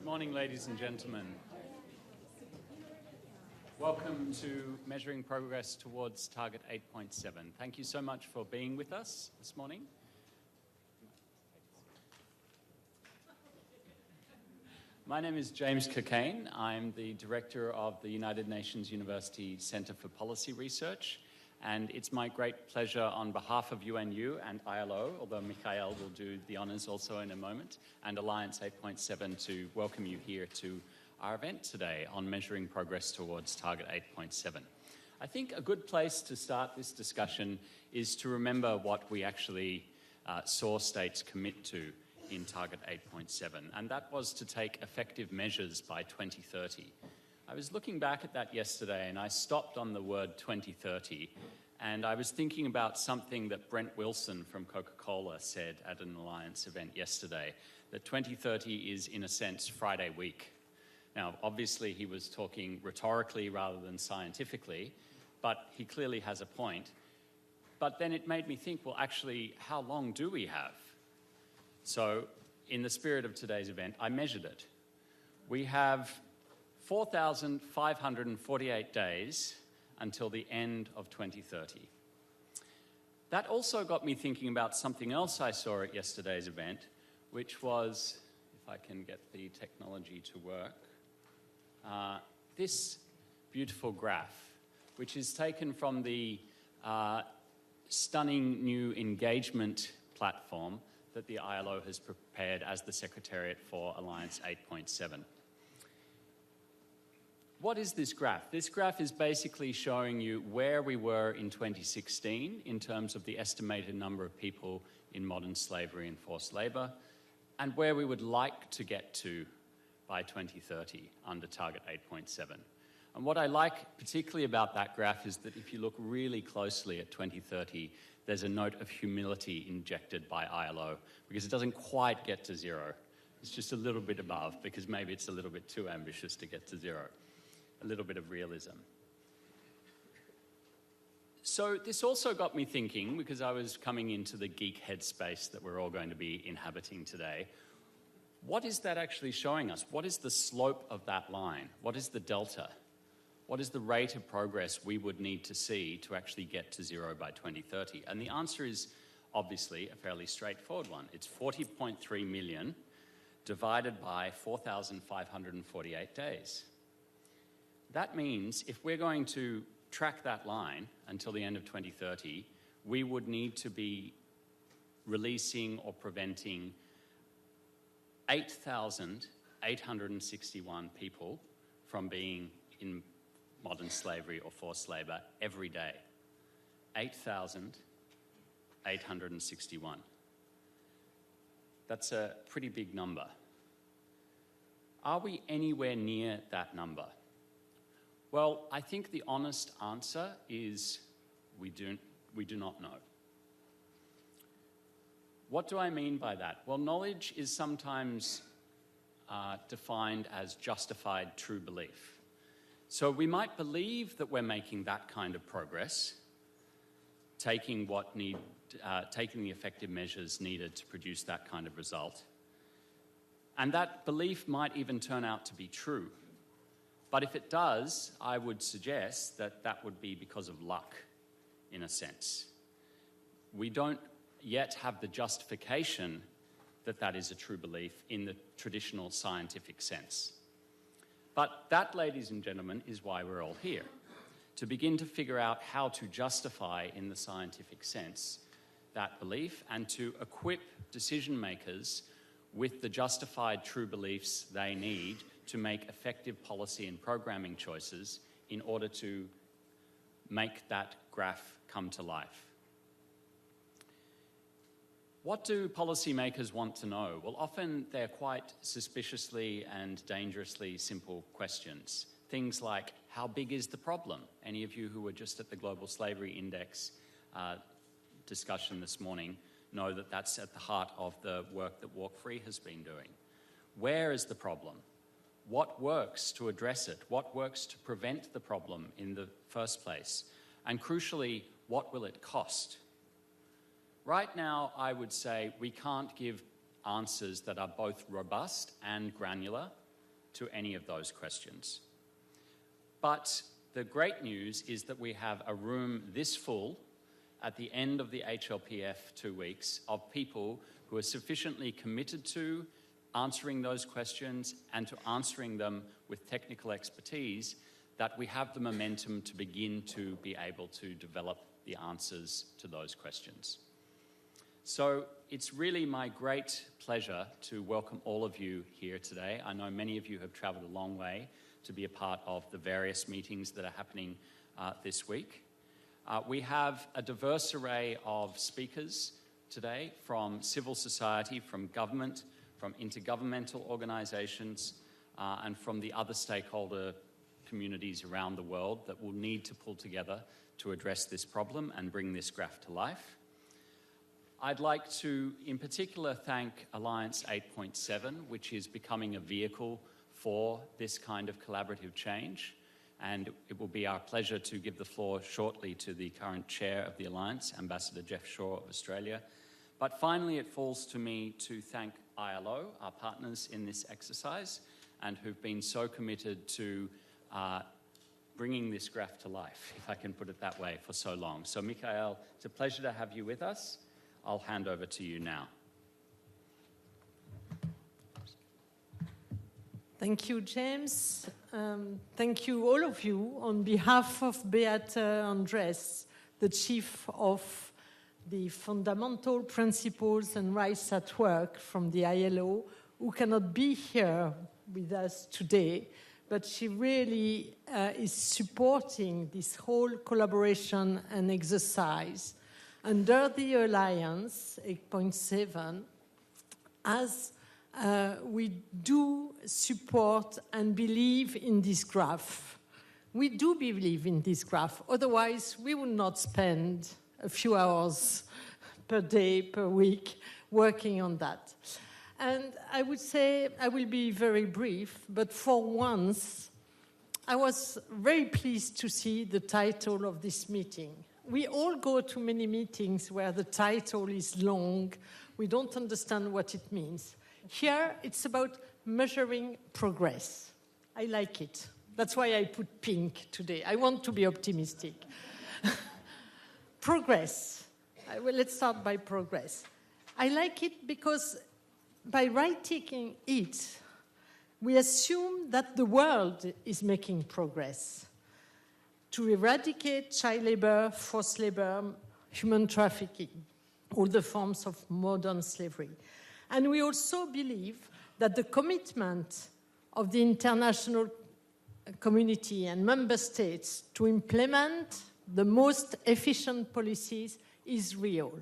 morning, ladies and gentlemen. Welcome to Measuring Progress Towards Target 8.7. Thank you so much for being with us this morning. My name is James Cockayne. I'm the Director of the United Nations University Centre for Policy Research, and it's my great pleasure on behalf of UNU and ILO, although Michael will do the honours also in a moment, and Alliance 8.7 to welcome you here to our event today on measuring progress towards Target 8.7. I think a good place to start this discussion is to remember what we actually saw states commit to in Target 8.7, and that was to take effective measures by 2030. I was looking back at that yesterday and I stopped on the word 2030, and I was thinking about something that Brent Wilson from Coca-Cola said at an Alliance event yesterday, that 2030 is in a sense Friday week. Now obviously he was talking rhetorically rather than scientifically, but he clearly has a point. But then it made me think, well actually how long do we have? So in the spirit of today's event I measured it. We have 4,548 days until the end of 2030. That also got me thinking about something else I saw at yesterday's event, which was, if I can get the technology to work, this beautiful graph, which is taken from the stunning new engagement platform that the ILO has prepared as the Secretariat for Alliance 8.7. What is this graph? This graph is basically showing you where we were in 2016 in terms of the estimated number of people in modern slavery and forced labour, and where we would like to get to by 2030 under Target 8.7. And what I like particularly about that graph is that if you look really closely at 2030, there's a note of humility injected by ILO, because it doesn't quite get to zero. It's just a little bit above, because maybe it's a little bit too ambitious to get to zero. A little bit of realism. So this also got me thinking, because I was coming into the geek headspace that we're all going to be inhabiting today, what is that actually showing us? What is the slope of that line? What is the delta? What is the rate of progress we would need to see to actually get to zero by 2030? And the answer is obviously a fairly straightforward one. It's 40.3 million divided by 4,548 days. That means if we're going to track that line until the end of 2030, we would need to be releasing or preventing 8,861 people from being in modern slavery or forced labour every day. 8,861. That's a pretty big number. Are we anywhere near that number? Well, I think the honest answer is we do not know. What do I mean by that? Well, knowledge is sometimes defined as justified true belief. So we might believe that we're making that kind of progress, taking the effective measures needed to produce that kind of result. And that belief might even turn out to be true. But if it does, I would suggest that that would be because of luck, in a sense. We don't yet have the justification that that is a true belief in the traditional scientific sense. But that, ladies and gentlemen, is why we're all here, to begin to figure out how to justify in the scientific sense that belief and to equip decision makers with the justified true beliefs they need to make effective policy and programming choices in order to make that graph come to life. What do policymakers want to know? Well, often they're quite suspiciously and dangerously simple questions. Things like, how big is the problem? Any of you who were just at the Global Slavery Index discussion this morning know that that's at the heart of the work that Walk Free has been doing. Where is the problem? What works to address it? What works to prevent the problem in the first place? And crucially, what will it cost? Right now, I would say we can't give answers that are both robust and granular to any of those questions. But the great news is that we have a room this full at the end of the HLPF 2 weeks of people who are sufficiently committed to answering those questions and to answering them with technical expertise that we have the momentum to begin to be able to develop the answers to those questions. So it's really my great pleasure to welcome all of you here today. I know many of you have traveled a long way to be a part of the various meetings that are happening this week. We have a diverse array of speakers today from civil society, from government, from intergovernmental organizations, and from the other stakeholder communities around the world that will need to pull together to address this problem and bring this graph to life. I'd like to, in particular, thank Alliance 8.7, which is becoming a vehicle for this kind of collaborative change. And it will be our pleasure to give the floor shortly to the current chair of the Alliance, Ambassador Jeff Shaw of Australia. But finally, it falls to me to thank ILO, our partners in this exercise, and who've been so committed to bringing this graph to life, if I can put it that way, for so long. So, Michael, it's a pleasure to have you with us. I'll hand over to you now. Thank you, James. Thank you, all of you, on behalf of Beate Andres, the chief of the Fundamental Principles and Rights at Work from the ILO, who cannot be here with us today, but she really is supporting this whole collaboration and exercise under the Alliance 8.7, as we do support and believe in this graph. We do believe in this graph, otherwise we would not spend a few hours per day, per week, working on that. And I would say, I will be very brief, but for once, I was very pleased to see the title of this meeting. We all go to many meetings where the title is long. We don't understand what it means. Here, it's about measuring progress. I like it. That's why I put pink today. I want to be optimistic. Progress. Well, let's start by progress. I like it because by writing it, we assume that the world is making progress to eradicate child labor, forced labor, human trafficking, all the forms of modern slavery. And we also believe that the commitment of the international community and member states to implement the most efficient policies is real.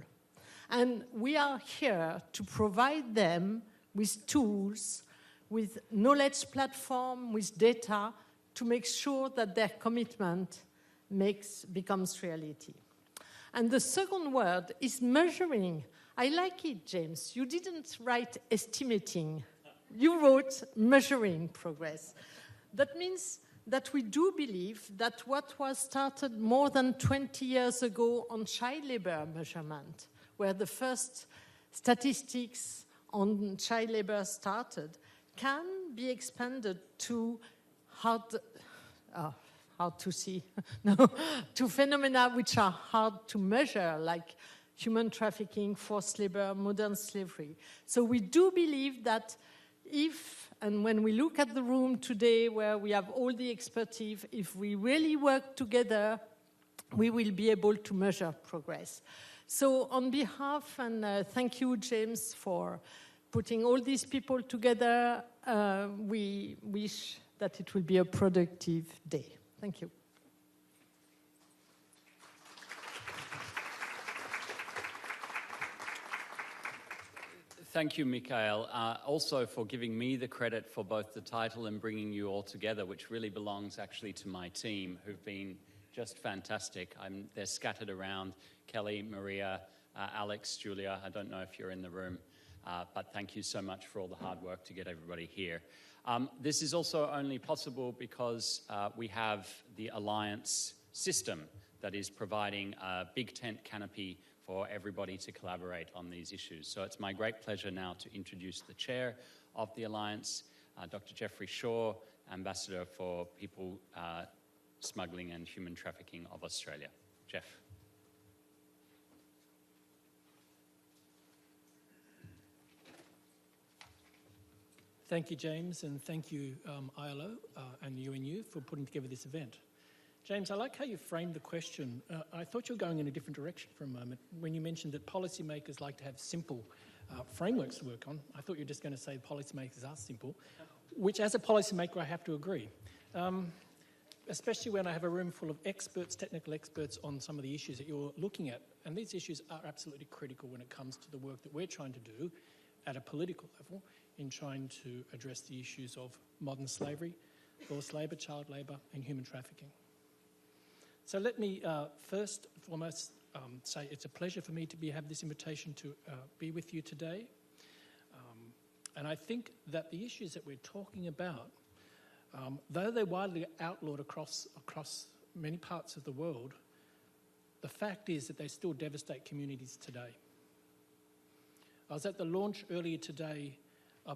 And we are here to provide them with tools, with knowledge platform, with data, to make sure that their commitment becomes reality. And the second word is measuring. I like it, James. You didn't write estimating. You wrote measuring progress. That means that we do believe that what was started more than 20 years ago on child labor measurement, where the first statistics on child labor started, can be expanded to to phenomena which are hard to measure, like human trafficking, forced labor, modern slavery. So we do believe that if, and when we look at the room today where we have all the expertise, if we really work together, we will be able to measure progress. So on behalf, and thank you, James, for putting all these people together, we wish that it will be a productive day. Thank you. Thank you, Michael, also for giving me the credit for both the title and bringing you all together, which really belongs actually to my team, who've been just fantastic. They're scattered around. Kelly, Maria, Alex, Julia, I don't know if you're in the room, but thank you so much for all the hard work to get everybody here. This is also only possible because we have the Alliance system that is providing a big tent canopy for everybody to collaborate on these issues. So it's my great pleasure now to introduce the chair of the Alliance, Dr. Jeffrey Shaw, Ambassador for People Smuggling and Human Trafficking of Australia. Jeff. Thank you, James, and thank you, ILO and UNU for putting together this event. James, I like how you framed the question. I thought you were going in a different direction for a moment when you mentioned that policymakers like to have simple frameworks to work on. I thought you were just going to say policymakers are simple, which as a policymaker I have to agree, especially when I have a room full of experts, technical experts on some of the issues that you're looking at. And these issues are absolutely critical when it comes to the work that we're trying to do at a political level in trying to address the issues of modern slavery, forced labour, child labour and human trafficking. So let me first and foremost say it's a pleasure for me to have this invitation to be with you today. And I think that the issues that we're talking about, though they're widely outlawed across many parts of the world, the fact is that they still devastate communities today. I was at the launch earlier today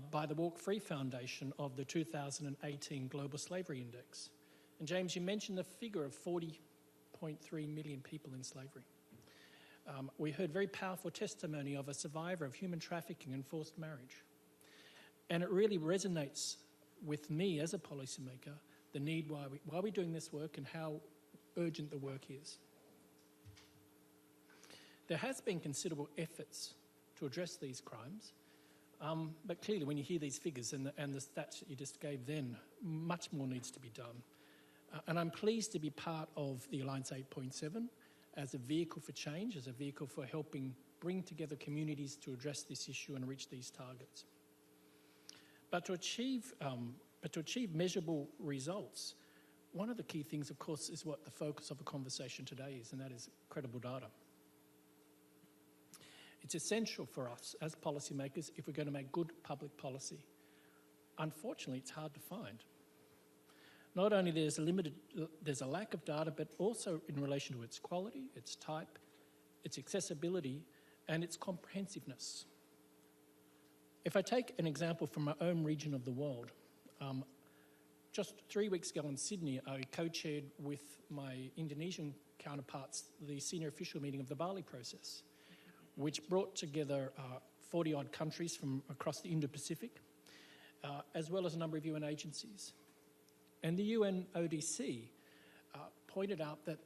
by the Walk Free Foundation of the 2018 Global Slavery Index. And James, you mentioned the figure of 40.3 million people in slavery. We heard very powerful testimony of a survivor of human trafficking and forced marriage. And it really resonates with me as a policymaker, the need why we're doing this work and how urgent the work is. There has been considerable efforts to address these crimes, but clearly when you hear these figures and the stats that you just gave then, much more needs to be done. And I'm pleased to be part of the Alliance 8.7 as a vehicle for change, as a vehicle for helping bring together communities to address this issue and reach these targets. But to achieve measurable results, one of the key things, of course, is what the focus of the conversation today is, and that is credible data. It's essential for us as policymakers if we're going to make good public policy. Unfortunately, it's hard to find. Not only there's a lack of data, but also in relation to its quality, its type, its accessibility, and its comprehensiveness. If I take an example from my own region of the world, just 3 weeks ago in Sydney, I co-chaired with my Indonesian counterparts the senior official meeting of the Bali process, which brought together 40-odd countries from across the Indo-Pacific, as well as a number of UN agencies. And the UN ODC pointed out that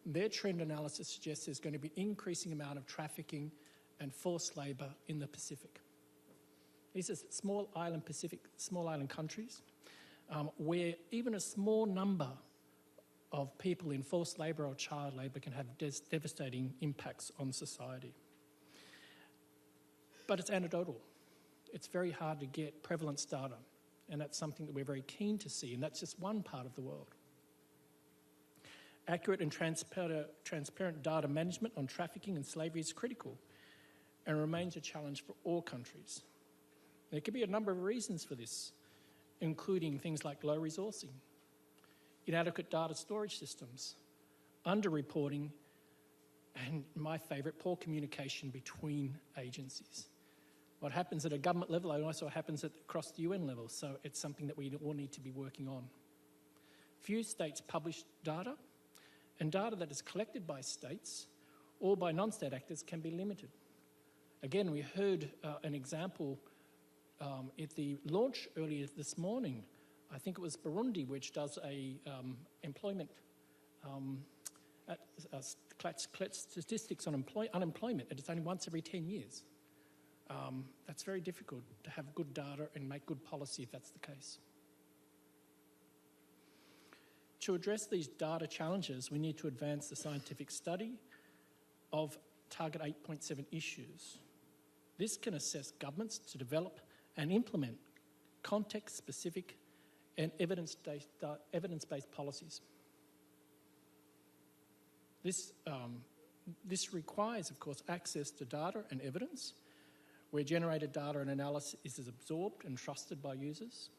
their trend analysis suggests there's going to be an increasing amount of trafficking and forced labour in the Pacific. These are small island countries where even a small number of people in forced labour or child labour can have devastating impacts on society. But it's anecdotal. It's very hard to get prevalence data, and that's something that we're very keen to see, and that's just one part of the world. Accurate and transparent data management on trafficking and slavery is critical and remains a challenge for all countries. There could be a number of reasons for this, including things like low resourcing, inadequate data storage systems, underreporting, and my favourite, poor communication between agencies. What happens at a government level also happens across the UN level, so it's something that we all need to be working on. Few states publish data, and data that is collected by states or by non-state actors can be limited. Again, we heard an example at the launch earlier this morning. I think it was Burundi, which does a employment statistics on unemployment, and it's only once every 10 years. That's very difficult to have good data and make good policy if that's the case. To address these data challenges, we need to advance the scientific study of Target 8.7 issues. This can assess governments to develop and implement context-specific and evidence-based policies. This requires, of course, access to data and evidence, where generated data and analysis is absorbed and trusted by users.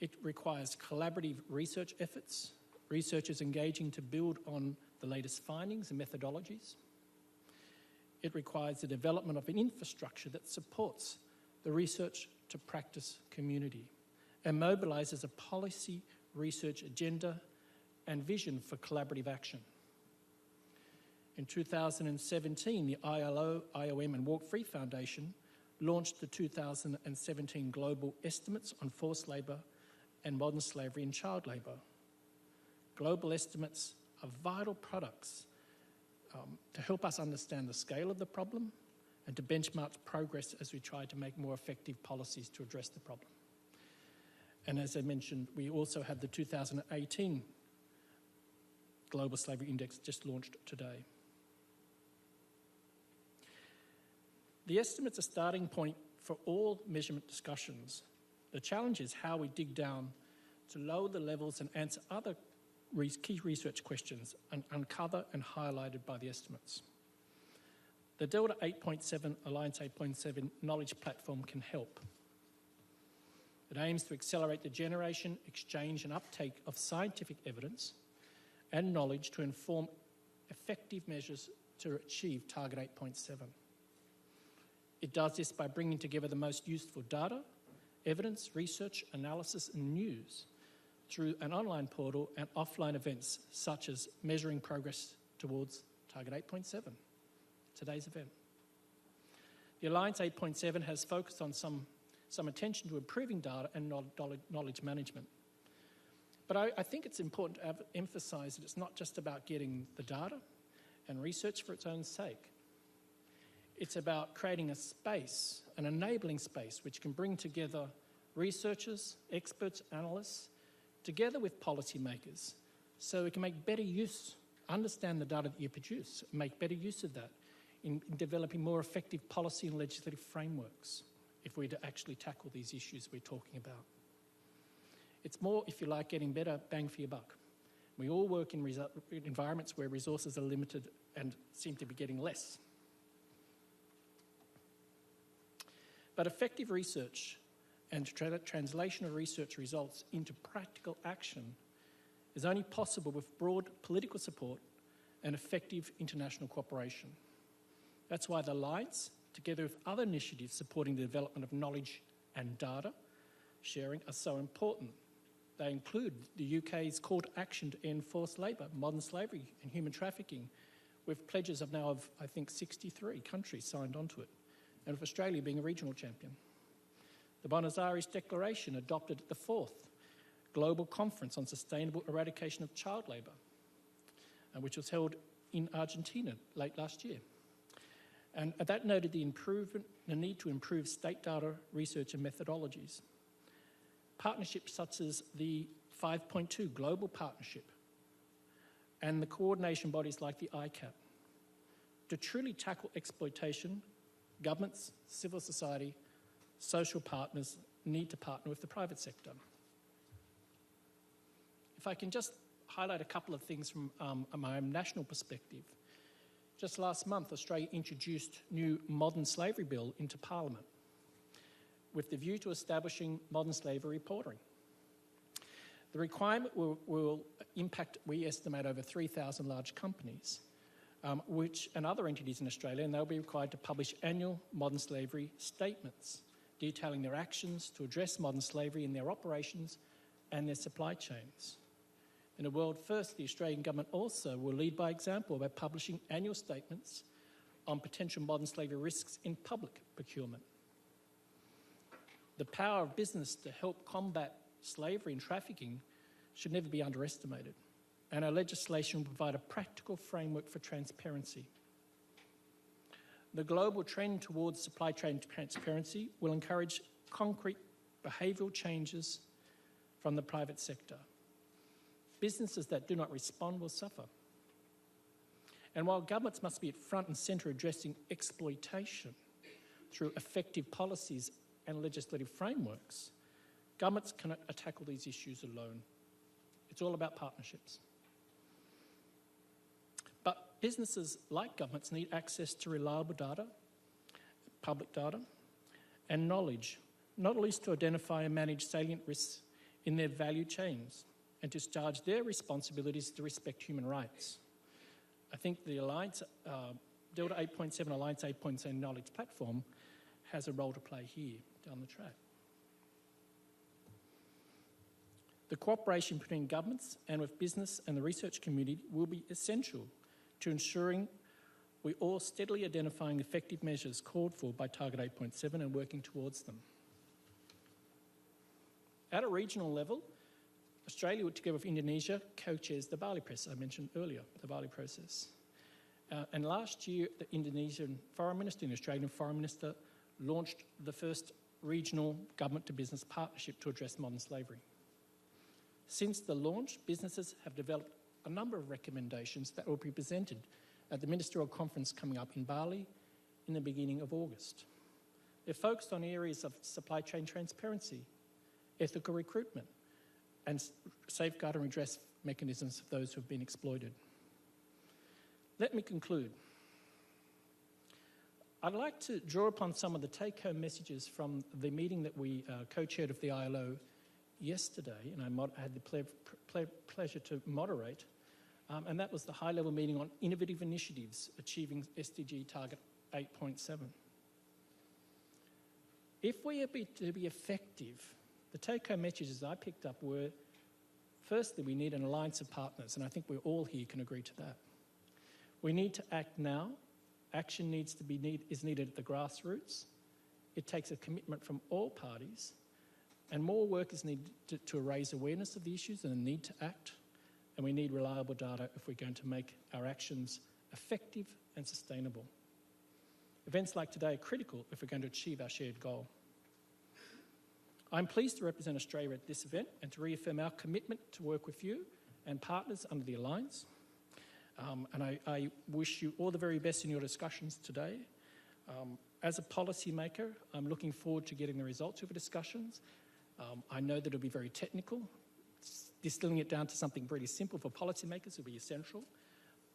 It requires collaborative research efforts, researchers engaging to build on the latest findings and methodologies. It requires the development of an infrastructure that supports the research to practice community and mobilises a policy research agenda and vision for collaborative action. In 2017, the ILO, IOM and Walk Free Foundation launched the 2017 Global Estimates on Forced Labour and Modern Slavery and Child Labour. Global estimates are vital products to help us understand the scale of the problem and to benchmark progress as we try to make more effective policies to address the problem. And as I mentioned, we also had the 2018 Global Slavery Index just launched today. The estimate's a starting point for all measurement discussions. The challenge is how we dig down to lower the levels and answer other key research questions and uncovered and highlighted by the estimates. The Delta 8.7 Alliance 8.7 knowledge platform can help. It aims to accelerate the generation, exchange and uptake of scientific evidence and knowledge to inform effective measures to achieve Target 8.7. It does this by bringing together the most useful data, evidence, research, analysis and news through an online portal and offline events such as measuring progress towards Target 8.7, today's event. The Alliance 8.7 has focused on some attention to improving data and knowledge management. But I think it's important to emphasise that it's not just about getting the data and research for its own sake. It's about creating a space, an enabling space, which can bring together researchers, experts, analysts, together with policymakers, so we can make better use, understand the data that you produce, make better use of that in developing more effective policy and legislative frameworks if we're to actually tackle these issues we're talking about. It's more, if you like, getting better bang for your buck. We all work in environments where resources are limited and seem to be getting less. But effective research and translation of research results into practical action is only possible with broad political support and effective international cooperation. That's why the Alliance, together with other initiatives supporting the development of knowledge and data sharing, are so important. They include the UK's call to action to end forced labour, modern slavery and human trafficking, with pledges of now of, I think, 63 countries signed onto it, and with Australia being a regional champion. The Buenos Aires Declaration adopted at the 4th Global Conference on Sustainable Eradication of Child Labour, which was held in Argentina late last year. And that noted the need to improve state data research and methodologies. Partnerships such as the 5.2 Global Partnership and the coordination bodies like the ICAP. To truly tackle exploitation, governments, civil society, social partners need to partner with the private sector. If I can just highlight a couple of things from my own national perspective. Just last month, Australia introduced new modern slavery bill into Parliament with the view to establishing modern slavery reporting. The requirement will impact, we estimate, over 3,000 large companies and other entities in Australia, and they'll be required to publish annual modern slavery statements detailing their actions to address modern slavery in their operations and their supply chains. In a world first, the Australian government also will lead by example by publishing annual statements on potential modern slavery risks in public procurement. The power of business to help combat slavery and trafficking should never be underestimated, and our legislation will provide a practical framework for transparency. The global trend towards supply chain transparency will encourage concrete behavioural changes from the private sector. Businesses that do not respond will suffer. And while governments must be at front and centre addressing exploitation through effective policies and legislative frameworks, governments cannot tackle these issues alone. It's all about partnerships. But businesses, like governments, need access to reliable data, public data, and knowledge, not least to identify and manage salient risks in their value chains and to discharge their responsibilities to respect human rights. I think the Alliance, Delta 8.7 Alliance 8.7 Knowledge Platform has a role to play here down the track. The cooperation between governments and with business and the research community will be essential to ensuring we all steadily identifying effective measures called for by Target 8.7 and working towards them. At a regional level, Australia, together with Indonesia, co-chairs the Bali process I mentioned earlier, the Bali process. And last year, the Indonesian Foreign Minister and the Australian Foreign Minister launched the first regional government-to-business partnership to address modern slavery. Since the launch, businesses have developed a number of recommendations that will be presented at the ministerial conference coming up in Bali in the beginning of August. They're focused on areas of supply chain transparency, ethical recruitment, and safeguard and redress mechanisms for those who have been exploited. Let me conclude. I'd like to draw upon some of the take-home messages from the meeting that we co-chaired of the ILO yesterday, and I had the pleasure to moderate, and that was the high-level meeting on innovative initiatives achieving SDG target 8.7. If we are to be effective, the take-home messages I picked up were, firstly, we need an alliance of partners, and I think we all here can agree to that. We need to act now. Action is needed at the grassroots. It takes a commitment from all parties, and more work is needed to raise awareness of the issues and the need to act, and we need reliable data if we're going to make our actions effective and sustainable. Events like today are critical if we're going to achieve our shared goal. I'm pleased to represent Australia at this event and to reaffirm our commitment to work with you and partners under the Alliance. And I wish you all the very best in your discussions today. As a policymaker, I'm looking forward to getting the results of the discussions. I know that it'll be very technical. Distilling it down to something pretty simple for policymakers will be essential.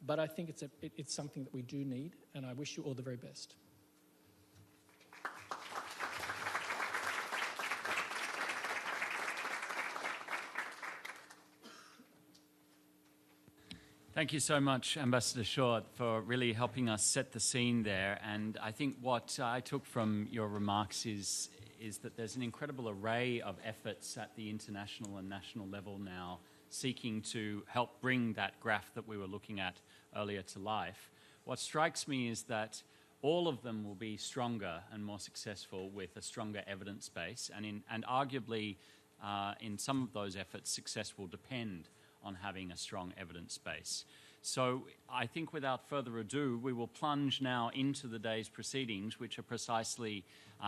But I think it's something that we do need, and I wish you all the very best. Thank you so much, Ambassador Short, for really helping us set the scene there. And I think what I took from your remarks is that there's an incredible array of efforts at the international and national level now seeking to help bring that graph that we were looking at earlier to life. What strikes me is that all of them will be stronger and more successful with a stronger evidence base, and arguably in some of those efforts, success will depend on having a strong evidence base. So I think without further ado, we will plunge now into the day's proceedings, which are precisely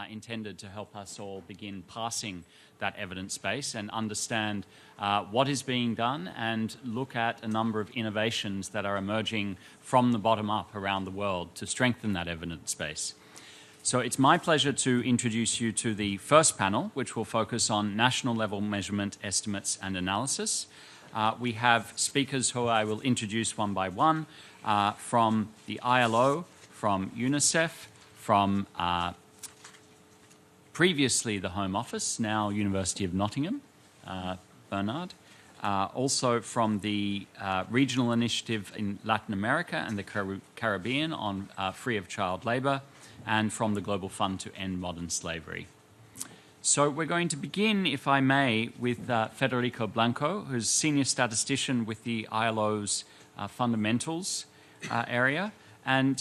intended to help us all begin parsing that evidence base and understand what is being done and look at a number of innovations that are emerging from the bottom up around the world to strengthen that evidence base. So it's my pleasure to introduce you to the first panel, which will focus on national level measurement, estimates and analysis. We have speakers who I will introduce one by one from the ILO, from UNICEF, from previously the Home Office, now University of Nottingham, Bernard, also from the Regional Initiative in Latin America and the Caribbean on free of child labour, and from the Global Fund to End Modern Slavery. So we're going to begin, if I may, with Federico Blanco, who's senior statistician with the ILO's fundamentals area. And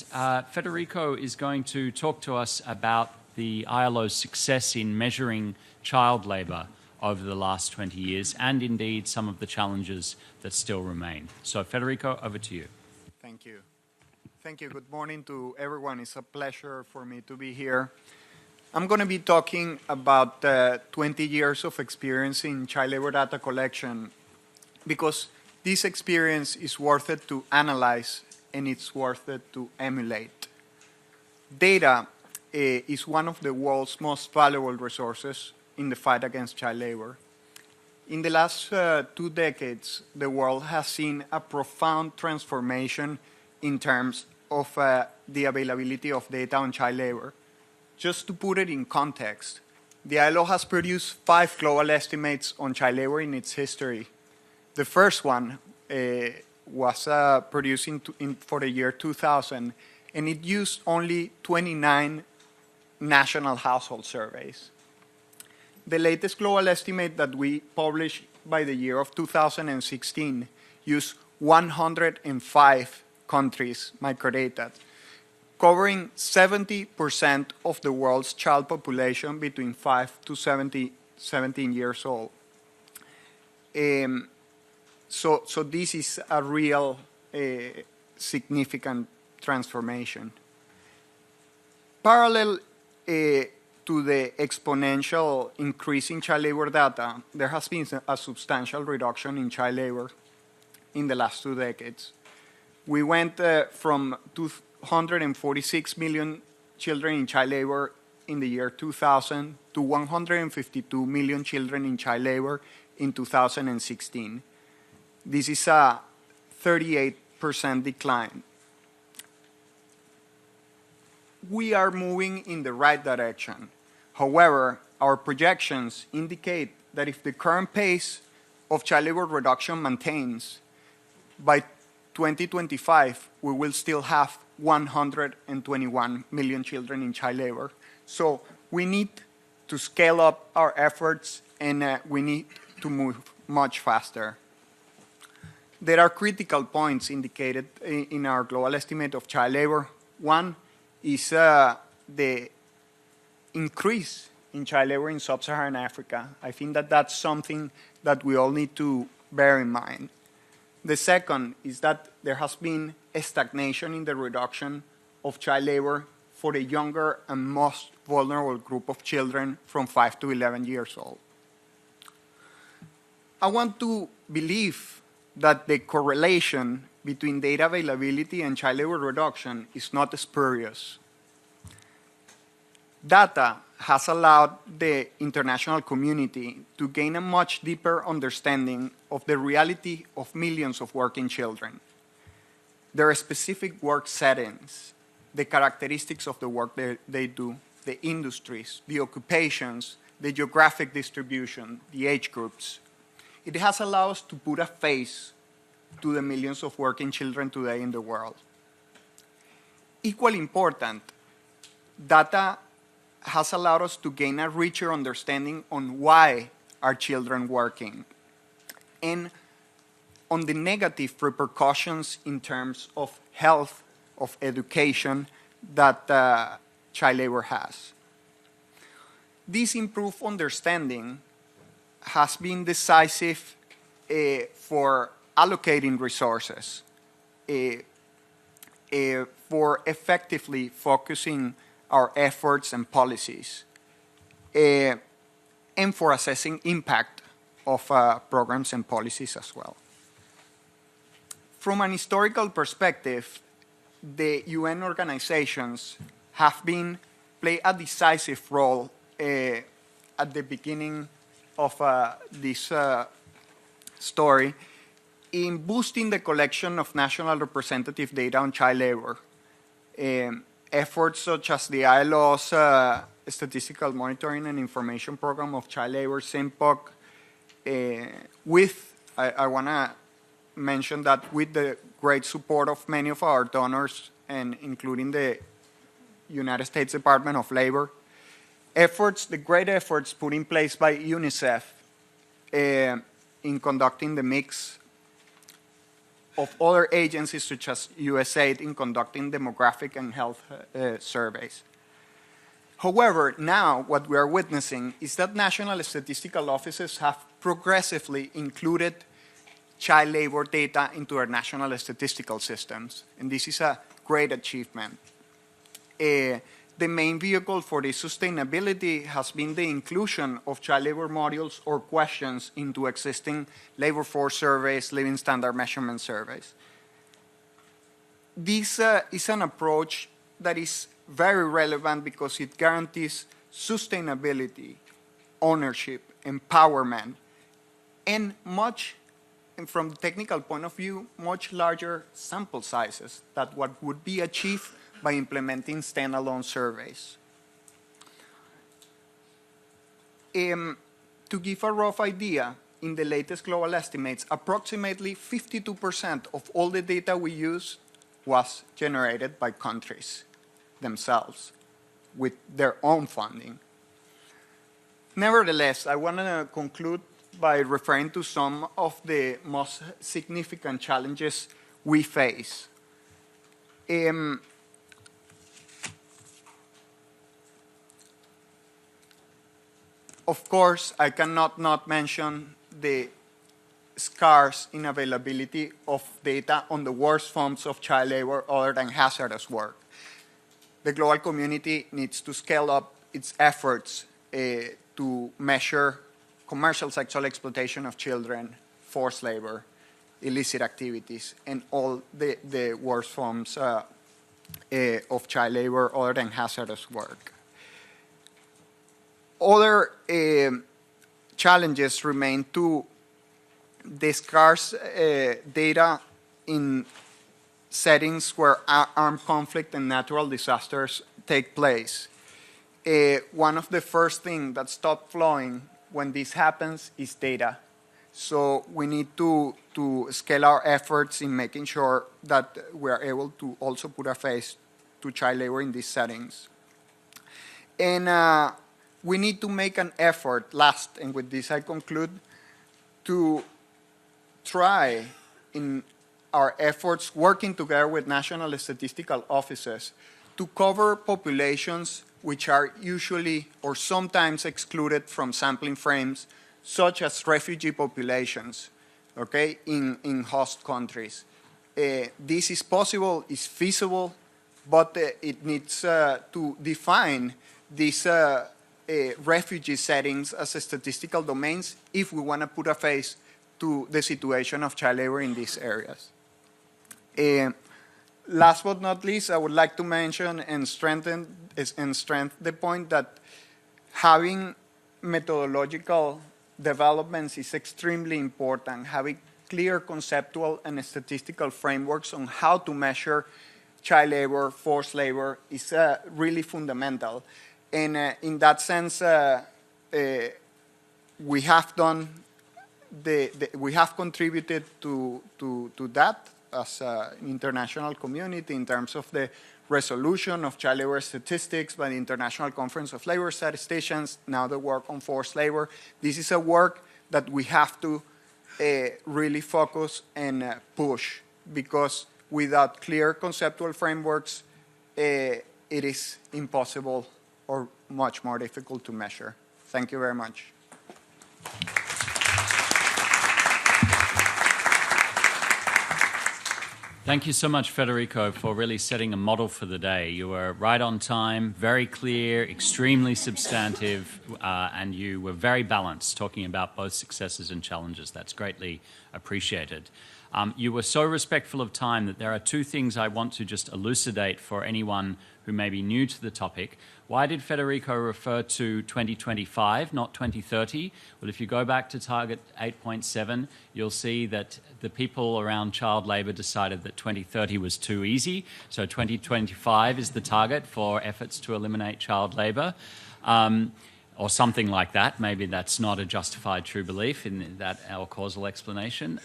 Federico is going to talk to us about the ILO's success in measuring child labour over the last 20 years, and indeed some of the challenges that still remain. So Federico, over to you. Thank you. Thank you. Good morning to everyone. It's a pleasure for me to be here. I'm going to be talking about 20 years of experience in child labor data collection because this experience is worth it to analyze and it's worth it to emulate. Data is one of the world's most valuable resources in the fight against child labor. In the last 2 decades, the world has seen a profound transformation in terms of the availability of data on child labor. Just to put it in context, the ILO has produced 5 global estimates on child labor in its history. The first one was produced for the year 2000, and it used only 29 national household surveys. The latest global estimate that we published by the year of 2016 used 105 countries' microdata, covering 70% of the world's child population between 5 to 17 years old. So this is a real significant transformation. Parallel to the exponential increase in child labor data, there has been a substantial reduction in child labor in the last 2 decades. We went from 246 million children in child labor in the year 2000 to 152 million children in child labor in 2016. This is a 38% decline. We are moving in the right direction. However, our projections indicate that if the current pace of child labor reduction maintains, by 2025, we will still have 121 million children in child labor. So we need to scale up our efforts, and we need to move much faster. There are critical points indicated in our global estimate of child labor. One is the increase in child labor in sub-Saharan Africa. I think that that's something that we all need to bear in mind. The second is that there has been a stagnation in the reduction of child labor for the younger and most vulnerable group of children from 5 to 11 years old. I want to believe that the correlation between data availability and child labor reduction is not spurious. Data has allowed the international community to gain a much deeper understanding of the reality of millions of working children, their specific work settings, the characteristics of the work they do, the industries, the occupations, the geographic distribution, the age groups. It has allowed us to put a face to the millions of working children today in the world. Equally important, data has allowed us to gain a richer understanding on why are children working and on the negative repercussions in terms of health, of education that child labor has. This improved understanding has been decisive for allocating resources, for effectively focusing our efforts and policies, and for assessing impact of programs and policies as well. From an historical perspective, the UN organizations have played a decisive role at the beginning of this story in boosting the collection of national representative data on child labor. Efforts such as the ILO's Statistical Monitoring and Information Program of Child Labor, SIMPOC, I want to mention that with the great support of many of our donors, and including the United States Department of Labor, the great efforts put in place by UNICEF in conducting the mix of other agencies such as USAID in conducting demographic and health surveys. However, now what we are witnessing is that national statistical offices have progressively included child labor data into their national statistical systems, and this is a great achievement. The main vehicle for this sustainability has been the inclusion of child labor modules or questions into existing labor force surveys, living standard measurement surveys. This is an approach that is very relevant because it guarantees sustainability, ownership, empowerment, and from the technical point of view, much larger sample sizes than what would be achieved by implementing standalone surveys. To give a rough idea, in the latest global estimates, approximately 52% of all the data we use was generated by countries themselves with their own funding. Nevertheless, I want to conclude by referring to some of the most significant challenges we face. Of course, I cannot not mention the scarce inavailability of data on the worst forms of child labor other than hazardous work. The global community needs to scale up its efforts to measure commercial sexual exploitation of children, forced labor, illicit activities, and all the worst forms of child labor other than hazardous work. Other challenges remain to the scarce data in settings where armed conflict and natural disasters take place. One of the first things that stops flowing when this happens is data. So we need to scale our efforts in making sure that we are able to also put a face to child labor in these settings. And we need to make an effort, last, and with this I conclude, to try in our efforts working together with national statistical offices to cover populations which are usually or sometimes excluded from sampling frames, such as refugee populations, okay, in host countries. This is possible, is feasible, but it needs to define these refugee settings as statistical domains if we want to put a face to the situation of child labor in these areas. Last but not least, I would like to mention and strengthen the point that having methodological developments is extremely important. Having clear conceptual and statistical frameworks on how to measure child labor, forced labor is really fundamental. And in that sense, we have done we have contributed to that as an international community in terms of the resolution of child labor statistics by the International Conference of Labor Statisticians, now the work on forced labor. This is a work that we have to really focus and push, because without clear conceptual frameworks, it is impossible or much more difficult to measure. Thank you very much. Thank you so much, Federico, for really setting a model for the day. You were right on time, very clear, extremely substantive, and you were very balanced, talking about both successes and challenges. That's greatly appreciated. You were so respectful of time that there are two things I want to just elucidate for anyone who may be new to the topic. Why did Federico refer to 2025, not 2030? Well, if you go back to target 8.7, you'll see that the people around child labor decided that 2030 was too easy. So 2025 is the target for efforts to eliminate child labor. Or something like that. Maybe that's not a justified true belief in that or causal explanation.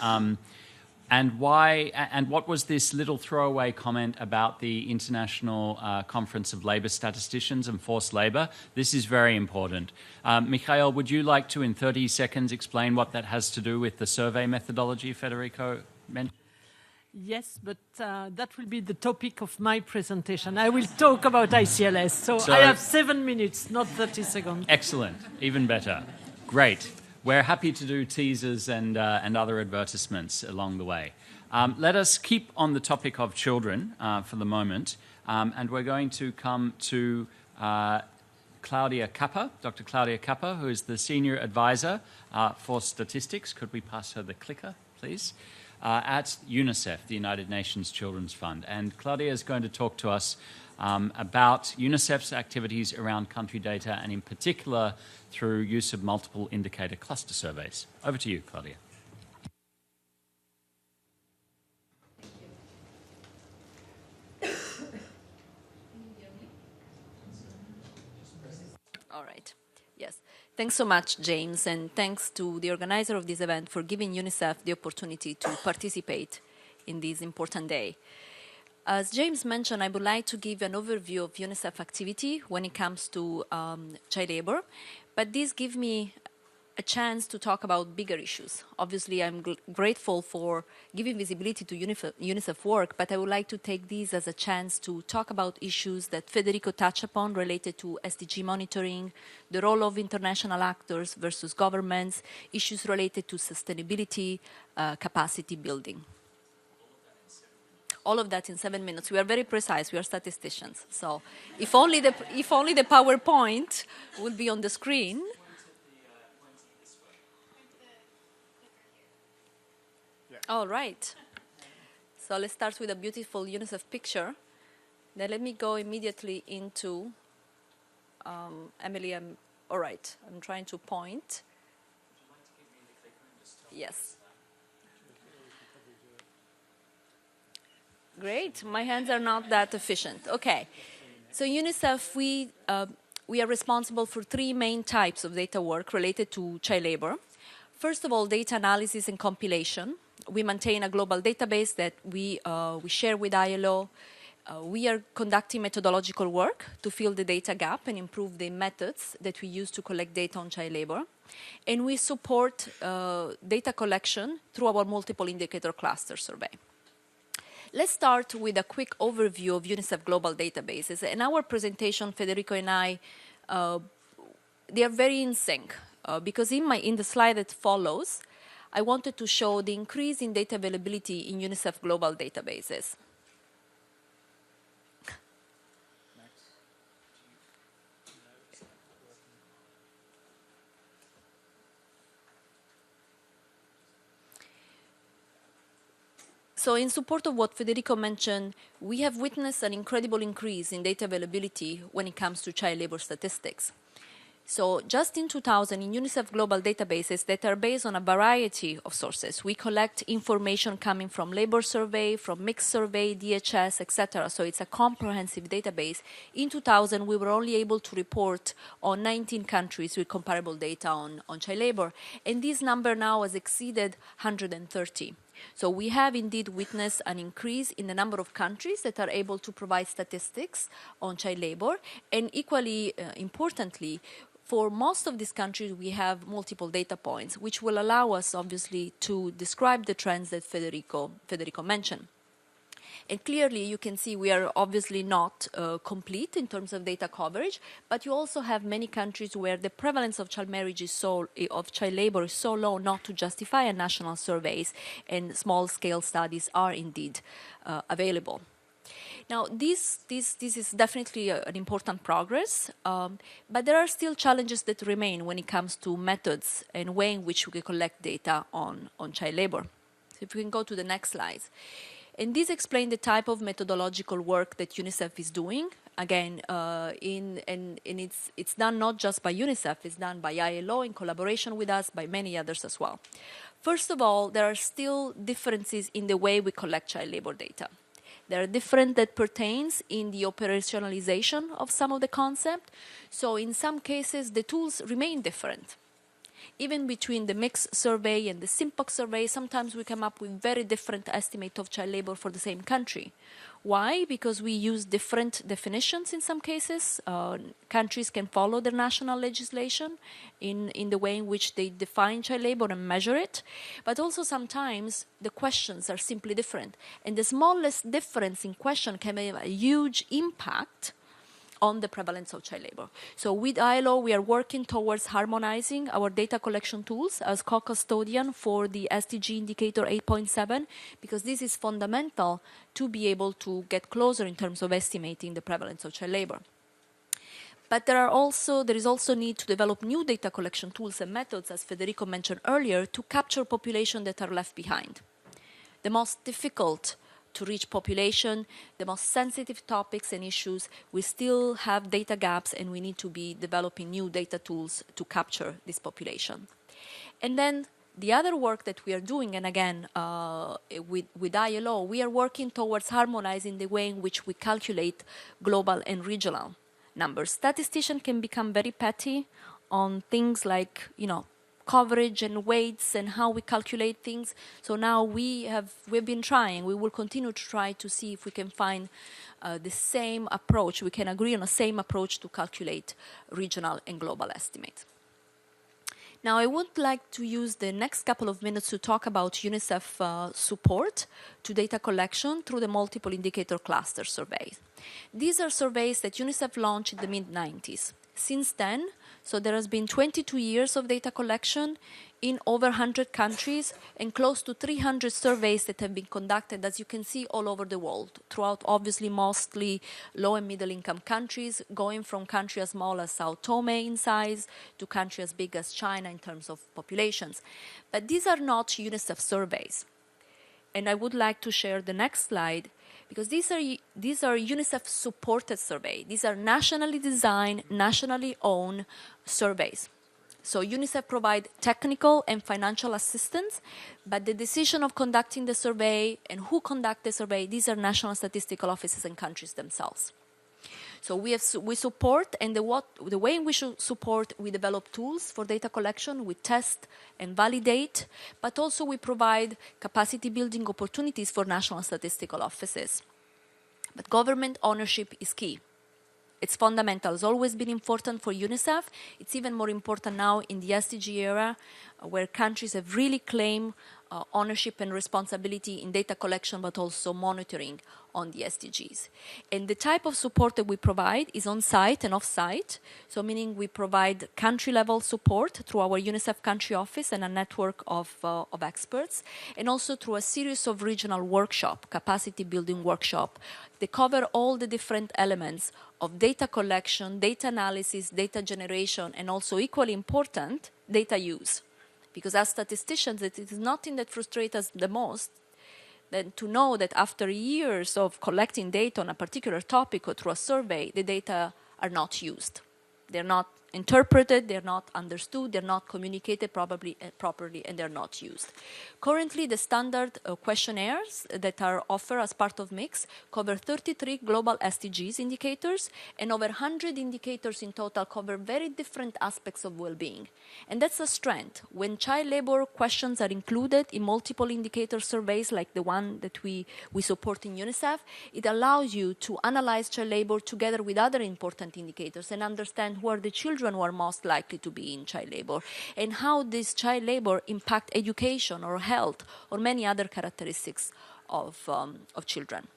And why? And what was this little throwaway comment about the International Conference of Labour Statisticians and forced labour? This is very important. Michael, would you like to, in 30 seconds, explain what that has to do with the survey methodology Federico mentioned? Yes, but that will be the topic of my presentation. I will talk about ICLS. So I have 7 minutes, not 30 seconds. Excellent. Even better. Great. We're happy to do teasers and other advertisements along the way. Let us keep on the topic of children for the moment, and we're going to come to Claudia Cappa, Dr. Claudia Cappa, who is the Senior Advisor for Statistics. Could we pass her the clicker, please? At UNICEF, the United Nations Children's Fund. And Claudia is going to talk to us about UNICEF's activities around country data, and in particular through use of multiple indicator cluster surveys. Over to you, Claudia. All right. Yes. Thanks so much, James, and thanks to the organizer of this event for giving UNICEF the opportunity to participate in this important day. As James mentioned, I would like to give an overview of UNICEF activity when it comes to child labor, but this gives me a chance to talk about bigger issues. Obviously, I'm grateful for giving visibility to UNICEF work, but I would like to take these as a chance to talk about issues that Federico touched upon related to SDG monitoring, the role of international actors versus governments, issues related to sustainability, capacity building. All of that in 7 minutes. We are very precise. We are statisticians. So if only the PowerPoint would be on the screen. All right. So let's start with a beautiful UNICEF picture. Then let me go immediately into Emily. All right. I'm trying to point. Yes. Great. My hands are not that efficient. Okay. So UNICEF, we are responsible for 3 main types of data work related to child labor. First of all, data analysis and compilation. We maintain a global database that we share with ILO. We are conducting methodological work to fill the data gap and improve the methods that we use to collect data on child labor. And we support data collection through our multiple indicator cluster survey. Let's start with a quick overview of UNICEF global databases. In our presentation, Federico and I, they are very in sync because in the slide that follows, I wanted to show the increase in data availability in UNICEF global databases. So in support of what Federico mentioned, we have witnessed an incredible increase in data availability when it comes to child labor statistics. So just in 2000, in UNICEF global databases that are based on a variety of sources, we collect information coming from labor survey, from mixed survey, DHS, etc. So it's a comprehensive database. In 2000, we were only able to report on 19 countries with comparable data on child labor. And this number now has exceeded 130. So we have indeed witnessed an increase in the number of countries that are able to provide statistics on child labor. And equally importantly, for most of these countries, we have multiple data points, which will allow us, obviously, to describe the trends that Federico mentioned. And clearly, you can see we are obviously not complete in terms of data coverage, but you also have many countries where the prevalence of child marriage of child labor is so low not to justify a national surveys, and small-scale studies are indeed available. Now, this is definitely an important progress, but there are still challenges that remain when it comes to methods and way in which we can collect data on child labor. So if we can go to the next slide. And this explains the type of methodological work that UNICEF is doing. Again, it's done not just by UNICEF, it's done by ILO in collaboration with us, by many others as well. First of all, there are still differences in the way we collect child labor data. There are different that pertains in the operationalization of some of the concept. So in some cases, the tools remain different. Even between the mixed survey and the SIMPOC survey, sometimes we come up with very different estimate of child labor for the same country. Why? Because we use different definitions in some cases. Countries can follow their national legislation in the way in which they define child labor and measure it. But also sometimes the questions are simply different. And the smallest difference in question can have a huge impact on the prevalence of child labor. So with ILO, we are working towards harmonizing our data collection tools as co-custodian for the SDG indicator 8.7, because this is fundamental to be able to get closer in terms of estimating the prevalence of child labor. But there is also need to develop new data collection tools and methods, as Federico mentioned earlier, to capture populations that are left behind. The most difficult to reach population, the most sensitive topics and issues, we still have data gaps, and we need to be developing new data tools to capture this population. And then the other work that we are doing, and again, with ILO, we are working towards harmonizing the way in which we calculate global and regional numbers. Statisticians can become very petty on things like, coverage and weights and how we calculate things. So now we've been trying, we will continue to try to see if we can find the same approach, we can agree on the same approach to calculate regional and global estimates. Now, I would like to use the next couple of minutes to talk about UNICEF support to data collection through the multiple indicator cluster surveys. These are surveys that UNICEF launched in the mid-90s. Since then, so there has been 22 years of data collection in over 100 countries and close to 300 surveys that have been conducted, as you can see, all over the world, throughout obviously mostly low and middle income countries, going from countries as small as Sao Tome in size to countries as big as China in terms of populations. But these are not UNICEF surveys. And I would like to share the next slide, because these are UNICEF-supported surveys. These are nationally designed, nationally owned surveys. So UNICEF provides technical and financial assistance, but the decision of conducting the survey and who conduct the survey, these are national statistical offices and countries themselves. So we support, and the way in which we support, we develop tools for data collection, we test and validate, but also we provide capacity building opportunities for national statistical offices. But government ownership is key. It's fundamental. It's always been important for UNICEF. It's even more important now in the SDG era, where countries have really claimed ownership and responsibility in data collection, but also monitoring on the SDGs. And the type of support that we provide is on-site and off-site, so meaning we provide country-level support through our UNICEF country office and a network of experts, and also through a series of regional workshops, capacity-building workshops. They cover all the different elements of data collection, data analysis, data generation, and also equally important, data use. Because as statisticians, it is nothing that frustrates us the most than to know that after years of collecting data on a particular topic or through a survey, the data are not used. They're not interpreted, they're not understood, they're not communicated properly, and they're not used. Currently, the standard questionnaires that are offered as part of MIX cover 33 global SDGs indicators, and over 100 indicators in total cover very different aspects of well-being. And that's a strength. When child labor questions are included in multiple indicator surveys like the one that we support in UNICEF, it allows you to analyze child labor together with other important indicators and understand who are the children who are most likely to be in child labor, and how this child labor impact education or health or many other characteristics of children.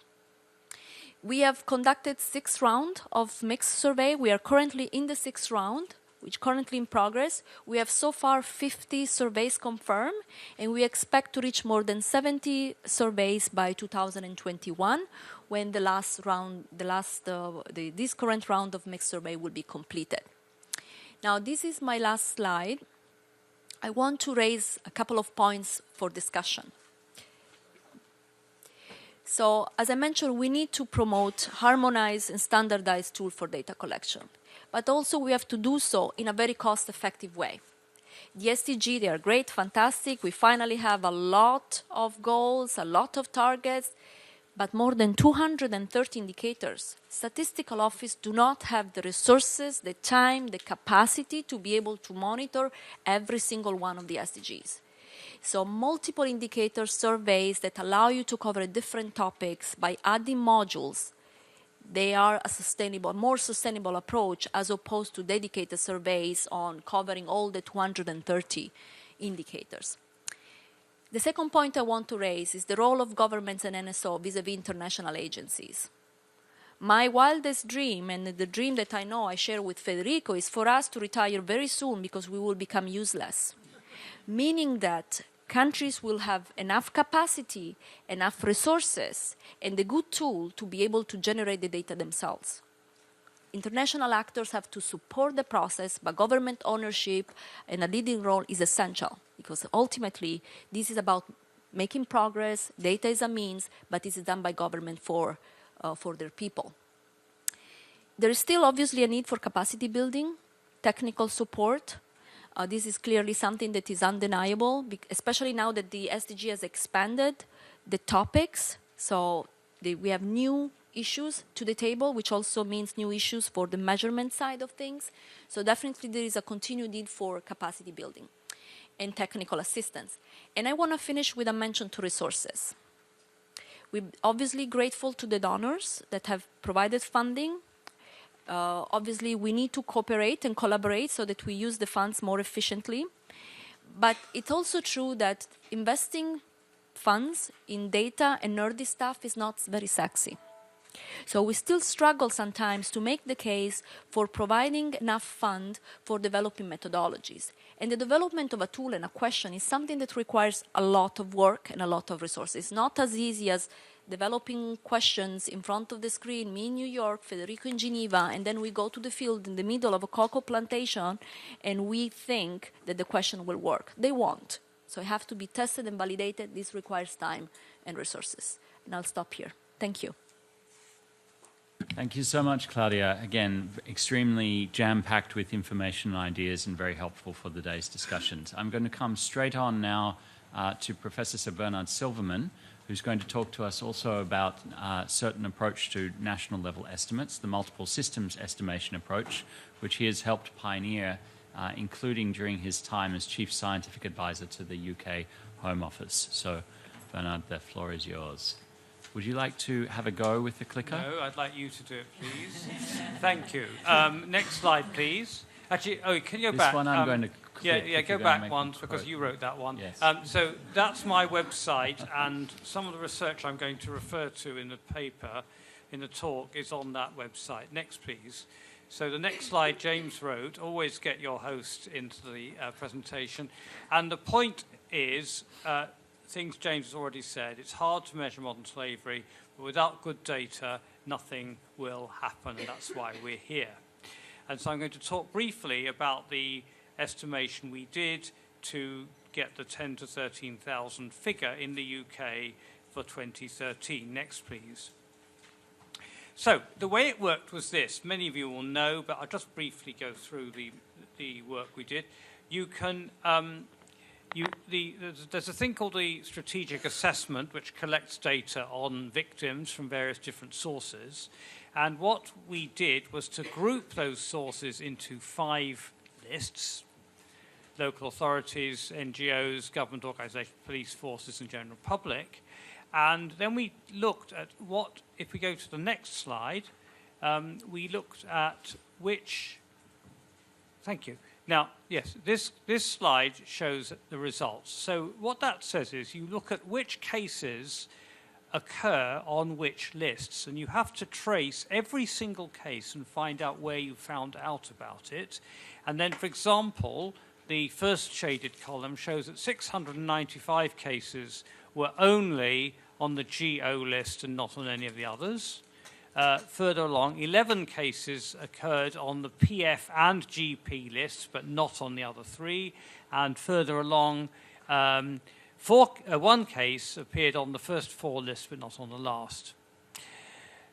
We have conducted 6 rounds of mixed survey. We are currently in the 6th round, which currently in progress. We have so far 50 surveys confirmed, and we expect to reach more than 70 surveys by 2021, when this current round of mixed survey will be completed. Now, this is my last slide. I want to raise a couple of points for discussion. So, as I mentioned, we need to promote harmonized and standardized tools for data collection. But also we have to do so in a very cost-effective way. The SDG, they are great, fantastic. We finally have a lot of goals, a lot of targets, but more than 230 indicators. Statistical office do not have the resources, the time, the capacity to be able to monitor every single one of the SDGs. So multiple indicator surveys that allow you to cover different topics by adding modules, they are a more sustainable approach as opposed to dedicated surveys on covering all the 230 indicators. The second point I want to raise is the role of governments and NSO vis-a-vis international agencies. My wildest dream, and the dream that I know I share with Federico, is for us to retire very soon because we will become useless. Meaning that countries will have enough capacity, enough resources, and a good tool to be able to generate the data themselves. International actors have to support the process, but government ownership and a leading role is essential, because ultimately this is about making progress. Data is a means, but this is done by government for their people. There is still obviously a need for capacity building, technical support. This is clearly something that is undeniable, especially now that the SDG has expanded the topics. So we have new issues to the table, which also means new issues for the measurement side of things. So definitely there is a continued need for capacity building and technical assistance. And I want to finish with a mention to resources. We're obviously grateful to the donors that have provided funding. Obviously, we need to cooperate and collaborate so that we use the funds more efficiently. But it's also true that investing funds in data and nerdy stuff is not very sexy. So we still struggle sometimes to make the case for providing enough fund for developing methodologies. And the development of a tool and a question is something that requires a lot of work and a lot of resources. It's not as easy as developing questions in front of the screen, me in New York, Federico in Geneva, and then we go to the field in the middle of a cocoa plantation and we think that the question will work. They won't. So it have to be tested and validated. This requires time and resources. And I'll stop here. Thank you. Thank you so much, Claudia. Again, extremely jam-packed with information and ideas and very helpful for the day's discussions. I'm going to come straight on now to Professor Sir Bernard Silverman, who's going to talk to us also about a certain approach to national level estimates, the multiple systems estimation approach, which he has helped pioneer, including during his time as Chief Scientific Advisor to the UK Home Office. So, Bernard, the floor is yours. Would you like to have a go with the clicker? No, I'd like you to do it, please. Thank you. Next slide, please. Actually, can you go back? This one I'm going to click. Yeah, go back once because you wrote that one. Yes. So that's my website, and some of the research I'm going to refer to in the paper, in the talk, is on that website. Next, please. So the next slide James wrote, always get your host into the presentation. And the point is, things James has already said, it's hard to measure modern slavery, but without good data, nothing will happen, and that's why we're here. And so I'm going to talk briefly about the estimation we did to get the 10 to 13,000 figure in the UK for 2013. Next, please. So the way it worked was this. Many of you will know, but I'll just briefly go through the work we did. You can... there's a thing called the strategic assessment, which collects data on victims from various different sources. And what we did was to group those sources into 5 lists: local authorities, NGOs, government organizations, police forces, and general public. And then we looked at what, if we go to the next slide, we looked at which, thank you. Now, yes, this slide shows the results. So what that says is you look at which cases occur on which lists, and you have to trace every single case and find out where you found out about it. And then, for example, the first shaded column shows that 695 cases were only on the GO list and not on any of the others. Further along, 11 cases occurred on the PF and GP lists, but not on the other 3. And further along, one case appeared on the first 4 lists, but not on the last.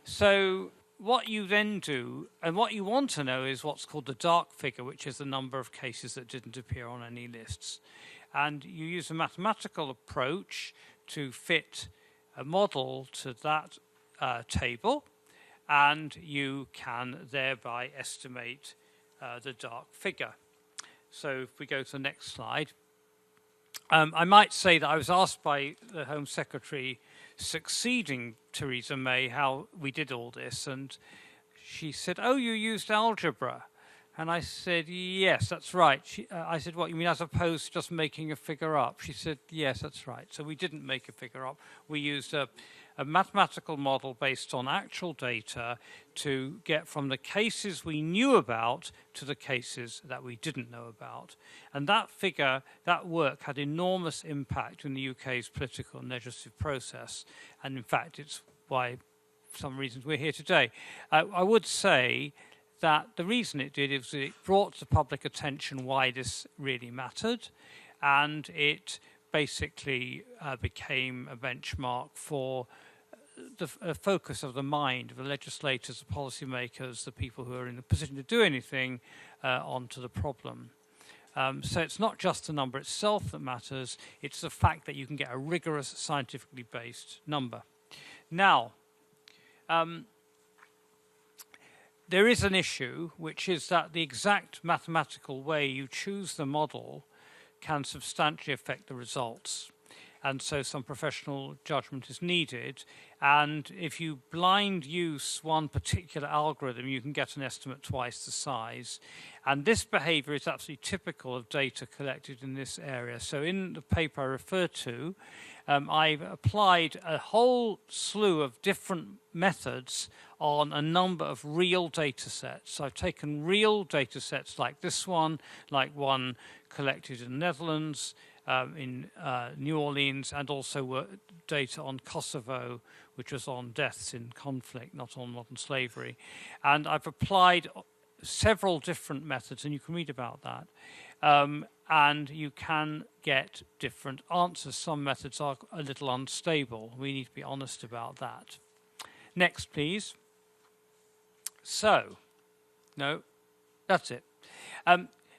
So what you then do, and what you want to know, is what's called the dark figure, which is the number of cases that didn't appear on any lists. And you use a mathematical approach to fit a model to that table, and you can thereby estimate the dark figure. So if we go to the next slide, I might say that I was asked by the Home Secretary succeeding Theresa May how we did all this, and she said, "Oh, you used algebra." And I said, "Yes, that's right." I said, "What, you mean as opposed to just making a figure up?" She said, "Yes, that's right." So we didn't make a figure up. We used a mathematical model based on actual data to get from the cases we knew about to the cases that we didn't know about. And that figure, that work, had enormous impact in the UK's political and legislative process. And in fact, it's why, for some reasons, we're here today. I would say that the reason it did is it brought to public attention why this really mattered, and it basically became a benchmark for the focus of the mind of the legislators, the policymakers, the people who are in the position to do anything onto the problem. So it's not just the number itself that matters, it's the fact that you can get a rigorous, scientifically based number. Now, there is an issue, which is that the exact mathematical way you choose the model can substantially affect the results. and so some professional judgment is needed. And if you blind use one particular algorithm, you can get an estimate twice the size. And this behavior is absolutely typical of data collected in this area. So in the paper I referred to, I've applied a whole slew of different methods on a number of real data sets. So I've taken real data sets like this one, like one collected in the Netherlands, in New Orleans, and also data on Kosovo, which was on deaths in conflict, not on modern slavery. And I've applied several different methods, and you can read about that. And you can get different answers. Some methods are a little unstable. We need to be honest about that. Next, please. So, no, that's it.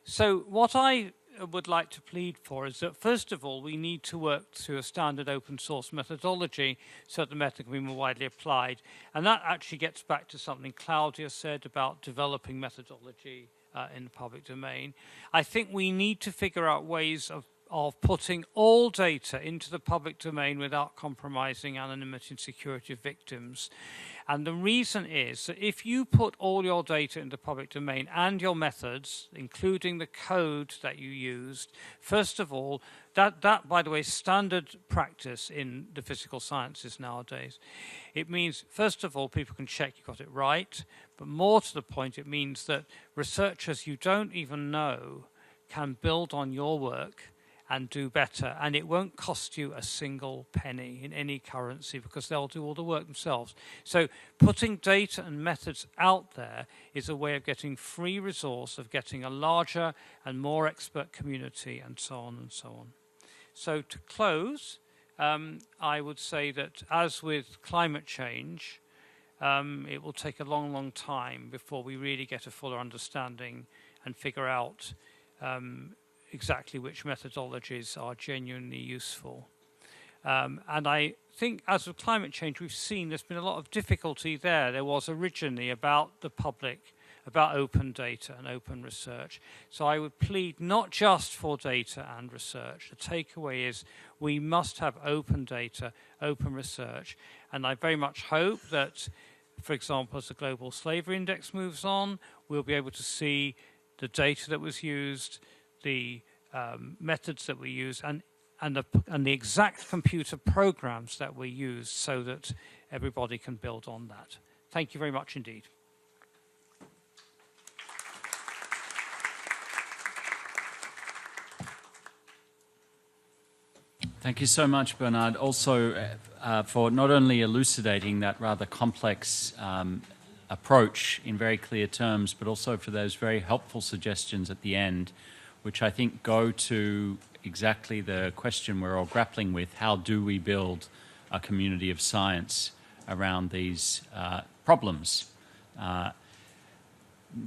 So what I would like to plead for is that, first of all, we need to work through a standard open source methodology so that the method can be more widely applied. And that actually gets back to something Claudia said about developing methodology in the public domain. I think we need to figure out ways of putting all data into the public domain without compromising anonymity and security of victims. And the reason is that if you put all your data in the public domain and your methods, including the code that you used, first of all, that by the way, is standard practice in the physical sciences nowadays. It means, first of all, people can check you got it right, but more to the point, it means that researchers you don't even know can build on your work and do better, and it won't cost you a single penny in any currency because they'll do all the work themselves. So putting data and methods out there is a way of getting free resource, of getting a larger and more expert community, and so on and so on. So to close, I would say that as with climate change, it will take a long, long time before we really get a fuller understanding and figure out exactly which methodologies are genuinely useful. And I think as with climate change, we've seen there's been a lot of difficulty there. There was originally about the public, about open data and open research. So I would plead not just for data and research. The takeaway is we must have open data, open research. And I very much hope that, for example, as the Global Slavery Index moves on, we'll be able to see the data that was used, the methods that we use, and the exact computer programs that we use so that everybody can build on that. Thank you very much indeed. Thank you so much, Bernard, also for not only elucidating that rather complex approach in very clear terms, but also for those very helpful suggestions at the end, which I think go to exactly the question we're all grappling with: how do we build a community of science around these problems?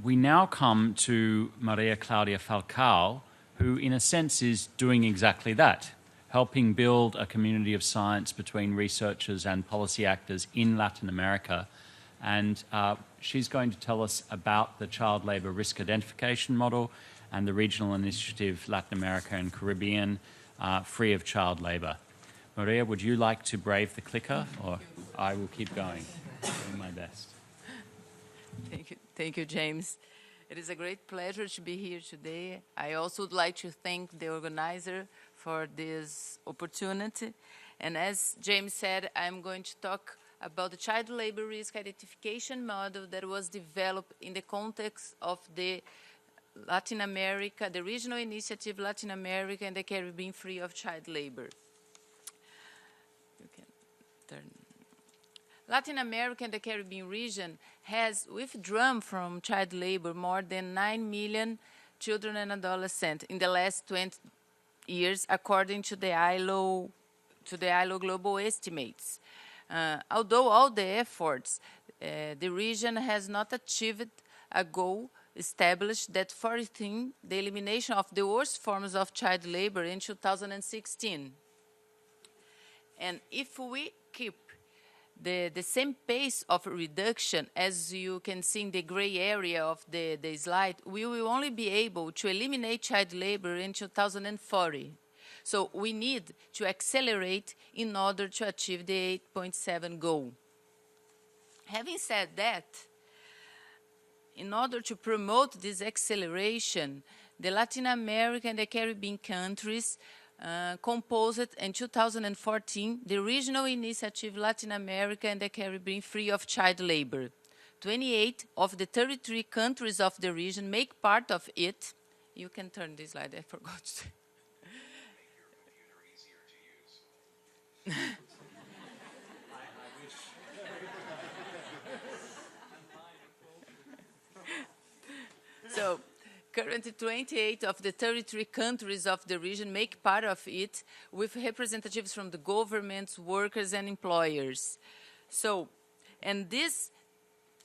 We now come to Maria Claudia Falcao, who in a sense is doing exactly that, helping build a community of science between researchers and policy actors in Latin America. And she's going to tell us about the child labor risk identification model and the regional initiative Latin America and Caribbean, free of child labor. Maria, would you like to brave the clicker, or I will keep going, doing my best. Thank you, James. It is a great pleasure to be here today. I also would like to thank the organizer for this opportunity. And as James said, I'm going to talk about the child labor risk identification model that was developed in the context of the Latin America, the regional initiative Latin America and the Caribbean free of child labor. You can turn. Latin America and the Caribbean region has withdrawn from child labor more than 9 million children and adolescents in the last 20 years, according to the ILO global estimates. Although all the efforts, the region has not achieved a goal established that foreseeing the elimination of the worst forms of child labor in 2016. And if we keep the same pace of reduction, as you can see in the gray area of the slide, we will only be able to eliminate child labor in 2040. So we need to accelerate in order to achieve the 8.7 goal. Having said that, in order to promote this acceleration, the Latin America and the Caribbean countries composed in 2014 the Regional Initiative Latin America and the Caribbean Free of Child Labor. 28 of the 33 countries of the region make part of it. You can turn this slide, I forgot to. Make your computer easier to use. So, currently 28 of the 33 countries of the region make part of it, with representatives from the governments, workers, and employers. So, and this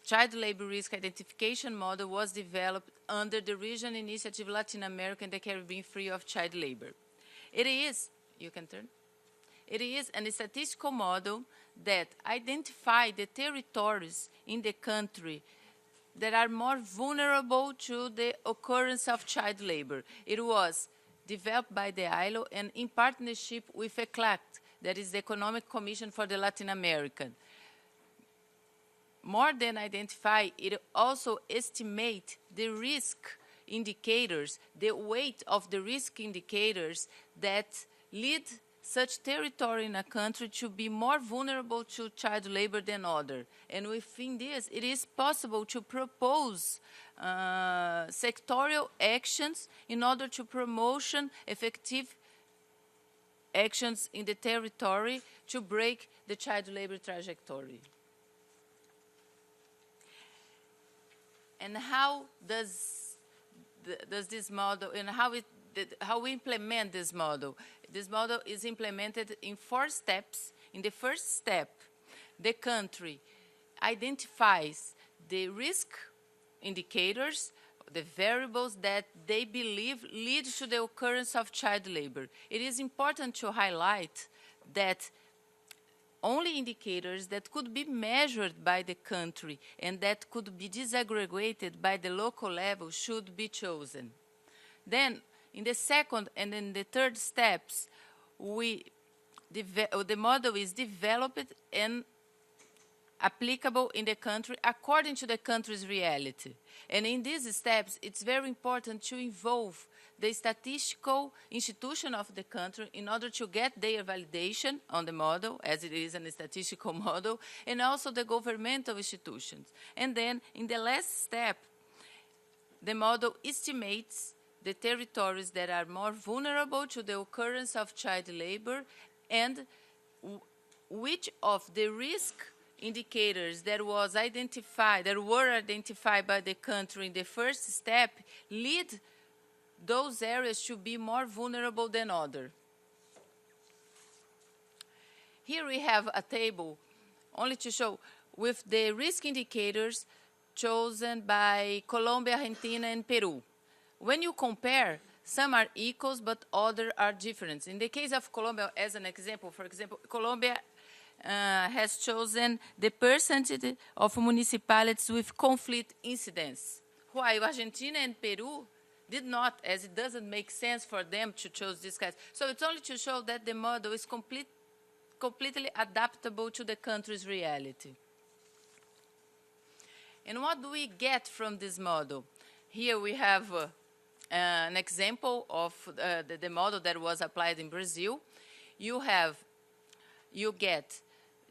child labor risk identification model was developed under the Regional Initiative Latin America and the Caribbean Free of Child Labor. It is, you can turn, it is a statistical model that identifies the territories in the country that are more vulnerable to the occurrence of child labor. It was developed by the ILO and in partnership with ECLAC, that is the Economic Commission for the Latin American. More than identify, it also estimates the risk indicators, the weight of the risk indicators that lead such territory in a country to be more vulnerable to child labor than others. And within this, it is possible to propose sectorial actions in order to promotion effective actions in the territory to break the child labor trajectory. And how does this model, and how we implement this model? This model is implemented in 4 steps. In the first step, the country identifies the risk indicators, the variables that they believe lead to the occurrence of child labor. It is important to highlight that only indicators that could be measured by the country and that could be disaggregated by the local level should be chosen. Then, in the second and in the third steps, the model is developed and applicable in the country according to the country's reality. And in these steps, it's very important to involve the statistical institution of the country in order to get their validation on the model, as it is a statistical model, and also the governmental institutions. And then, in the last step, the model estimates the territories that are more vulnerable to the occurrence of child labor and which of the risk indicators that were identified by the country in the first step lead those areas to be more vulnerable than others. Here we have a table only to show with the risk indicators chosen by Colombia, Argentina, and Peru. When you compare, some are equals, but others are different. In the case of Colombia, as an example, for example, Colombia has chosen the percentage of municipalities with conflict incidents, while Argentina and Peru did not, as it doesn't make sense for them to choose this kind. So it's only to show that the model is completely adaptable to the country's reality. And what do we get from this model? Here we have an example of the model that was applied in Brazil. You get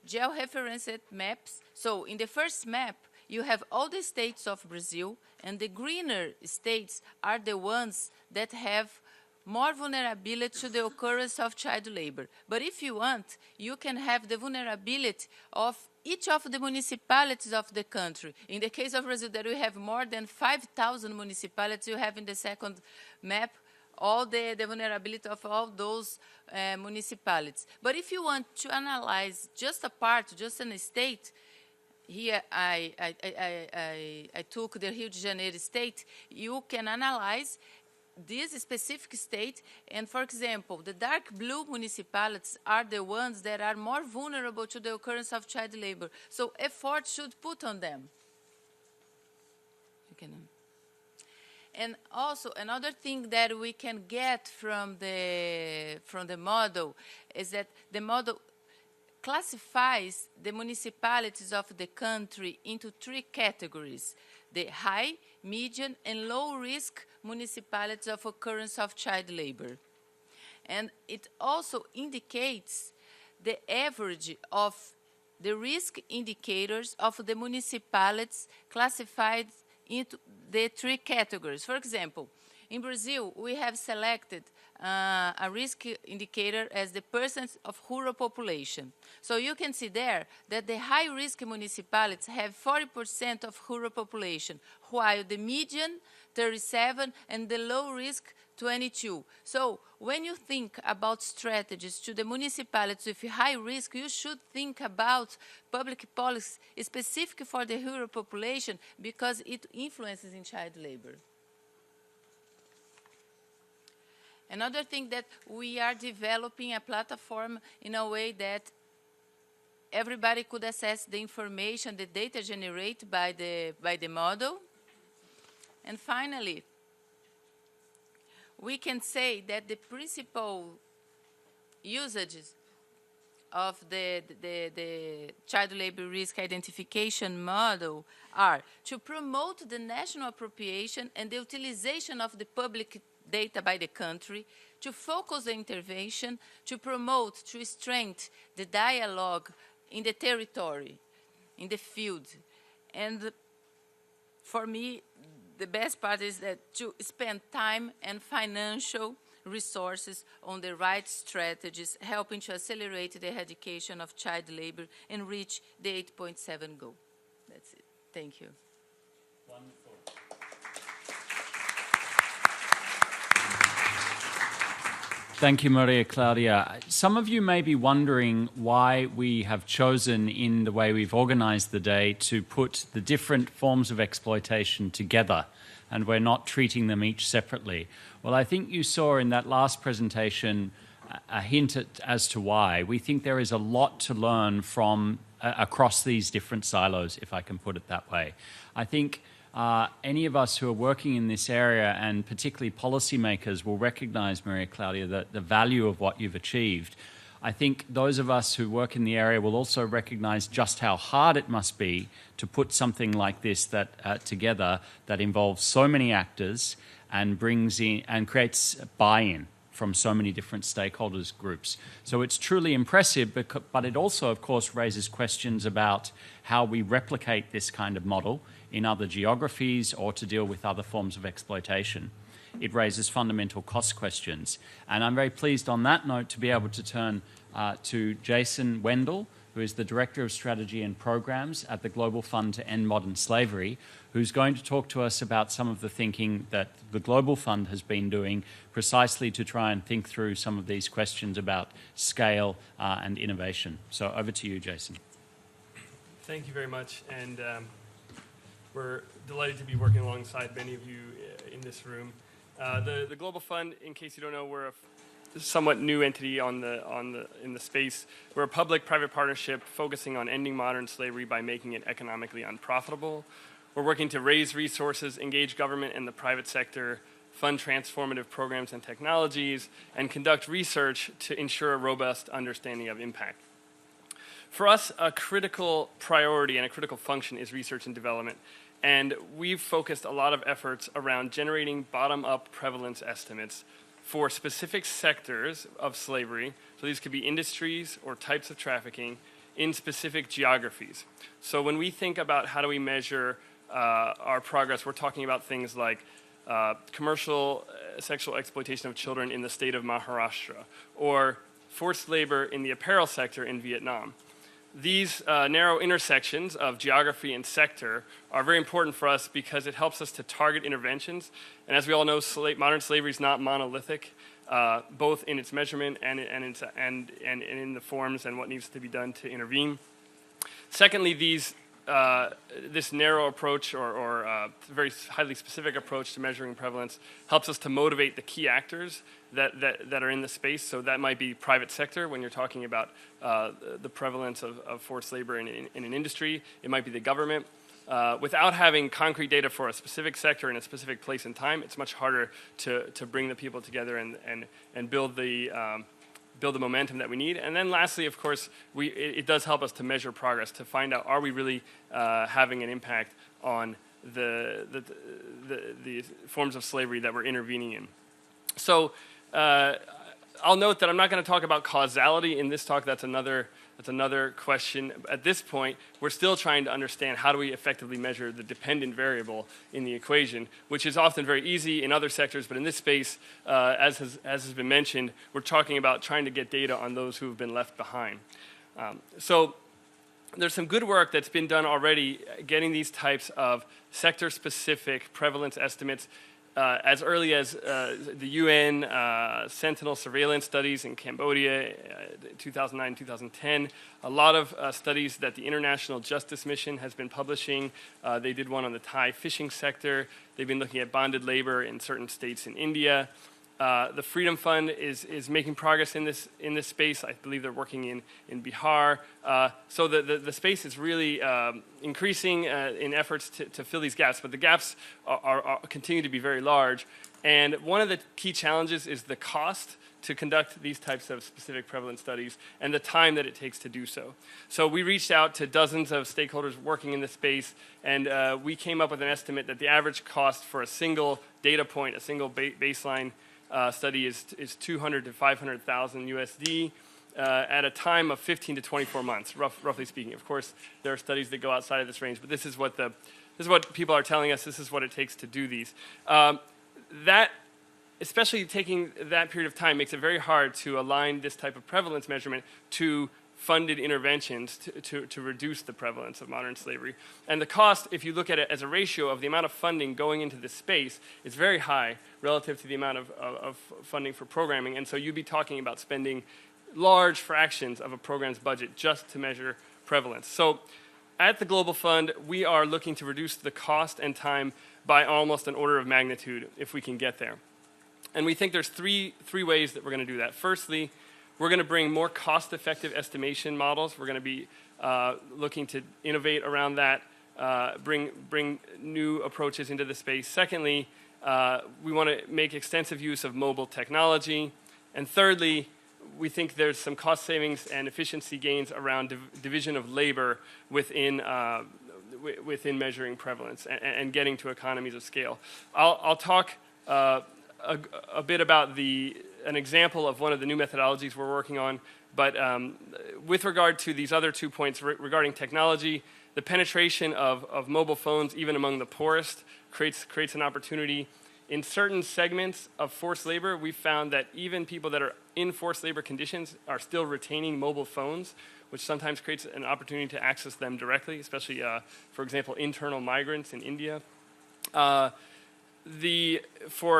geo-referenced maps. So in the first map, you have all the states of Brazil, and the greener states are the ones that have more vulnerability to the occurrence of child labor. But if you want, you can have the vulnerability of each of the municipalities of the country. In the case of Brazil, that we have more than 5,000 municipalities, you have in the second map all the vulnerability of all those municipalities. But if you want to analyze just a part, just an state, here I took the Rio de Janeiro state, you can analyze this specific state, and for example, the dark blue municipalities are the ones that are more vulnerable to the occurrence of child labor. So effort should put on them. And also, another thing that we can get from the model is that the model classifies the municipalities of the country into 3 categories: the high, medium, and low-risk municipalities of occurrence of child labor. And it also indicates the average of the risk indicators of the municipalities classified into the 3 categories. For example, in Brazil, we have selected a risk indicator as the percent of rural population. So you can see there that the high-risk municipalities have 40% of rural population, while the median, 37%, and the low-risk, 22%. So when you think about strategies to the municipalities with high risk, you should think about public policy specific for the rural population because it influences in child labor. Another thing that we are developing a platform in a way that everybody could access the information, the data generated by the model. And finally, we can say that the principal usages of the child labor risk identification model are to promote the national appropriation and the utilization of the public data by the country, to focus the intervention, to promote, to strengthen the dialogue in the territory, in the field. And for me, the best part is that to spend time and financial resources on the right strategies, helping to accelerate the eradication of child labor and reach the 8.7 goal. That's it. Thank you. Wonderful. Thank you, Maria Claudia. Some of you may be wondering why we have chosen, in the way we've organized the day, to put the different forms of exploitation together, and we're not treating them each separately. Well, I think you saw in that last presentation a hint as to why. We think there is a lot to learn from across these different silos, if I can put it that way. I think any of us who are working in this area, and particularly policymakers, will recognize, Maria Claudia, the value of what you've achieved. I think those of us who work in the area will also recognize just how hard it must be to put something like this together that involves so many actors and brings in and creates buy-in from so many different stakeholders groups. So it's truly impressive, but it also, of course, raises questions about how we replicate this kind of model in other geographies or to deal with other forms of exploitation. It raises fundamental cost questions. And I'm very pleased on that note to be able to turn to Jason Wendell, who is the Director of Strategy and Programs at the Global Fund to End Modern Slavery, who's going to talk to us about some of the thinking that the Global Fund has been doing precisely to try and think through some of these questions about scale and innovation. So over to you, Jason. Thank you very much. And we're delighted to be working alongside many of you in this room. The Global Fund, in case you don't know, we're a somewhat new entity in the space. We're a public-private partnership focusing on ending modern slavery by making it economically unprofitable. We're working to raise resources, engage government and the private sector, fund transformative programs and technologies, and conduct research to ensure a robust understanding of impact. For us, a critical priority and a critical function is research and development. And we've focused a lot of efforts around generating bottom-up prevalence estimates for specific sectors of slavery. So these could be industries or types of trafficking in specific geographies. So when we think about how do we measure our progress, we're talking about things like commercial sexual exploitation of children in the state of Maharashtra, or forced labor in the apparel sector in Vietnam. These narrow intersections of geography and sector are very important for us because it helps us to target interventions. And as we all know, modern slavery is not monolithic, both in its measurement and in the forms and what needs to be done to intervene. Secondly, this narrow approach or very highly specific approach to measuring prevalence helps us to motivate the key actors that are in the space. So that might be private sector when you're talking about the prevalence of forced labor in an industry. It might be the government. without having concrete data for a specific sector in a specific place and time, it's much harder to bring the people together and build the momentum that we need. And then lastly, of course, it does help us to measure progress, to find out, are we really having an impact on the forms of slavery that we're intervening in. So I'll note that I'm not going to talk about causality in this talk. That's another question. At this point, we're still trying to understand how do we effectively measure the dependent variable in the equation, which is often very easy in other sectors, but in this space, as has been mentioned, we're talking about trying to get data on those who have been left behind. So there's some good work that's been done already getting these types of sector-specific prevalence estimates as early as the UN Sentinel surveillance studies in Cambodia, 2009, 2010. A lot of studies that the International Justice Mission has been publishing. They did one on the Thai fishing sector. They've been looking at bonded labor in certain states in India. The Freedom Fund is making progress in this space. I believe they're working in Bihar. So the space is really increasing in efforts to fill these gaps, but the gaps are continue to be very large. And one of the key challenges is the cost to conduct these types of specific prevalence studies and the time that it takes to do so. So we reached out to dozens of stakeholders working in this space, and we came up with an estimate that the average cost for a single data point, a single baseline study is 200 to 500,000 USD at a time of 15 to 24 months, roughly speaking. Of course, there are studies that go outside of this range, but this is what people are telling us. This is what it takes to do these. That, especially taking that period of time, makes it very hard to align this type of prevalence measurement to funded interventions to reduce the prevalence of modern slavery. And the cost, if you look at it as a ratio of the amount of funding going into this space, is very high relative to the amount of funding for programming. And so you'd be talking about spending large fractions of a program's budget just to measure prevalence. So at the Global Fund, we are looking to reduce the cost and time by almost an order of magnitude if we can get there. And we think there's three ways that we're going to do that. Firstly, we're going to bring more cost-effective estimation models. We're going to be looking to innovate around that, bring new approaches into the space. Secondly, we want to make extensive use of mobile technology. And thirdly, we think there's some cost savings and efficiency gains around division of labor within measuring prevalence and getting to economies of scale. I'll talk a bit about an example of one of the new methodologies we're working on, but with regard to these other 2 points regarding technology, the penetration of mobile phones, even among the poorest, creates an opportunity. In certain segments of forced labor, we've found that even people that are in forced labor conditions are still retaining mobile phones, which sometimes creates an opportunity to access them directly, especially, for example, internal migrants in India. For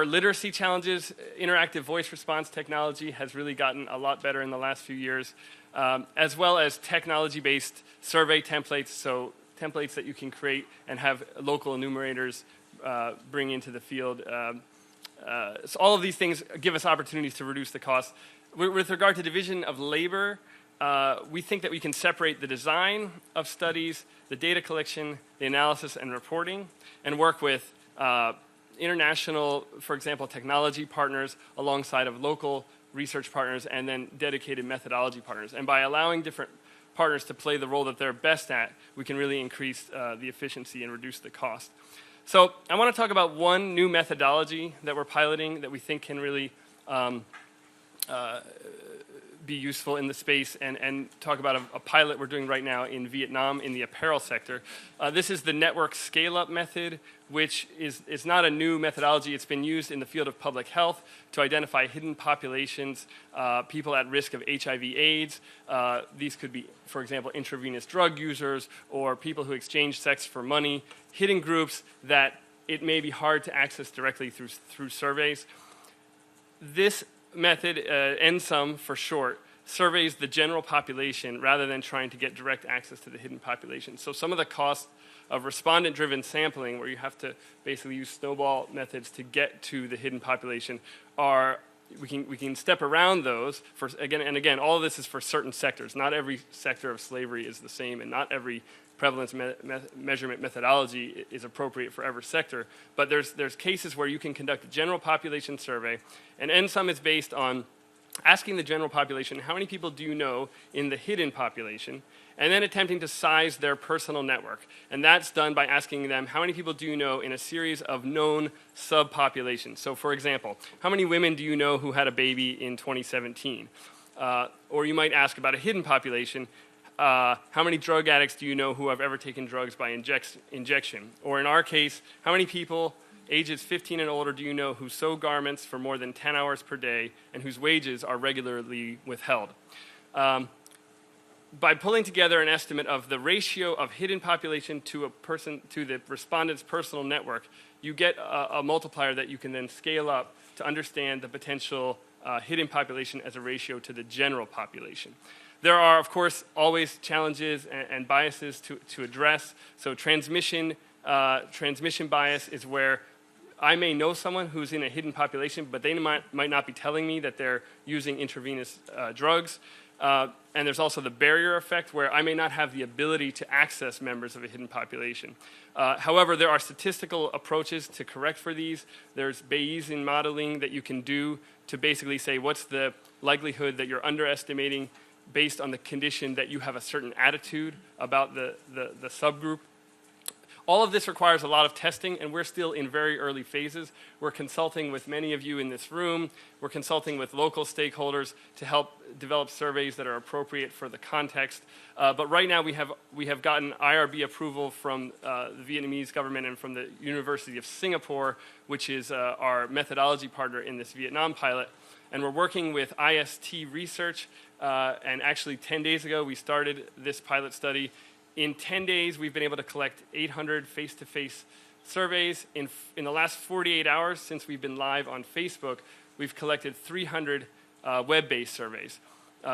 literacy challenges, interactive voice response technology has really gotten a lot better in the last few years, as well as technology-based survey templates, so templates that you can create and have local enumerators bring into the field. So all of these things give us opportunities to reduce the cost. With regard to division of labor, we think that we can separate the design of studies, the data collection, the analysis and reporting, and work with international, for example, technology partners alongside of local research partners and then dedicated methodology partners. And by allowing different partners to play the role that they're best at, we can really increase the efficiency and reduce the cost. So I want to talk about one new methodology that we're piloting that we think can really be useful in the space and talk about a pilot we're doing right now in Vietnam in the apparel sector. This is the network scale-up method, which is not a new methodology. It's been used in the field of public health to identify hidden populations, people at risk of HIV/AIDS. These could be, for example, intravenous drug users or people who exchange sex for money, hidden groups that it may be hard to access directly through surveys. This method, NSUM for short, surveys the general population rather than trying to get direct access to the hidden population. So some of the costs of respondent-driven sampling, where you have to basically use snowball methods to get to the hidden population, we can step around those. Again, all of this is for certain sectors. Not every sector of slavery is the same, and not every prevalence measurement methodology is appropriate for every sector. But there's cases where you can conduct a general population survey, and NSUM is based on asking the general population, how many people do you know in the hidden population, and then attempting to size their personal network. And that's done by asking them, how many people do you know in a series of known subpopulations? So for example, how many women do you know who had a baby in 2017? Or you might ask about a hidden population, how many drug addicts do you know who have ever taken drugs by injection? Or in our case, how many people ages 15 and older do you know who sew garments for more than 10 hours per day and whose wages are regularly withheld? By pulling together an estimate of the ratio of hidden population to the respondent's personal network, you get a multiplier that you can then scale up to understand the potential hidden population as a ratio to the general population. There are, of course, always challenges and biases to address. So transmission bias is where I may know someone who's in a hidden population, but they might not be telling me that they're using intravenous drugs. And there's also the barrier effect, where I may not have the ability to access members of a hidden population. However, there are statistical approaches to correct for these. There's Bayesian modeling that you can do to basically say what's the likelihood that you're underestimating based on the condition that you have a certain attitude about the subgroup. All of this requires a lot of testing, and we're still in very early phases. We're consulting with many of you in this room. We're consulting with local stakeholders to help develop surveys that are appropriate for the context. But right now we have gotten IRB approval from the Vietnamese government and from the University of Singapore, which is our methodology partner in this Vietnam pilot. And we're working with IST Research, and actually 10 days ago we started this pilot study. In 10 days, we've been able to collect 800 face-to-face surveys. In the last 48 hours, since we've been live on Facebook, we've collected 300 web-based surveys.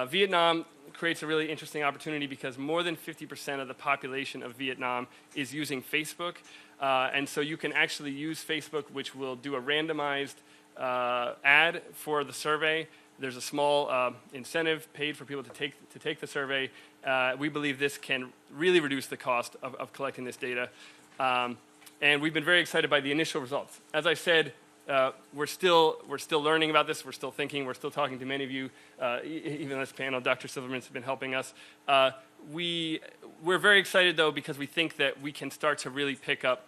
Vietnam creates a really interesting opportunity because more than 50% of the population of Vietnam is using Facebook. And so you can actually use Facebook, which will do a randomized ad for the survey. There's a small incentive paid for people to take the survey. We believe this can really reduce the cost of collecting this data. And we've been very excited by the initial results. As I said, we're still learning about this. We're still thinking. We're still talking to many of you. Even on this panel, Dr. Silverman's been helping us. We're very excited, though, because we think that we can start to really pick up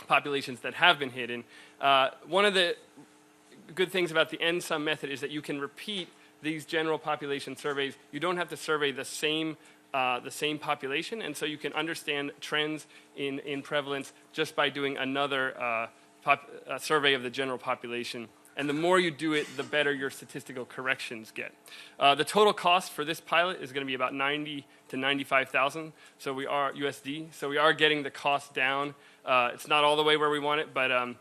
populations that have been hidden. One of the good things about the NSUM method is that you can repeat these general population surveys. You don't have to survey the same population, and so you can understand trends in prevalence just by doing another survey of the general population. And the more you do it, the better your statistical corrections get. The total cost for this pilot is going to be about $90,000 to $95,000. So we are USD. So we are getting the cost down. It's not all the way where we want it, but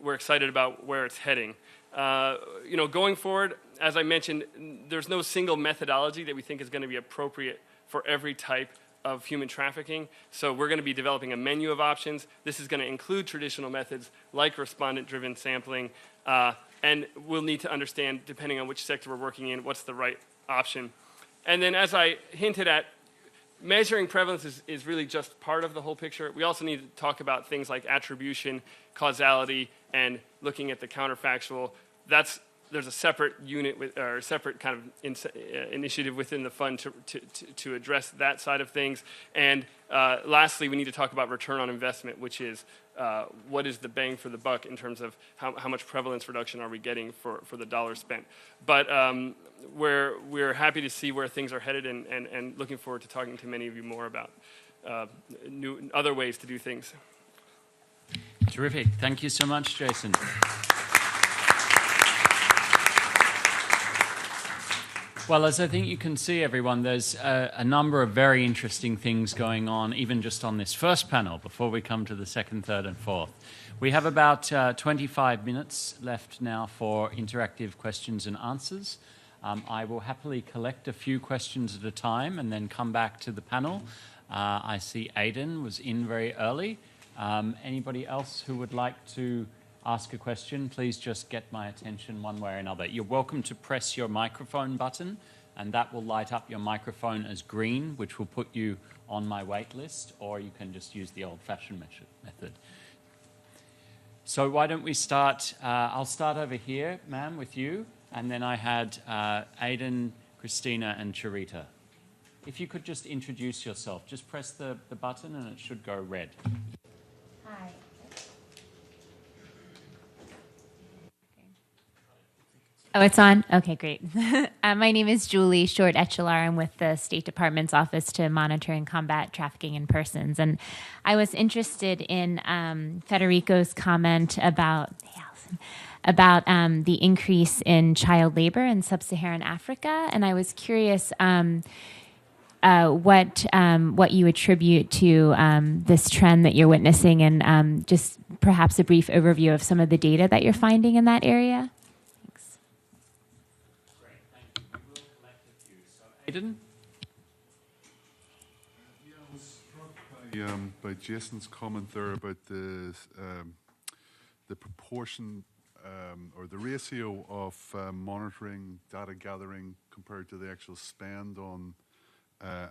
we're excited about where it's heading. Going forward, as I mentioned, there's no single methodology that we think is going to be appropriate for every type of human trafficking. So we're going to be developing a menu of options. This is going to include traditional methods like respondent-driven sampling, and we'll need to understand, depending on which sector we're working in, what's the right option. And then, as I hinted at, measuring prevalence is really just part of the whole picture. We also need to talk about things like attribution, causality, and looking at the counterfactual. There's a separate unit or a separate kind of initiative within the fund to address that side of things. And lastly, we need to talk about return on investment, which is what is the bang for the buck in terms of how much prevalence reduction are we getting for the dollar spent. But we're happy to see where things are headed, and looking forward to talking to many of you more about other ways to do things. Terrific. Thank you so much, Jason. Well, as I think you can see, everyone, there's a number of very interesting things going on, even just on this first panel, before we come to the second, third, and fourth. We have about 25 minutes left now for interactive questions and answers. I will happily collect a few questions at a time and then come back to the panel. I see Aidan was in very early. Anybody else who would like to ask a question, please just get my attention one way or another. You're welcome to press your microphone button and that will light up your microphone as green, which will put you on my wait list, or you can just use the old-fashioned method. So why don't we start, I'll start over here, ma'am, with you, and then I had Aidan, Christina, and Charita. If you could just introduce yourself, just press the button and it should go red. Hi. Oh, it's on? Okay, great. My name is Julie Short-Echelar. I'm with the State Department's Office to Monitor and Combat Trafficking in Persons. And I was interested in Federico's comment about the increase in child labor in sub-Saharan Africa. And I was curious what you attribute to this trend that you're witnessing, and just perhaps a brief overview of some of the data that you're finding in that area. Aidan? Yeah, I was struck by Jason's comment there about the proportion or the ratio of monitoring, data gathering compared to the actual spend on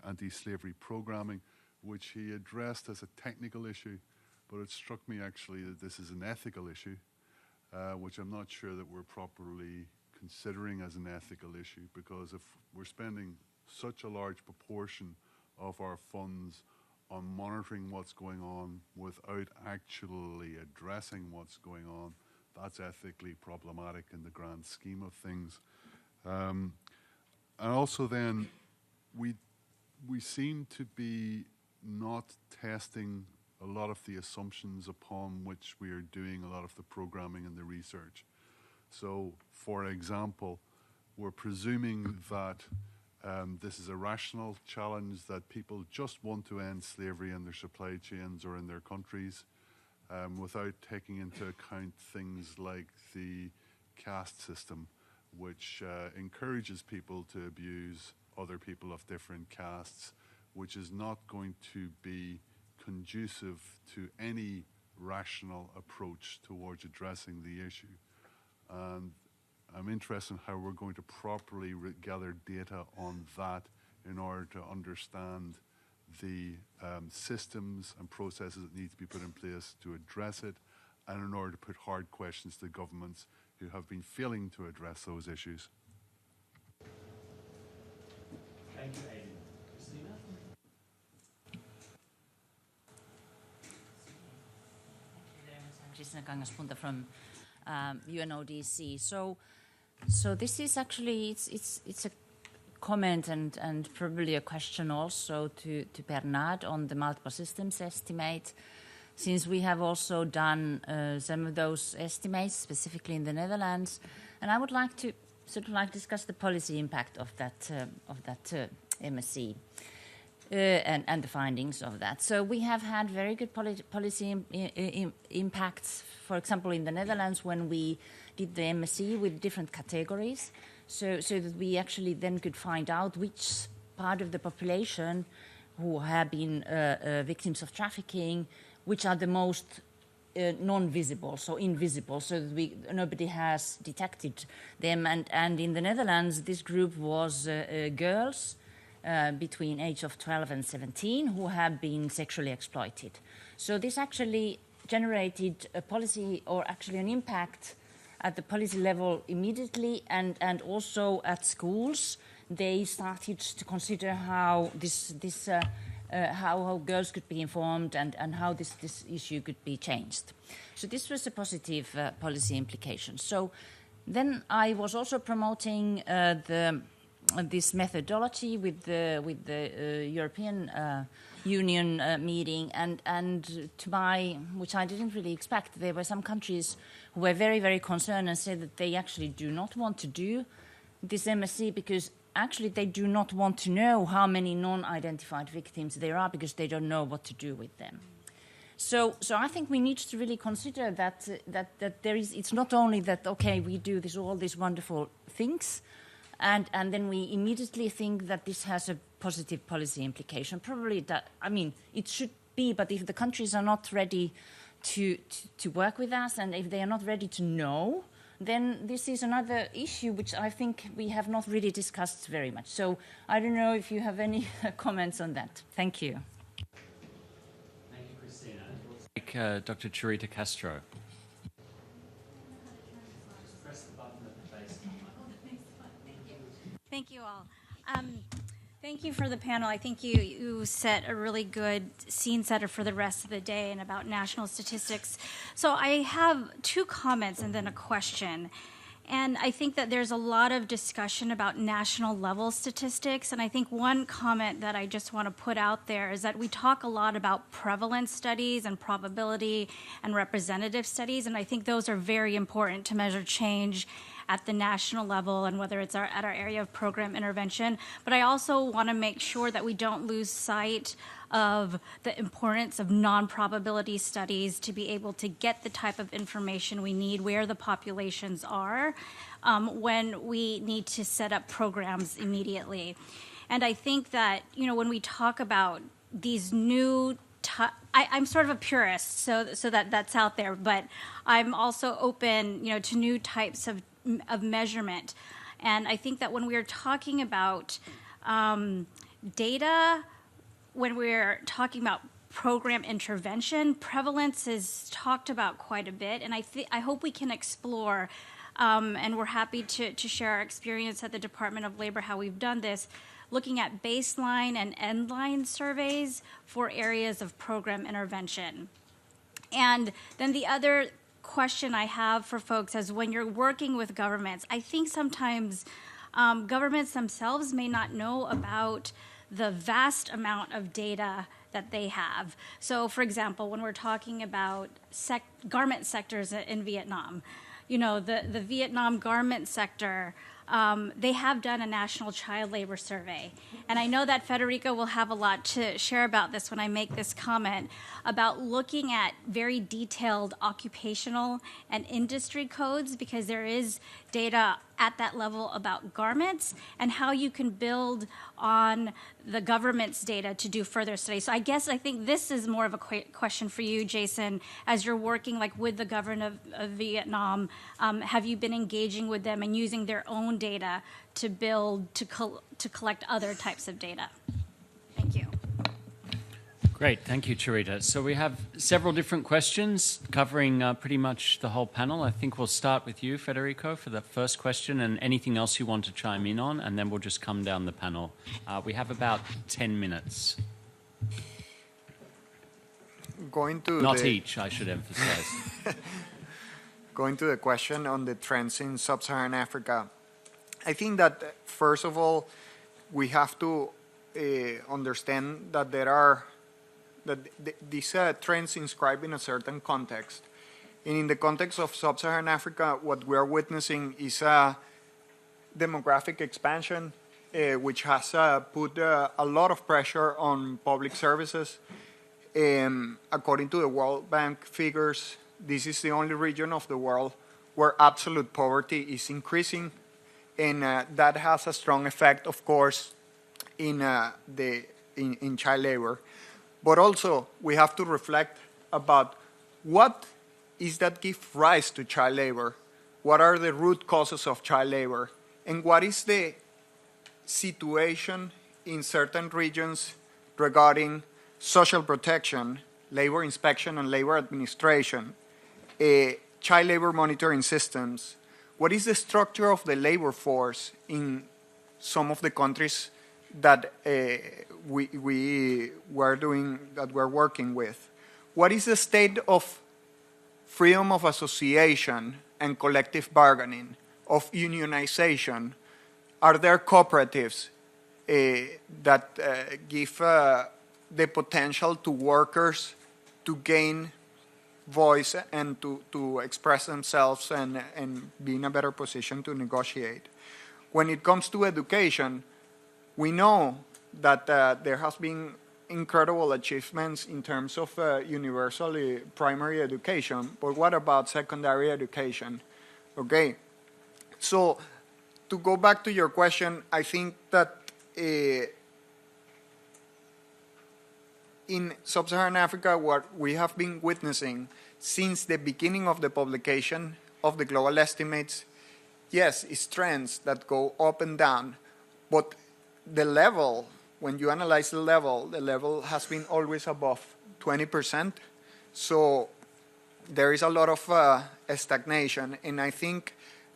anti-slavery programming, which he addressed as a technical issue, but it struck me actually that this is an ethical issue, which I'm not sure that we're properly considering as an ethical issue, because if we're spending such a large proportion of our funds on monitoring what's going on without actually addressing what's going on, that's ethically problematic in the grand scheme of things. And also then, we seem to be not testing a lot of the assumptions upon which we are doing a lot of the programming and the research. So, for example, we're presuming that this is a rational challenge, that people just want to end slavery in their supply chains or in their countries, without taking into account things like the caste system, which encourages people to abuse other people of different castes, which is not going to be conducive to any rational approach towards addressing the issue. And I'm interested in how we're going to properly gather data on that in order to understand the systems and processes that need to be put in place to address it, and in order to put hard questions to governments who have been failing to address those issues. Thank you, Aidan. Christina? I'm Christina Kangaspunta from UNODC. So this is actually it's a comment and probably a question also to Bernard on the multiple systems estimate, since we have also done some of those estimates specifically in the Netherlands, and I would like to discuss the policy impact of that MSC. And the findings of that. So we have had very good policy impacts, for example, in the Netherlands when we did the MSC with different categories, so that we actually then could find out which part of the population who have been victims of trafficking, which are the most non-visible, so invisible, so that nobody has detected them. And in the Netherlands, this group was girls, between age of 12 and 17 who have been sexually exploited. So this actually generated a policy, or actually an impact at the policy level immediately, and also at schools. They started to consider how how girls could be informed and how this issue could be changed. So this was a positive policy implication. So then I was also promoting this methodology with the European Union meeting, and to which I didn't really expect, there were some countries who were very, very concerned and said that they actually do not want to do this MSC because actually they do not want to know how many non-identified victims there are, because they don't know what to do with them. So I think we need to really consider that there is. It's not only that we do all these wonderful things, and then we immediately think that this has a positive policy implication. Probably that, it should be, but if the countries are not ready to work with us, and if they are not ready to know then this is another issue which I think we have not really discussed very much. So I don't know if you have any comments on that. Thank you. Thank you, Christina. Take Dr. Churita Castro. Press the button at the base. Thank you all. Thank you for the panel. I think you set a really good scene setter for the rest of the day and about national statistics. So I have two comments and then a question. And I think that there's a lot of discussion about national level statistics. And I think one comment that I just want to put out there is that we talk a lot about prevalence studies and probability and representative studies. And I think those are very important to measure change at the national level and whether it's at our area of program intervention. But I also want to make sure that we don't lose sight of the importance of non-probability studies to be able to get the type of information we need where the populations are when we need to set up programs immediately. And I think that, you know, when we talk about these new I'm sort of a purist, so that's out there, but I'm also open, you know, to new types of measurement. And I think that when we're talking about data, when we're talking about program intervention, prevalence is talked about quite a bit, and I hope we can explore, and we're happy to share our experience at the Department of Labor, how we've done this, looking at baseline and endline surveys for areas of program intervention. And then the other question I have for folks is when you're working with governments, I think sometimes governments themselves may not know about the vast amount of data that they have. So, for example, when we're talking about garment sectors in Vietnam, you know, the Vietnam garment sector, they have done a national child labor survey. And I know that Federico will have a lot to share about this when I make this comment, about looking at very detailed occupational and industry codes, because there is data at that level about garments and how you can build on the government's data to do further studies. So I think this is more of a question for you, Jason, as you're working like with the government of Vietnam. Have you been engaging with them and using their own data to build, to collect other types of data? Thank you. Great, thank you, Churita. So we have several different questions covering pretty much the whole panel. I think we'll start with you, Federico, for the first question, and anything else you want to chime in on, and then we'll just come down the panel. We have about 10 minutes. Not each, I should emphasize. Going to the question on the trends in sub-Saharan Africa, I think that, first of all, we have to understand that these trends inscribed in a certain context. And in the context of sub-Saharan Africa, what we are witnessing is a demographic expansion, which has put a lot of pressure on public services. According to the World Bank figures, this is the only region of the world where absolute poverty is increasing, and that has a strong effect, of course, in child labor. But also, we have to reflect about what is that gives rise to child labor, what are the root causes of child labor, and what is the situation in certain regions regarding social protection, labor inspection and labor administration, child labor monitoring systems. What is the structure of the labor force in some of the countries that we're working with? What is the state of freedom of association and collective bargaining, of unionization? Are there cooperatives that give the potential to workers to gain voice and to express themselves and be in a better position to negotiate? When it comes to education, we know that there has been incredible achievements in terms of universal primary education, but what about secondary education? Okay, so to go back to your question, I think that in sub-Saharan Africa, what we have been witnessing since the beginning of the publication of the global estimates, yes, it's trends that go up and down, but the level, when you analyze the level has been always above 20%. So there is a lot of stagnation, and I think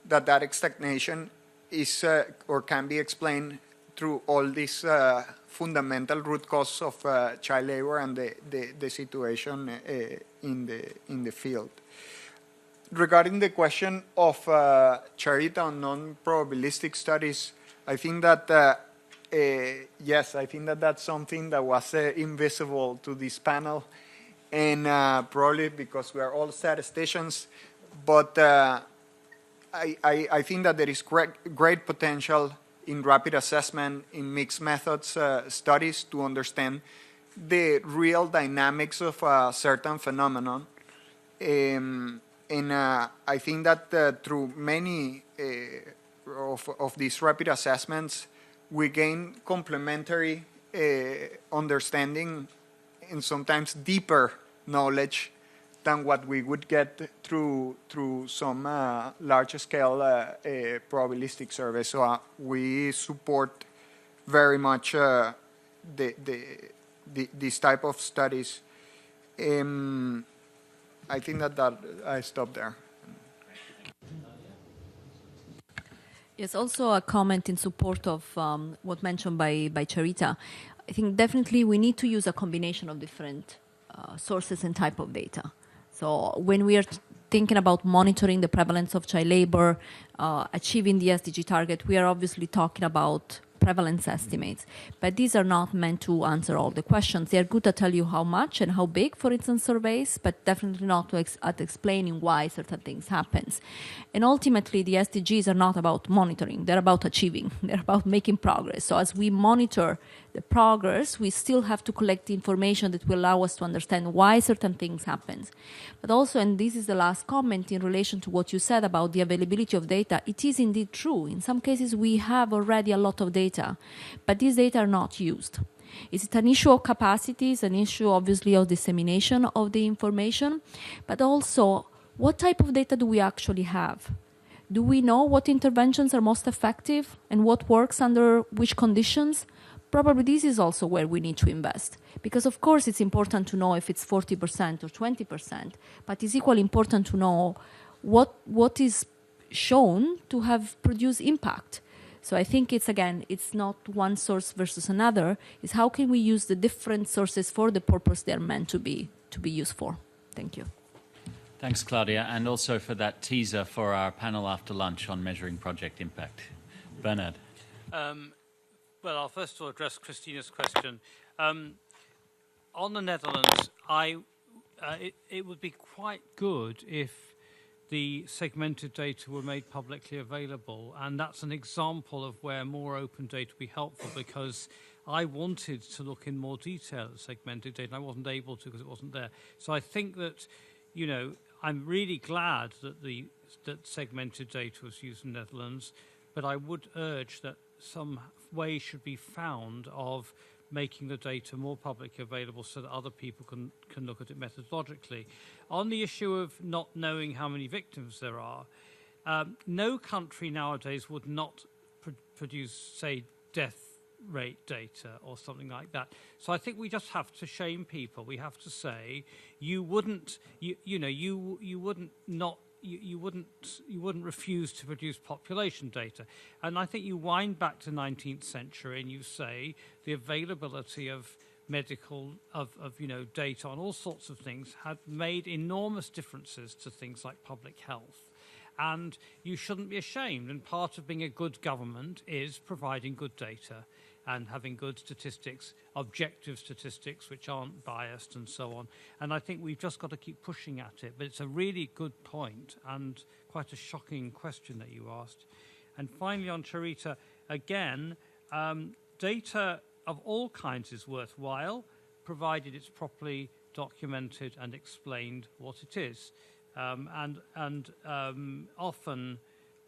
that stagnation is or can be explained through all these fundamental root causes of child labor and the situation in the field. Regarding the question of charity and non-probabilistic studies, I think that yes, I think that that's something that was invisible to this panel, and probably because we are all statisticians, but I think that there is great potential in rapid assessment, in mixed methods studies to understand the real dynamics of a certain phenomenon. And I think that through many of these rapid assessments, we gain complementary understanding and sometimes deeper knowledge than what we would get through some large-scale probabilistic surveys. So we support very much this type of studies. I think that I stop there. Yes, also a comment in support of what mentioned by Charita. I think definitely we need to use a combination of different sources and type of data. So when we are thinking about monitoring the prevalence of child labor, achieving the SDG target, we are obviously talking about prevalence estimates. But these are not meant to answer all the questions. They are good to tell you how much and how big, for instance, surveys, but definitely not at explaining why certain things happen. And ultimately, the SDGs are not about monitoring. They're about achieving. They're about making progress. So as we monitor the progress, we still have to collect the information that will allow us to understand why certain things happen. But also, and this is the last comment in relation to what you said about the availability of data, it is indeed true. In some cases, we have already a lot of data, but these data are not used. Is it an issue of capacity? It's an issue, obviously, of dissemination of the information, but also, what type of data do we actually have? Do we know what interventions are most effective and what works under which conditions? Probably this is also where we need to invest. Because, of course, it's important to know if it's 40% or 20%, but it's equally important to know what is shown to have produced impact. So I think it's not one source versus another. It's how can we use the different sources for the purpose they're meant to be used for. Thank you. Thanks, Claudia, and also for that teaser for our panel after lunch on measuring project impact. Bernard. Well, I'll first of all address Christina's question. On the Netherlands, it would be quite good if the segmented data were made publicly available, and that's an example of where more open data would be helpful, because I wanted to look in more detail at segmented data, and I wasn't able to because it wasn't there. So I think that, I'm really glad that segmented data was used in the Netherlands, but I would urge that some way should be found of making the data more publicly available so that other people can look at it methodologically. On the issue of not knowing how many victims there are, no country nowadays would not produce, say, death rate data or something like that. So I think we just have to shame people. We have to say you wouldn't refuse to produce population data. And I think you wind back to 19th century and you say the availability of medical data on all sorts of things had made enormous differences to things like public health. And you shouldn't be ashamed. And part of being a good government is providing good data and having good statistics, objective statistics which aren't biased and so on. And I think we've just got to keep pushing at it. But it's a really good point and quite a shocking question that you asked. And finally on Charita, again, data of all kinds is worthwhile, provided it's properly documented and explained what it is. Often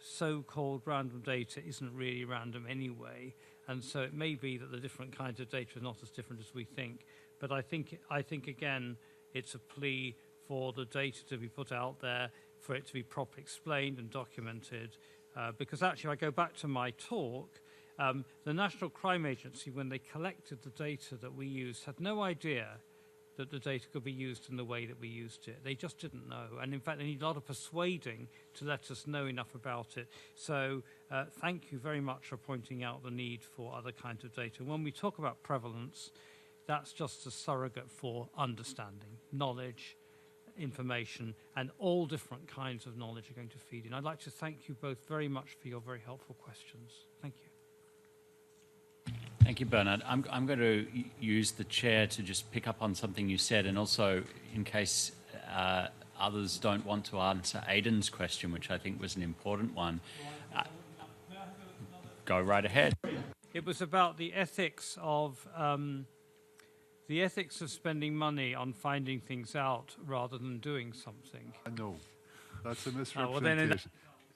so-called random data isn't really random anyway. And so it may be that the different kinds of data are not as different as we think. But I think again, it's a plea for the data to be put out there for it to be properly explained and documented. Because actually, if I go back to my talk, the National Crime Agency, when they collected the data that we used, had no idea that the data could be used in the way that we used it. They just didn't know. And in fact, they need a lot of persuading to let us know enough about it. So thank you very much for pointing out the need for other kinds of data. When we talk about prevalence, that's just a surrogate for understanding, knowledge, information, and all different kinds of knowledge are going to feed in. I'd like to thank you both very much for your very helpful questions. Thank you. Thank you, Bernard. I'm going to use the chair to just pick up on something you said, and also in case others don't want to answer Aidan's question, which I think was an important one. Go right ahead. It was about the ethics of spending money on finding things out rather than doing something. No, that's a misrepresentation.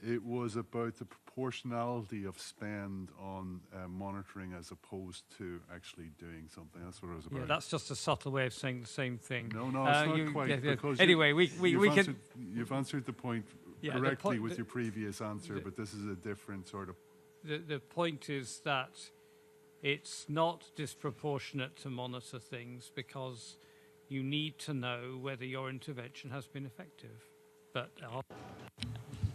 It was about the proportionality of spend on monitoring as opposed to actually doing something. That's what it was about. Yeah, that's just a subtle way of saying the same thing. No, it's not quite. Because anyway, you've answered the point correctly with your previous answer, but this is a different sort of... The point is that it's not disproportionate to monitor things because you need to know whether your intervention has been effective. But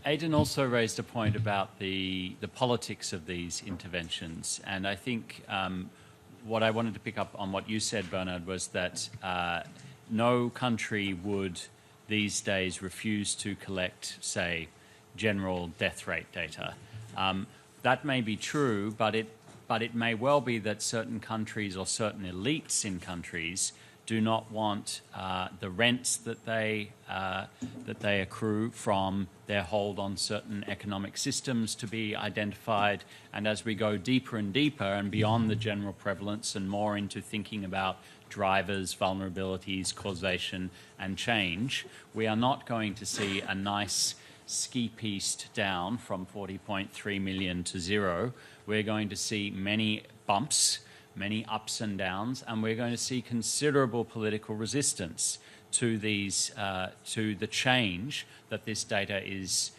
Aidan also raised a point about the politics of these interventions, and I think what I wanted to pick up on what you said, Bernard, was that no country would these days refuse to collect, say, general death rate data. That may be true, but it may well be that certain countries or certain elites in countries do not want the rents that they accrue from their hold on certain economic systems to be identified. And as we go deeper and deeper and beyond the general prevalence and more into thinking about drivers, vulnerabilities, causation, and change, we are not going to see a nice ski piste down from 40.3 million to 0. We're going to see many bumps, many ups and downs, and we're going to see considerable political resistance to these, to the change that this data is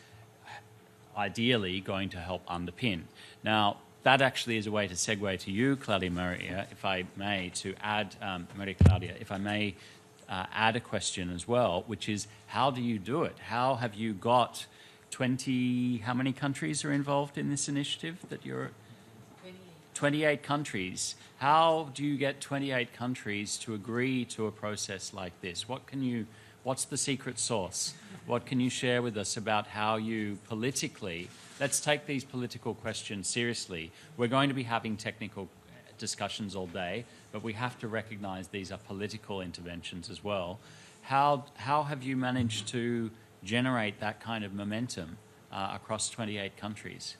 ideally going to help underpin. Now, that actually is a way to segue to you, Claudia Maria, if I may, to add, Maria Claudia, if I may add a question as well, which is, how do you do it? How have you got 20, how many countries are involved in this initiative that you're... 28 countries. How do you get 28 countries to agree to a process like this? What's the secret sauce? What can you share with us about how you politically, let's take these political questions seriously. We're going to be having technical discussions all day, but we have to recognize these are political interventions as well. How have you managed to generate that kind of momentum across 28 countries?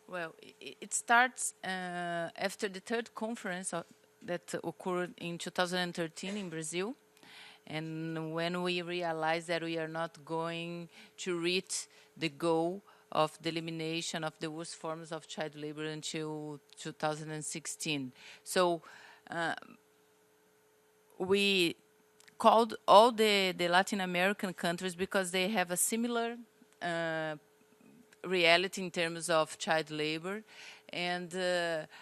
Well, it starts after the third conference that occurred in 2013 in Brazil. And when we realized that we are not going to reach the goal of the elimination of the worst forms of child labor until 2016. So we called all the Latin American countries because they have a similar reality in terms of child labor. And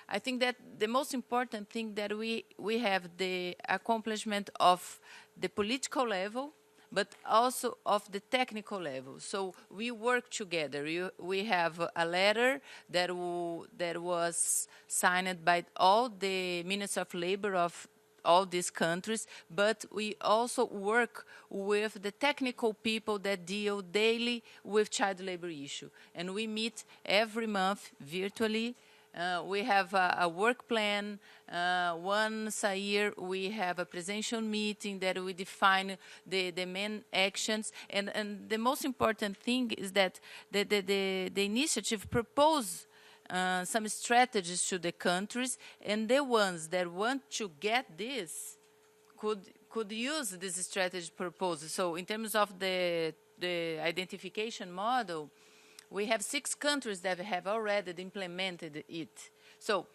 I think that the most important thing that we have the accomplishment of the political level, but also of the technical level. So we work together. We have a letter that was signed by all the Ministers of Labor of all these countries, but we also work with the technical people that deal daily with child labor issue. And we meet every month virtually. We have a work plan. Once a year, we have a presidential meeting that we define the main actions. And the most important thing is that the initiative proposes some strategies to the countries, and the ones that want to get this could use this strategy proposal. So in terms of the identification model, we have 6 countries that have already implemented it. So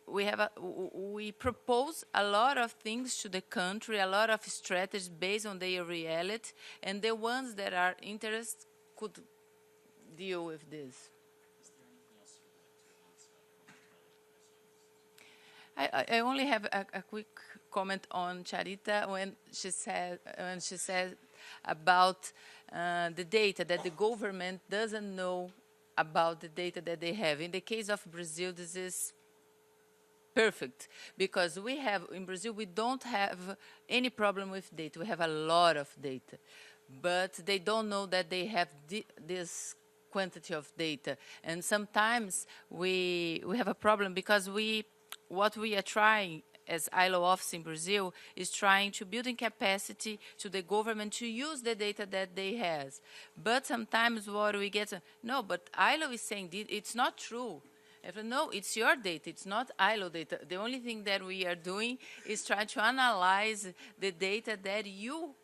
we propose a lot of things to the country, a lot of strategies based on their reality, and the ones that are interested could deal with this. I only have a quick comment on Charita when she said about the data, that the government doesn't know about the data that they have. In the case of Brazil, this is perfect, because in Brazil, we don't have any problem with data. We have a lot of data, but they don't know that they have this quantity of data. And sometimes we have a problem because what we are trying as ILO office in Brazil is trying to build in capacity to the government to use the data that they has. But sometimes what we get, no, but ILO is saying it's not true. No, it's your data, it's not ILO data. The only thing that we are doing is try to analyze the data that you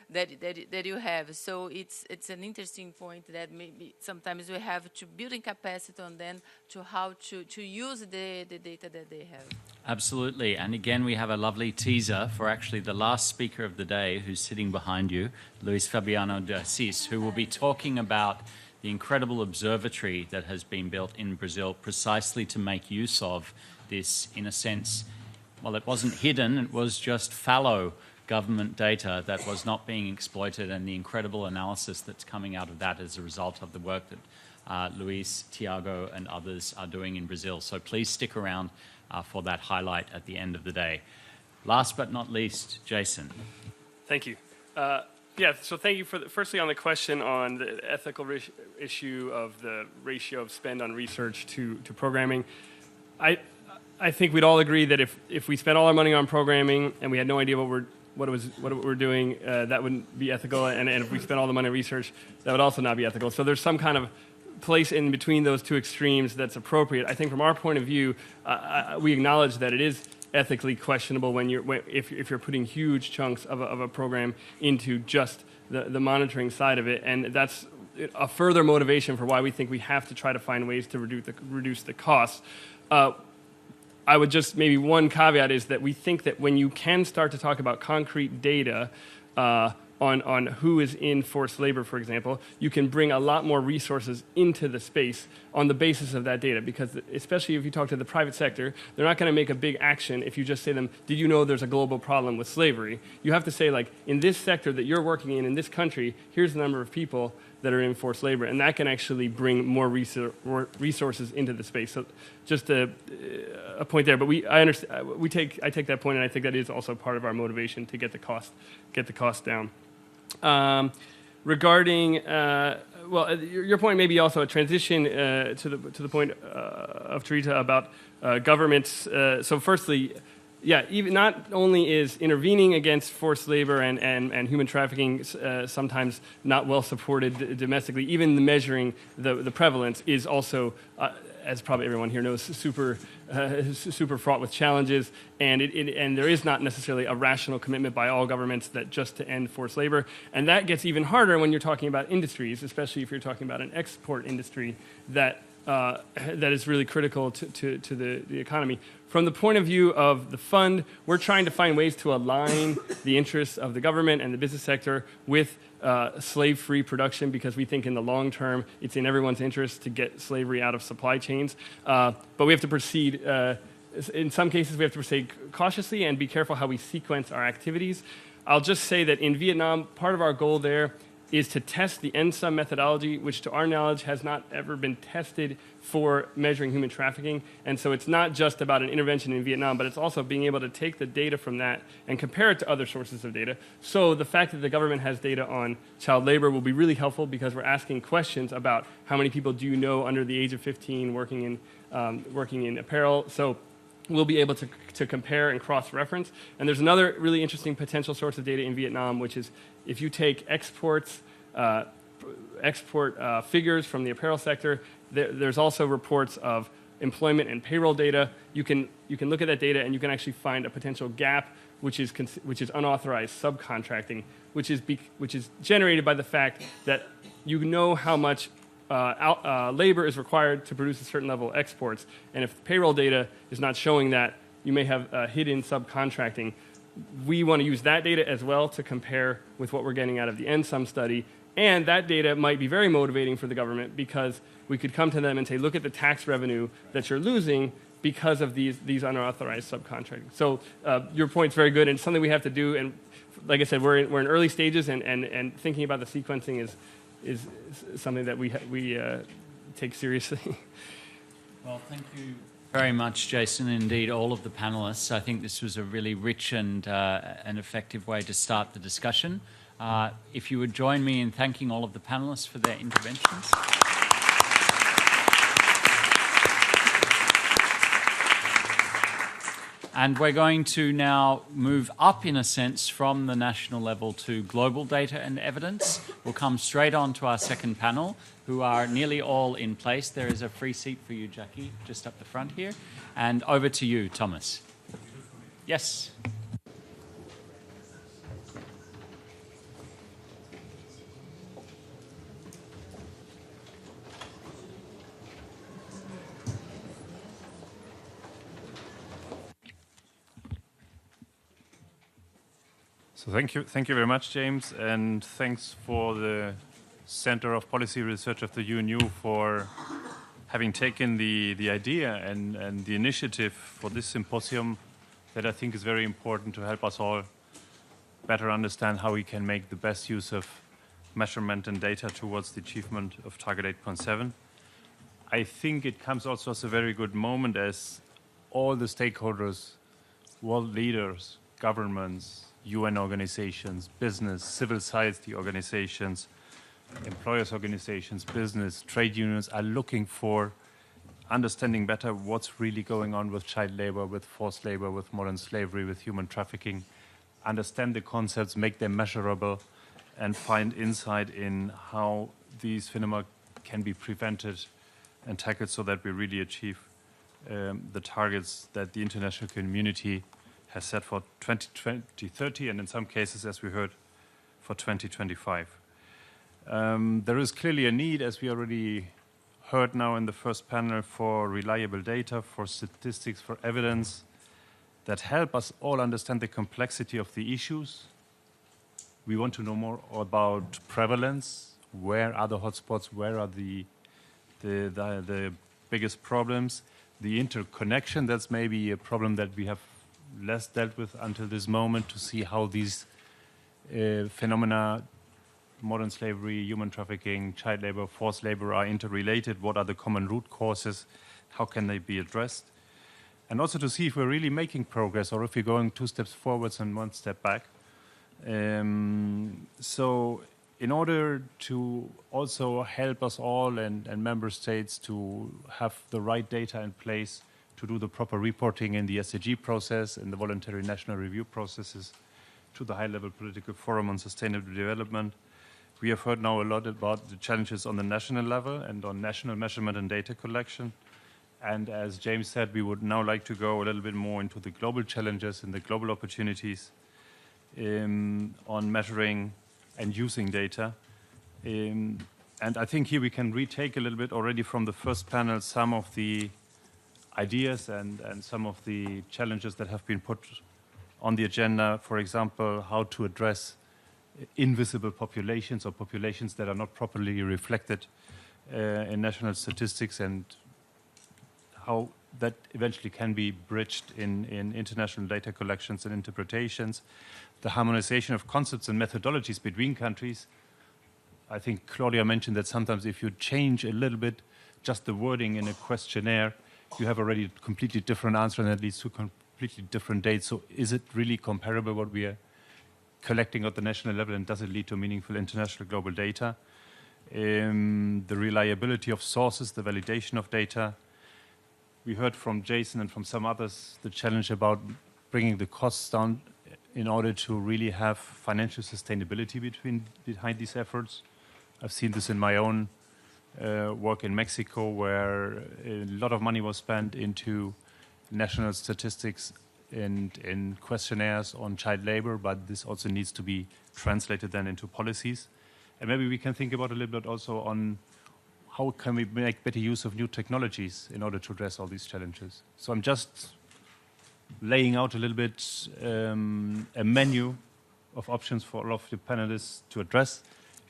that you have. So it's an interesting point that maybe sometimes we have to build in capacity on them to how to use the data that they have. Absolutely. And again, we have a lovely teaser for actually the last speaker of the day, who's sitting behind you, Luis Fabiano de Assis, who will be talking about the incredible observatory that has been built in Brazil precisely to make use of this, in a sense, well, it wasn't hidden, it was just fallow government data that was not being exploited, and the incredible analysis that's coming out of that as a result of the work that Luis, Tiago, and others are doing in Brazil. So please stick around for that highlight at the end of the day. Last but not least, Jason. Thank you. So thank you firstly on the question on the ethical issue of the ratio of spend on research to programming. I think we'd all agree that if we spent all our money on programming and we had no idea what we're doing, that wouldn't be ethical. And if we spent all the money on research, that would also not be ethical. So there's some kind of place in between those two extremes that's appropriate. I think from our point of view, we acknowledge that it is ethically questionable if you're putting huge chunks of a program into just the monitoring side of it, and that's a further motivation for why we think we have to try to find ways to reduce the costs. I would just, maybe one caveat is that we think that when you can start to talk about concrete data on who is in forced labor, for example, you can bring a lot more resources into the space on the basis of that data, because especially if you talk to the private sector, they're not going to make a big action if you just say to them, did you know there's a global problem with slavery? You have to say, like, in this sector that you're working in this country, here's the number of people that are in forced labor, and that can actually bring more resources into the space. So just a point there, but I take that point, and I think that is also part of our motivation to get the cost down. Regarding your point, maybe also a transition to the point of Charita about governments. So firstly, even not only is intervening against forced labor and human trafficking sometimes not well supported domestically, even the measuring the prevalence is also, as probably everyone here knows, super fraught with challenges, and there is not necessarily a rational commitment by all governments that just to end forced labor, and that gets even harder when you're talking about industries, especially if you're talking about an export industry that is really critical to the economy. From the point of view of the fund, we're trying to find ways to align the interests of the government and the business sector with slave-free production, because we think in the long term it's in everyone's interest to get slavery out of supply chains. But we have to proceed, in some cases we have to proceed cautiously and be careful how we sequence our activities. I'll just say that in Vietnam, part of our goal there is to test the NSUM methodology, which to our knowledge has not ever been tested for measuring human trafficking. And so it's not just about an intervention in Vietnam, but it's also being able to take the data from that and compare it to other sources of data. So the fact that the government has data on child labor will be really helpful, because we're asking questions about how many people do you know under the age of 15 working in apparel. So we'll be able to compare and cross-reference. And there's another really interesting potential source of data in Vietnam, which is if you take export figures from the apparel sector, there's also reports of employment and payroll data. You can look at that data and you can actually find a potential gap, which is unauthorized subcontracting, which is generated by the fact that you know how much labor is required to produce a certain level of exports. And if payroll data is not showing that, you may have hidden subcontracting. We want to use that data as well to compare with what we're getting out of the NSUM study. And that data might be very motivating for the government because we could come to them and say, look at the tax revenue that you're losing because of these unauthorized subcontracting. So your point's very good, and it's something we have to do. And like I said, we're in early stages, and thinking about the sequencing is something that we take seriously. Well, thank you very much, Jason, and indeed all of the panelists. I think this was a really rich and an effective way to start the discussion. If you would join me in thanking all of the panelists for their interventions. And we're going to now move up, in a sense, from the national level to global data and evidence. We'll come straight on to our second panel, who are nearly all in place. There is a free seat for you, Jackie, just up the front here. And over to you, Thomas. Yes. So thank you very much, James, and thanks for the Center of Policy Research of the UNU for having taken the idea and the initiative for this symposium that I think is very important to help us all better understand how we can make the best use of measurement and data towards the achievement of Target 8.7. I think it comes also as a very good moment as all the stakeholders, world leaders, governments, UN organizations, business, civil society organizations, employers organizations, business, trade unions are looking for understanding better what's really going on with child labor, with forced labor, with modern slavery, with human trafficking, understand the concepts, make them measurable, and find insight in how these phenomena can be prevented and tackled so that we really achieve the targets that the international community has set for 2030 and in some cases, as we heard, for 2025. There is clearly a need, as we already heard now in the first panel, for reliable data, for statistics, for evidence that help us all understand the complexity of the issues. We want to know more about prevalence. Where are the hotspots? Where are the biggest problems? The interconnection, that's maybe a problem that we have less dealt with until this moment, to see how these phenomena, modern slavery, human trafficking, child labor, forced labor, are interrelated. What are the common root causes? How can they be addressed? And also to see if we're really making progress or if we're going 2 steps forwards and 1 step back. So in order to also help us all and member states to have the right data in place to do the proper reporting in the SDG process and the voluntary national review processes to the high-level political forum on sustainable development. We have heard now a lot about the challenges on the national level and on national measurement and data collection. And as James said, we would now like to go a little bit more into the global challenges and the global opportunities on measuring and using data. And I think here we can retake a little bit already from the first panel some of the ideas and some of the challenges that have been put on the agenda. For example, how to address invisible populations or populations that are not properly reflected in national statistics, and how that eventually can be bridged in international data collections and interpretations. The harmonization of concepts and methodologies between countries. I think Claudia mentioned that sometimes if you change a little bit just the wording in a questionnaire, you have already a completely different answer, and that leads to completely different dates. So is it really comparable what we are collecting at the national level, and does it lead to meaningful international global data? The reliability of sources, the validation of data. We heard from Jason and from some others the challenge about bringing the costs down in order to really have financial sustainability behind these efforts. I've seen this in my own work in Mexico, where a lot of money was spent into national statistics and in questionnaires on child labor, but this also needs to be translated then into policies. And maybe we can think about a little bit also on how can we make better use of new technologies in order to address all these challenges. So I'm just laying out a little bit a menu of options for all of the panelists to address.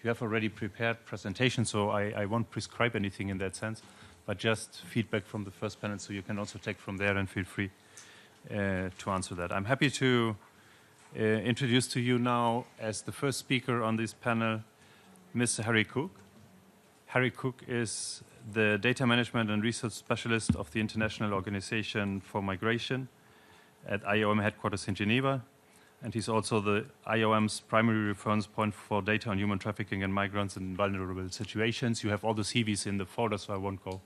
You have already prepared presentations, so I won't prescribe anything in that sense, but just feedback from the first panel, so you can also take from there and feel free to answer that. I'm happy to introduce to you now, as the first speaker on this panel, Mr. Harry Cook. Harry Cook is the Data Management and Research Specialist of the International Organization for Migration at IOM headquarters in Geneva. And he's also the IOM's primary reference point for data on human trafficking and migrants in vulnerable situations. You have all the CVs in the folder, so I won't go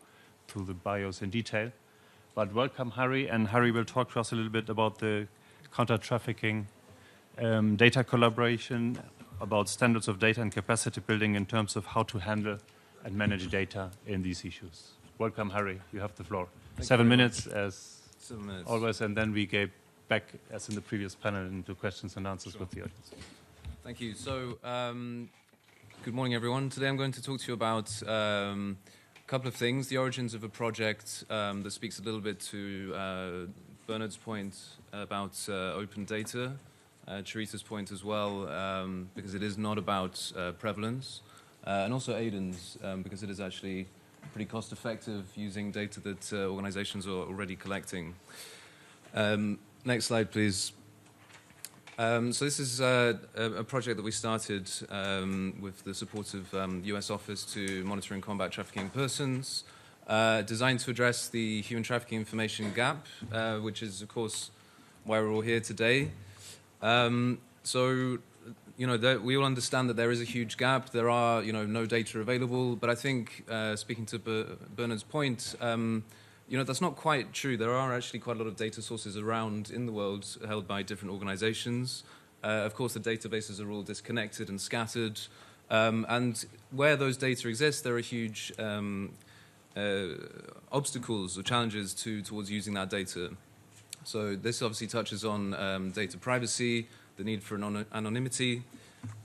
through the bios in detail. But welcome, Harry, and Harry will talk to us a little bit about the counter-trafficking data collaboration, about standards of data and capacity building in terms of how to handle and manage data in these issues. Welcome, Harry. You have the floor. 7 minutes, as 7 minutes. always, and then we get back, as in the previous panel, into questions and answers with the audience. Thank you. So, good morning, everyone. Today I'm going to talk to you about a couple of things. The origins of a project that speaks a little bit to Bernard's point about open data, Teresa's point as well, because it is not about prevalence, and also Aidan's, because it is actually pretty cost-effective using data that organizations are already collecting. Next slide, please. So this is a project that we started with the support of US Office to Monitor and Combat Trafficking in Persons, designed to address the human trafficking information gap, which is, of course, why we're all here today. So, you know, we all understand that there is a huge gap. There are, you know, no data available. But I think, speaking to Bernard's point, you know, that's not quite true. There are actually quite a lot of data sources around in the world held by different organizations. Of course, the databases are all disconnected and scattered. And where those data exist, there are huge obstacles or challenges towards using that data. So this obviously touches on data privacy, the need for anonymity,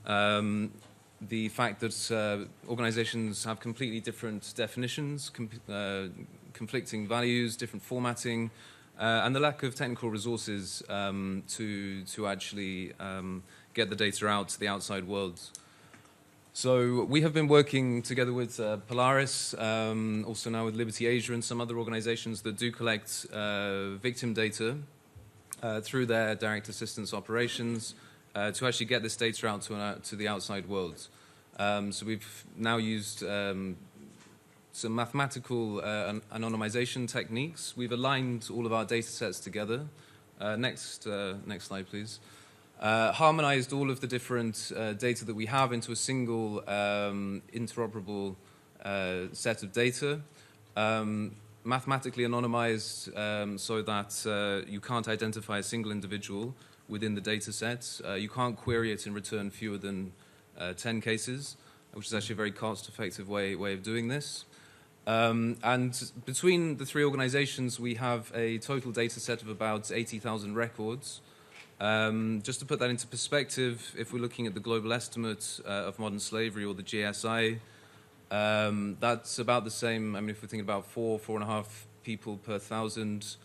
the fact that organizations have completely different definitions, conflicting values, different formatting, and the lack of technical resources to actually get the data out to the outside world. So we have been working together with Polaris, also now with Liberty Asia and some other organizations that do collect victim data through their direct assistance operations to actually get this data out to the outside world. So we've now used some mathematical anonymization techniques. We've aligned all of our data sets together. Next slide, please. Harmonized all of the different data that we have into a single interoperable set of data. Mathematically anonymized so that you can't identify a single individual within the data set. You can't query it and return fewer than 10 cases, which is actually a very cost-effective way of doing this. And between the three organizations, we have a total data set of about 80,000 records. Just to put that into perspective, if we're looking at the global estimate of modern slavery, or the GSI, that's about the same. I mean, if we're thinking about 4.5 people per 1,000,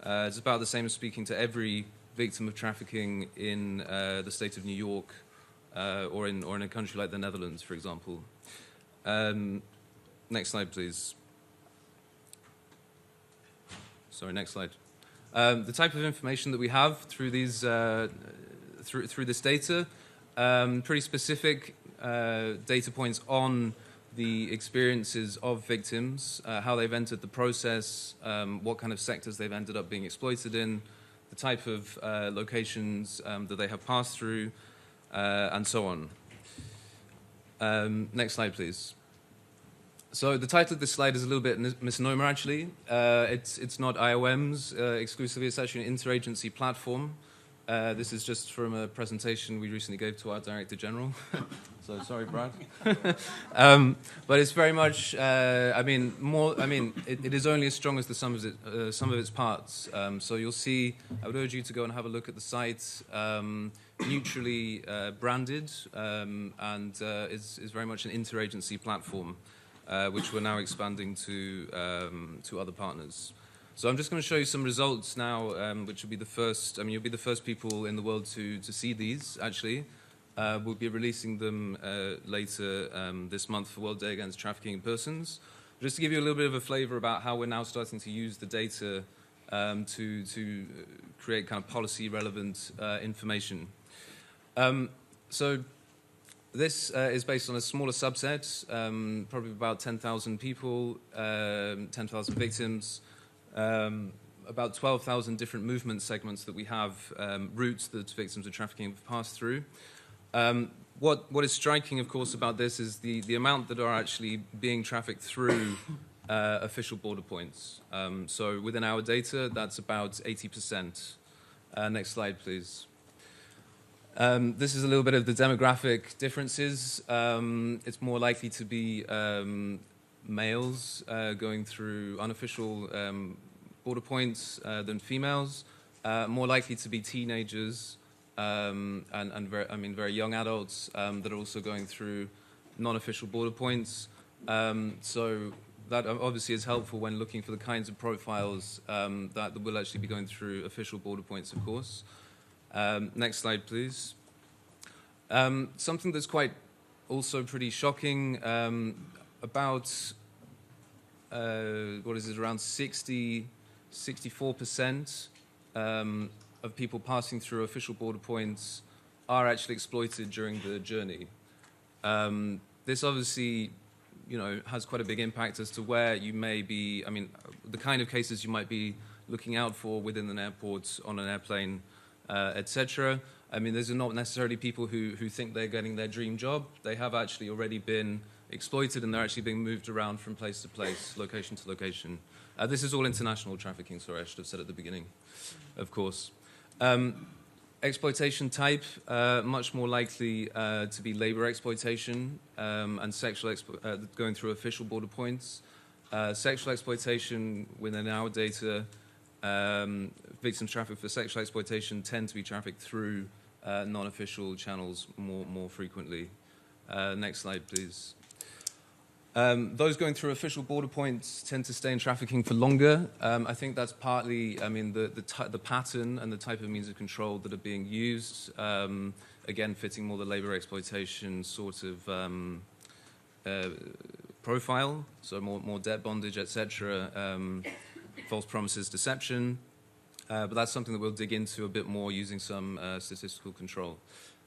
it's about the same as speaking to every victim of trafficking in the state of New York, or in a country like the Netherlands, for example. Next slide, please. Sorry, next slide. The type of information that we have through these through this data, pretty specific data points on the experiences of victims, how they've entered the process, what kind of sectors they've ended up being exploited in, the type of locations that they have passed through, and so on. Next slide, please. So the title of this slide is a little bit misnomer, actually. It's not IOM's exclusively. It's actually an interagency platform. This is just from a presentation we recently gave to our Director General. So sorry, Brad. But it's very much, it is only as strong as the sum of its parts. So you'll see, I would urge you to go and have a look at the site. Neutrally branded, and is very much an interagency platform. which we're now expanding to other partners. So I'm just going to show you some results now, which will be the first. I mean, you'll be the first people in the world to see these. Actually, we'll be releasing them later this month for World Day Against Trafficking in Persons. Just to give you a little bit of a flavour about how we're now starting to use the data to create kind of policy-relevant information. So this is based on a smaller subset, probably about 10,000 people, 10,000 victims. About 12,000 different movement segments that we have, routes that victims of trafficking have passed through. What is striking, of course, about this is the amount that are actually being trafficked through official border points. So within our data, that's about 80%. Next slide, please. This is a little bit of the demographic differences. It's more likely to be males going through unofficial border points than females, more likely to be teenagers and very young adults that are also going through non-official border points. So that obviously is helpful when looking for the kinds of profiles that will actually be going through official border points, of course. Next slide, please. Something that's quite also pretty shocking, about, around 64% of people passing through official border points are actually exploited during the journey. This obviously, has quite a big impact as to where you may be, the kind of cases you might be looking out for within an airport, on an airplane, etc. These are not necessarily people who think they're getting their dream job. They have actually already been exploited, and they're actually being moved around from place to place, location to location. This is all international trafficking, sorry, I should have said at the beginning, of course. Exploitation type, much more likely to be labor exploitation and sexual going through official border points. Sexual exploitation, within our data, victims trafficked for sexual exploitation tend to be trafficked through non-official channels more frequently. Next slide, please. Those going through official border points tend to stay in trafficking for longer. I think that's partly, the pattern and the type of means of control that are being used, again, fitting more the labor exploitation sort of profile, so more debt bondage, etc., false promises, deception. But that's something that we'll dig into a bit more using some statistical control.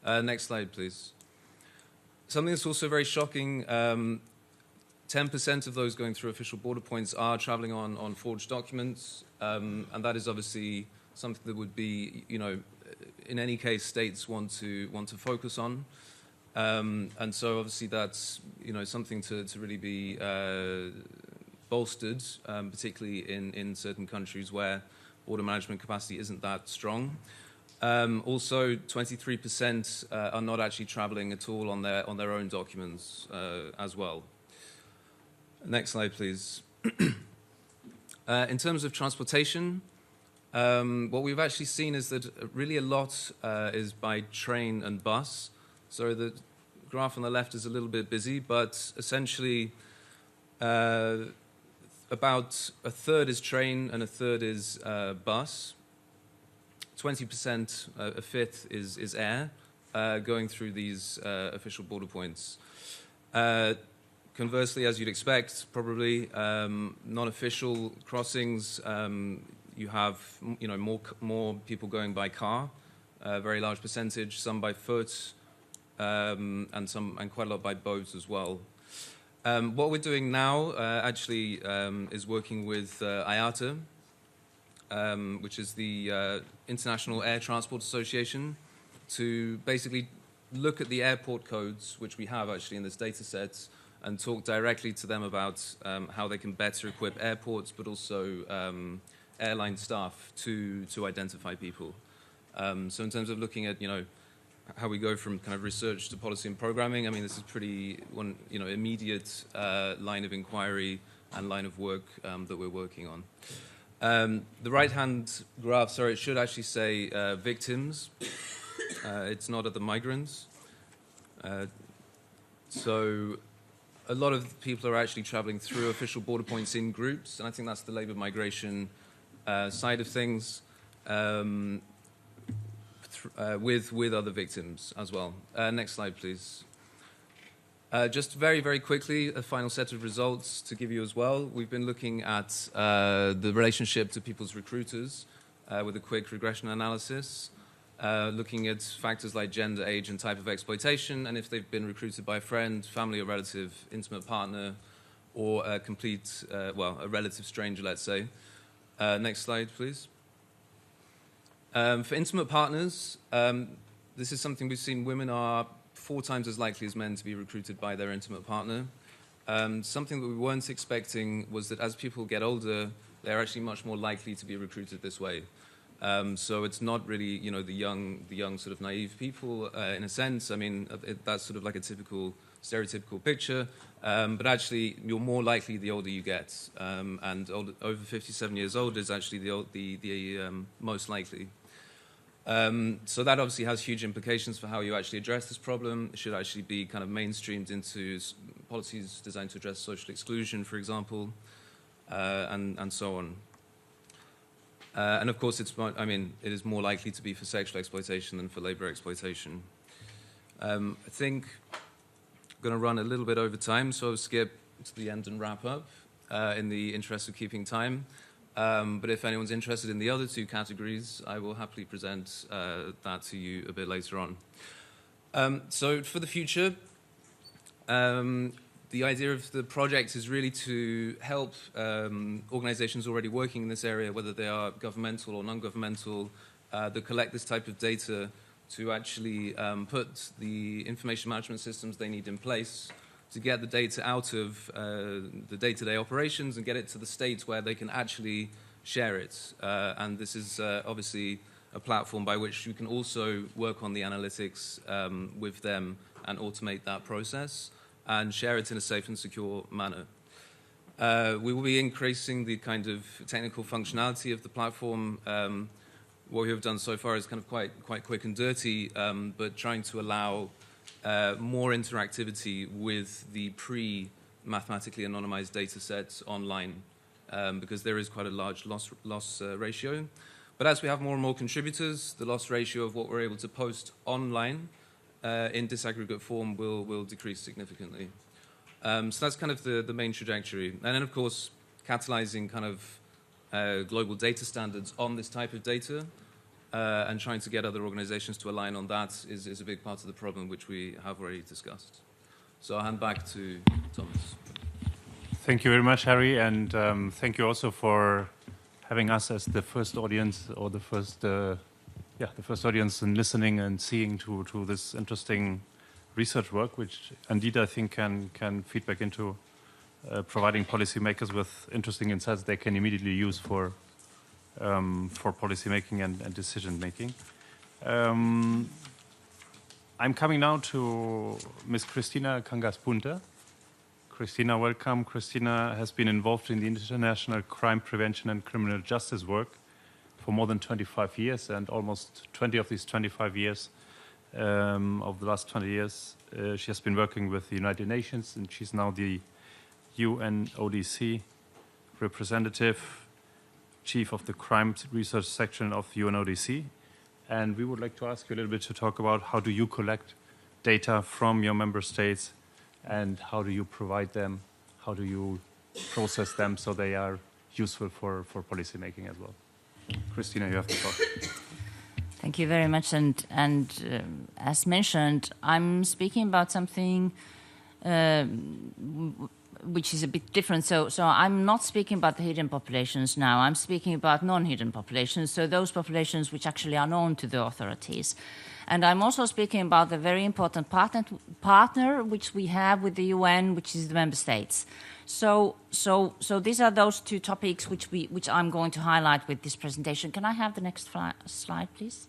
Next slide, please. Something that's also very shocking, 10% of those going through official border points are traveling on forged documents, and that is obviously something that would be, in any case, states want to focus on. And so obviously that's, something to really be bolstered, particularly in certain countries where border management capacity isn't that strong. Also, 23% are not actually traveling at all on their own documents as well. Next slide, please. In terms of transportation, what we've actually seen is that really a lot is by train and bus. So the graph on the left is a little bit busy, but essentially about a third is train and a third is bus. 20%, a fifth is air, going through these official border points. Conversely, as you'd expect, probably non-official crossings, you have more people going by car, a very large percentage, some by foot, and quite a lot by boat as well. What we're doing now actually is working with IATA, which is the International Air Transport Association, to basically look at the airport codes, which we have actually in this data set, and talk directly to them about how they can better equip airports, but also airline staff to identify people. So in terms of looking at, how we go from kind of research to policy and programming, this is pretty immediate line of inquiry and line of work that we're working on. The right-hand graph, sorry, it should actually say victims. It's not at the migrants. So a lot of people are actually traveling through official border points in groups, and I think that's the labour migration side of things, with other victims as well. Next slide, please. Just very, very quickly, a final set of results to give you as well. We've been looking at the relationship to people's recruiters with a quick regression analysis, looking at factors like gender, age, and type of exploitation, and if they've been recruited by a friend, family or relative, intimate partner, or a complete, a relative stranger, let's say. Next slide, please. For intimate partners, this is something we've seen. Women are 4 times as likely as men to be recruited by their intimate partner. Something that we weren't expecting was that as people get older, they're actually much more likely to be recruited this way. So it's not really, the young sort of naive people in a sense. I mean, that's sort of like a stereotypical picture. But actually, you're more likely the older you get, and over 57 years old is actually the most likely. So that obviously has huge implications for how you actually address this problem. It should actually be kind of mainstreamed into policies designed to address social exclusion, for example, and so on. And of course, it is more likely to be for sexual exploitation than for labor exploitation. I think I'm going to run a little bit over time, so I'll skip to the end and wrap up in the interest of keeping time. But if anyone's interested in the other 2 categories, I will happily present that to you a bit later on. So for the future, the idea of the project is really to help organizations already working in this area, whether they are governmental or non-governmental, that collect this type of data to actually put the information management systems they need in place to get the data out of the day-to-day operations and get it to the states where they can actually share it. And this is obviously a platform by which you can also work on the analytics with them and automate that process and share it in a safe and secure manner. We will be increasing the kind of technical functionality of the platform. What we have done so far is kind of quite quick and dirty, but trying to allow more interactivity with the pre-mathematically anonymized data sets online, because there is quite a large loss ratio. But as we have more and more contributors, the loss ratio of what we're able to post online in disaggregate form will decrease significantly. So that's kind of the main trajectory. And then, of course, catalyzing kind of global data standards on this type of data and trying to get other organizations to align on that is a big part of the problem, which we have already discussed. So I'll hand back to Thomas. Thank you very much, Harry, and thank you also for having us as the first audience, or the first audience in listening and seeing to this interesting research work, which indeed I think can feed back into providing policymakers with interesting insights they can immediately use for policy making and decision making. I'm coming now to Ms. Cristina Cangas-Punta. Cristina, welcome. Cristina has been involved in the international crime prevention and criminal justice work for more than 25 years, and almost 20 of these 25 years, of the last 20 years, she has been working with the United Nations, and she's now the UNODC representative, chief of the crime research section of UNODC. And we would like to ask you a little bit to talk about how do you collect data from your member states, and how do you provide them, how do you process them so they are useful for policy making as well. Cristina, you have the floor. Thank you very much. And as mentioned, I'm speaking about something which is a bit different. So I'm not speaking about the hidden populations now. I'm speaking about non-hidden populations, so those populations which actually are known to the authorities. And I'm also speaking about the very important partner which we have with the UN, which is the member states. So these are those 2 topics which I'm going to highlight with this presentation. Can I have the next slide, please?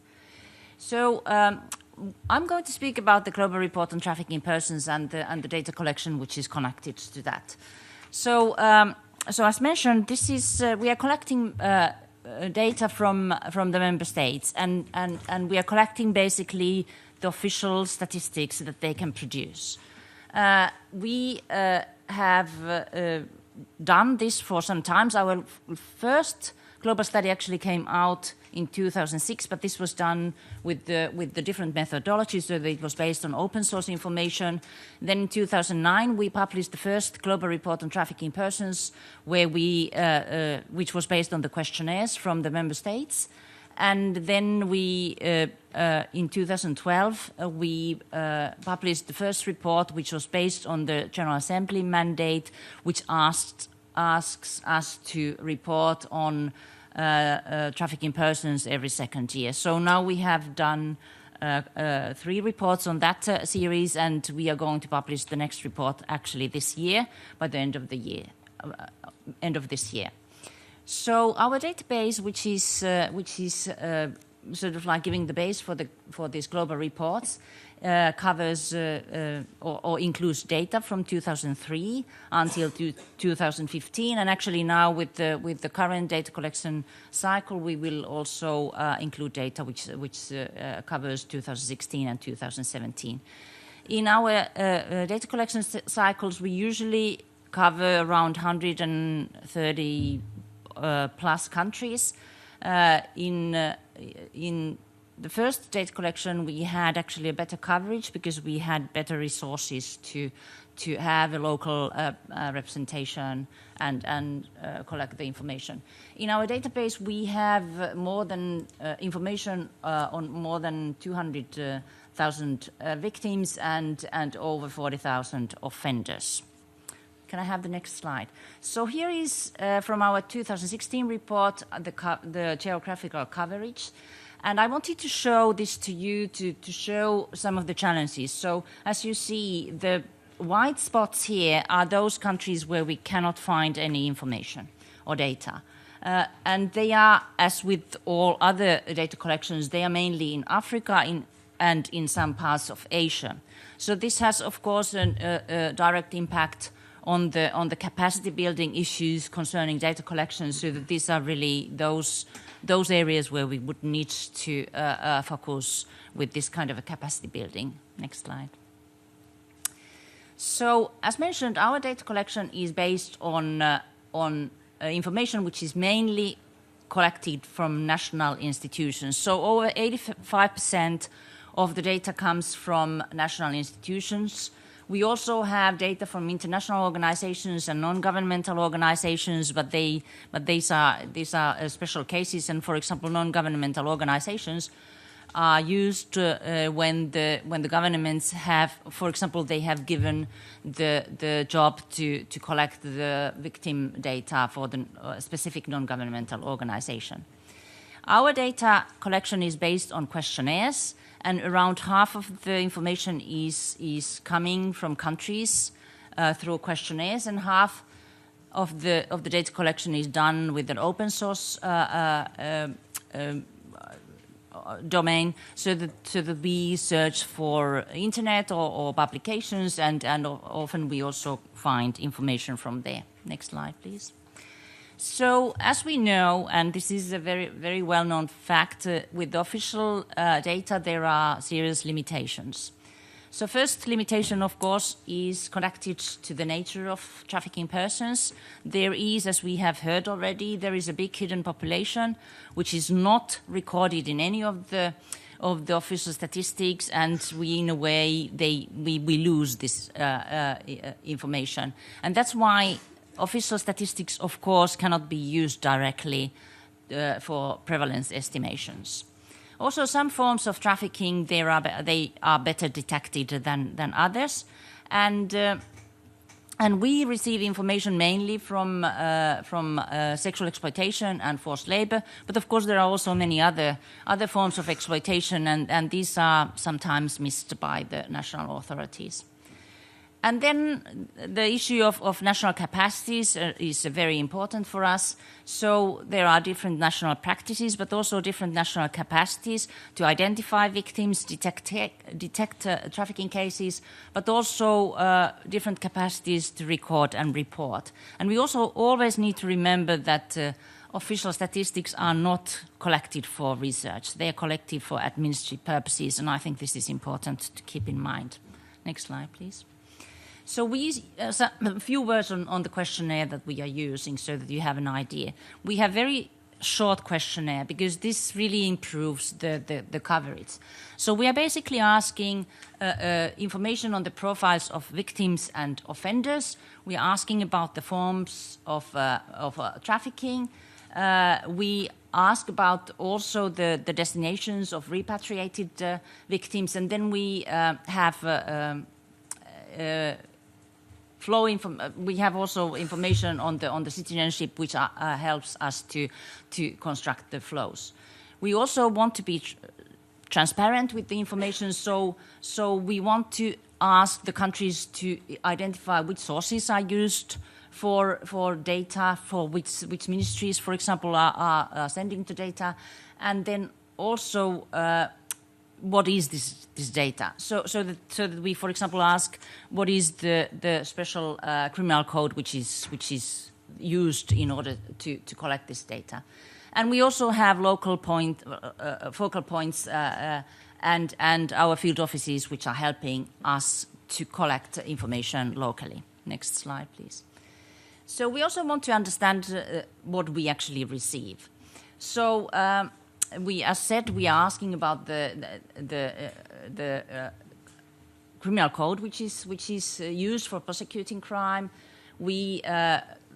So I'm going to speak about the global report on trafficking in persons and the data collection which is connected to that. So as mentioned, this is we are collecting data from the member states, and we are collecting basically the official statistics that they can produce. We have done this for some time. Our first global study actually came out in 2006, but this was done with the different methodologies, so it was based on open source information. Then in 2009, we published the first global report on trafficking persons, where which was based on the questionnaires from the member states. And then we, in 2012, we published the first report, which was based on the General Assembly mandate, which asks us to report on trafficking persons every second year. So now we have done 3 reports on that series, and we are going to publish the next report actually this year, by the end of the year, end of this year. So our database, which is sort of like giving the base for these global reports, covers or includes data from 2003 until 2015, and actually now with the current data collection cycle, we will also include data which covers 2016 and 2017. In our data collection cycles, we usually cover around 130 plus countries. In the first data collection, we had actually a better coverage because we had better resources to have a local representation and collect the information. In our database, we have more than information on more than 200,000 victims and over 40,000 offenders. Can I have the next slide? So here is from our 2016 report the geographical coverage. And I wanted to show this to you to show some of the challenges. So as you see, the white spots here are those countries where we cannot find any information or data. And they are, as with all other data collections, they are mainly in Africa and in some parts of Asia. So this has, of course, a direct impact on the capacity building issues concerning data collection, so that these are really those areas where we would need to focus with this kind of a capacity building. Next slide. So, as mentioned, our data collection is based on information which is mainly collected from national institutions. So over 85% of the data comes from national institutions. We also have data from international organizations and non-governmental organizations, but these are special cases. And for example, non-governmental organizations are used when the governments have, for example, they have given the job to collect the victim data for the specific non-governmental organization. Our data collection is based on questionnaires, and around half of the information is coming from countries through questionnaires, and half of the data collection is done with an open source domain, so that we search for internet or publications, and often we also find information from there. Next slide, please. So, as we know, and this is a very, very well-known fact, with the official data there are serious limitations. So first limitation, of course, is connected to the nature of trafficking persons. There is, as we have heard already, there is a big hidden population which is not recorded in any of the official statistics, and we, in a way, we lose this information. And that's why official statistics, of course, cannot be used directly for prevalence estimations. Also, some forms of trafficking, they are better detected than others, and we receive information mainly from sexual exploitation and forced labor. But of course, there are also many other forms of exploitation, and these are sometimes missed by the national authorities. And then the issue of national capacities is very important for us. So there are different national practices, but also different national capacities to identify victims, detect trafficking cases, but also different capacities to record and report. And we also always need to remember that official statistics are not collected for research. They are collected for administrative purposes, and I think this is important to keep in mind. Next slide, please. So a few words on the questionnaire that we are using so that you have an idea. We have very short questionnaire because this really improves the coverage. So we are basically asking information on the profiles of victims and offenders. We are asking about the forms of trafficking. We ask about also the destinations of repatriated victims, and then we have we have also information on the citizenship, which helps us to construct the flows. We also want to be transparent with the information, so we want to ask the countries to identify which sources are used for data, for which ministries, for example, are sending the data, and then also what is this data? So that we, for example, ask what is the special criminal code which is used in order to collect this data, and we also have local focal points and our field offices which are helping us to collect information locally. Next slide, please. So we also want to understand what we actually receive. So as said, we are asking about the criminal code, which is used for prosecuting crime. We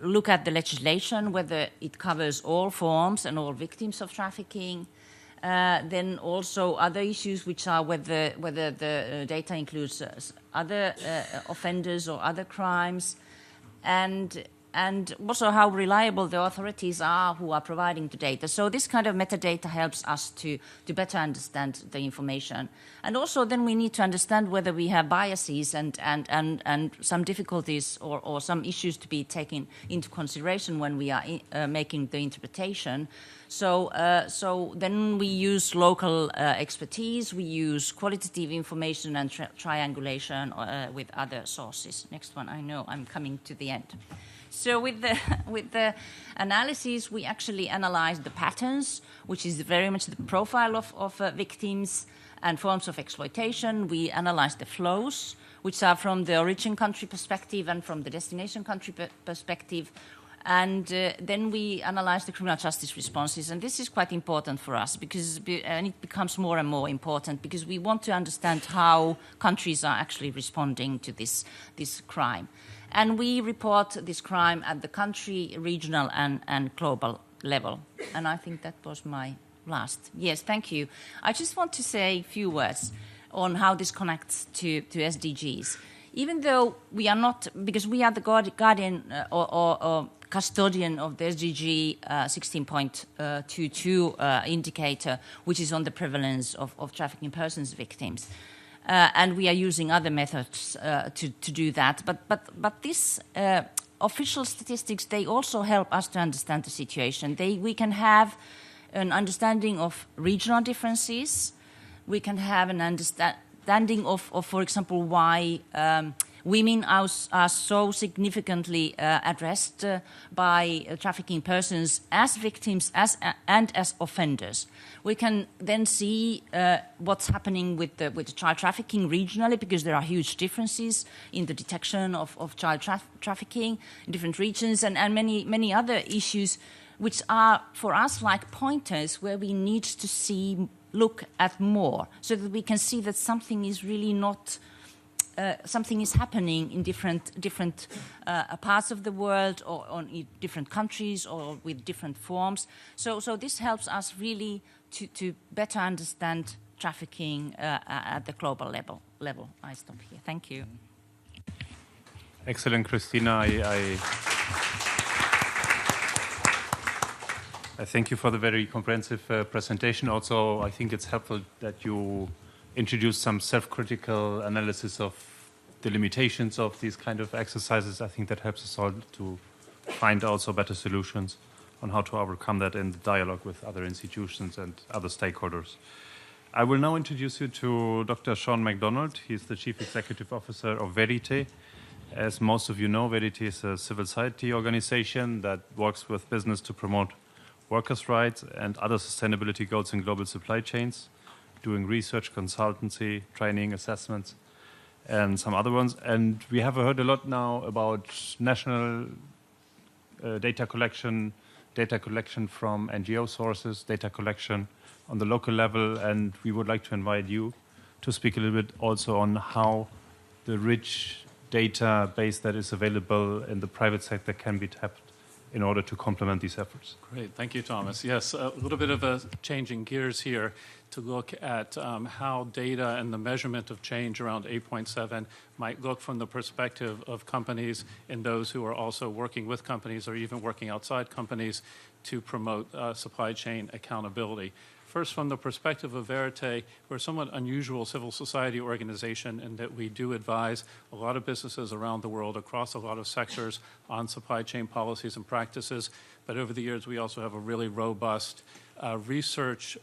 look at the legislation, whether it covers all forms and all victims of trafficking. Then also other issues, which are whether the data includes other offenders or other crimes, and also how reliable the authorities are who are providing the data. So this kind of metadata helps us to better understand the information. And also then we need to understand whether we have biases and some difficulties or some issues to be taken into consideration when we are making the interpretation. So then we use local expertise, we use qualitative information and triangulation with other sources. Next one, I know I'm coming to the end. So with the analysis, we actually analyze the patterns, which is very much the profile of victims and forms of exploitation. We analyze the flows, which are from the origin country perspective and from the destination country perspective. And then we analyze the criminal justice responses. And this is quite important for us and it becomes more and more important because we want to understand how countries are actually responding to this crime. And we report this crime at the country, regional, and global level. And I think that was my last. Yes, thank you. I just want to say a few words on how this connects to SDGs. Even though we are not, because we are the guardian or custodian of the SDG 16.22 indicator, which is on the prevalence of trafficking persons victims. And we are using other methods to do that. But this official statistics, they also help us to understand the situation. We can have an understanding of regional differences. We can have an understanding of for example, why women are so significantly addressed by trafficking persons as victims and as offenders. We can then see what's happening with the child trafficking regionally, because there are huge differences in the detection of child trafficking in different regions, and many other issues which are for us like pointers where we need to look at more, so that we can see that something is really not. Something is happening in different parts of the world, or in different countries, or with different forms. So this helps us really to better understand trafficking at the global level. I stop here. Thank you. Excellent, Christina. I thank you for the very comprehensive presentation. Also, I think it's helpful that you introduce some self-critical analysis of the limitations of these kind of exercises. I think that helps us all to find also better solutions on how to overcome that in the dialogue with other institutions and other stakeholders. I will now introduce you to Dr. Sean MacDonald. He's the Chief Executive Officer of Verite. As most of you know, Verite is a civil society organization that works with business to promote workers' rights and other sustainability goals in global supply chains, doing research, consultancy, training, assessments, and some other ones. And we have heard a lot now about national data collection from NGO sources, data collection on the local level, and we would like to invite you to speak a little bit also on how the rich database that is available in the private sector can be tapped in order to complement these efforts. Great, thank you, Thomas. Yes, a little bit of a changing gears here to look at how data and the measurement of change around 8.7 might look from the perspective of companies and those who are also working with companies or even working outside companies to promote supply chain accountability. First, from the perspective of Verite, we're a somewhat unusual civil society organization in that we do advise a lot of businesses around the world across a lot of sectors on supply chain policies and practices. But over the years, we also have a really robust research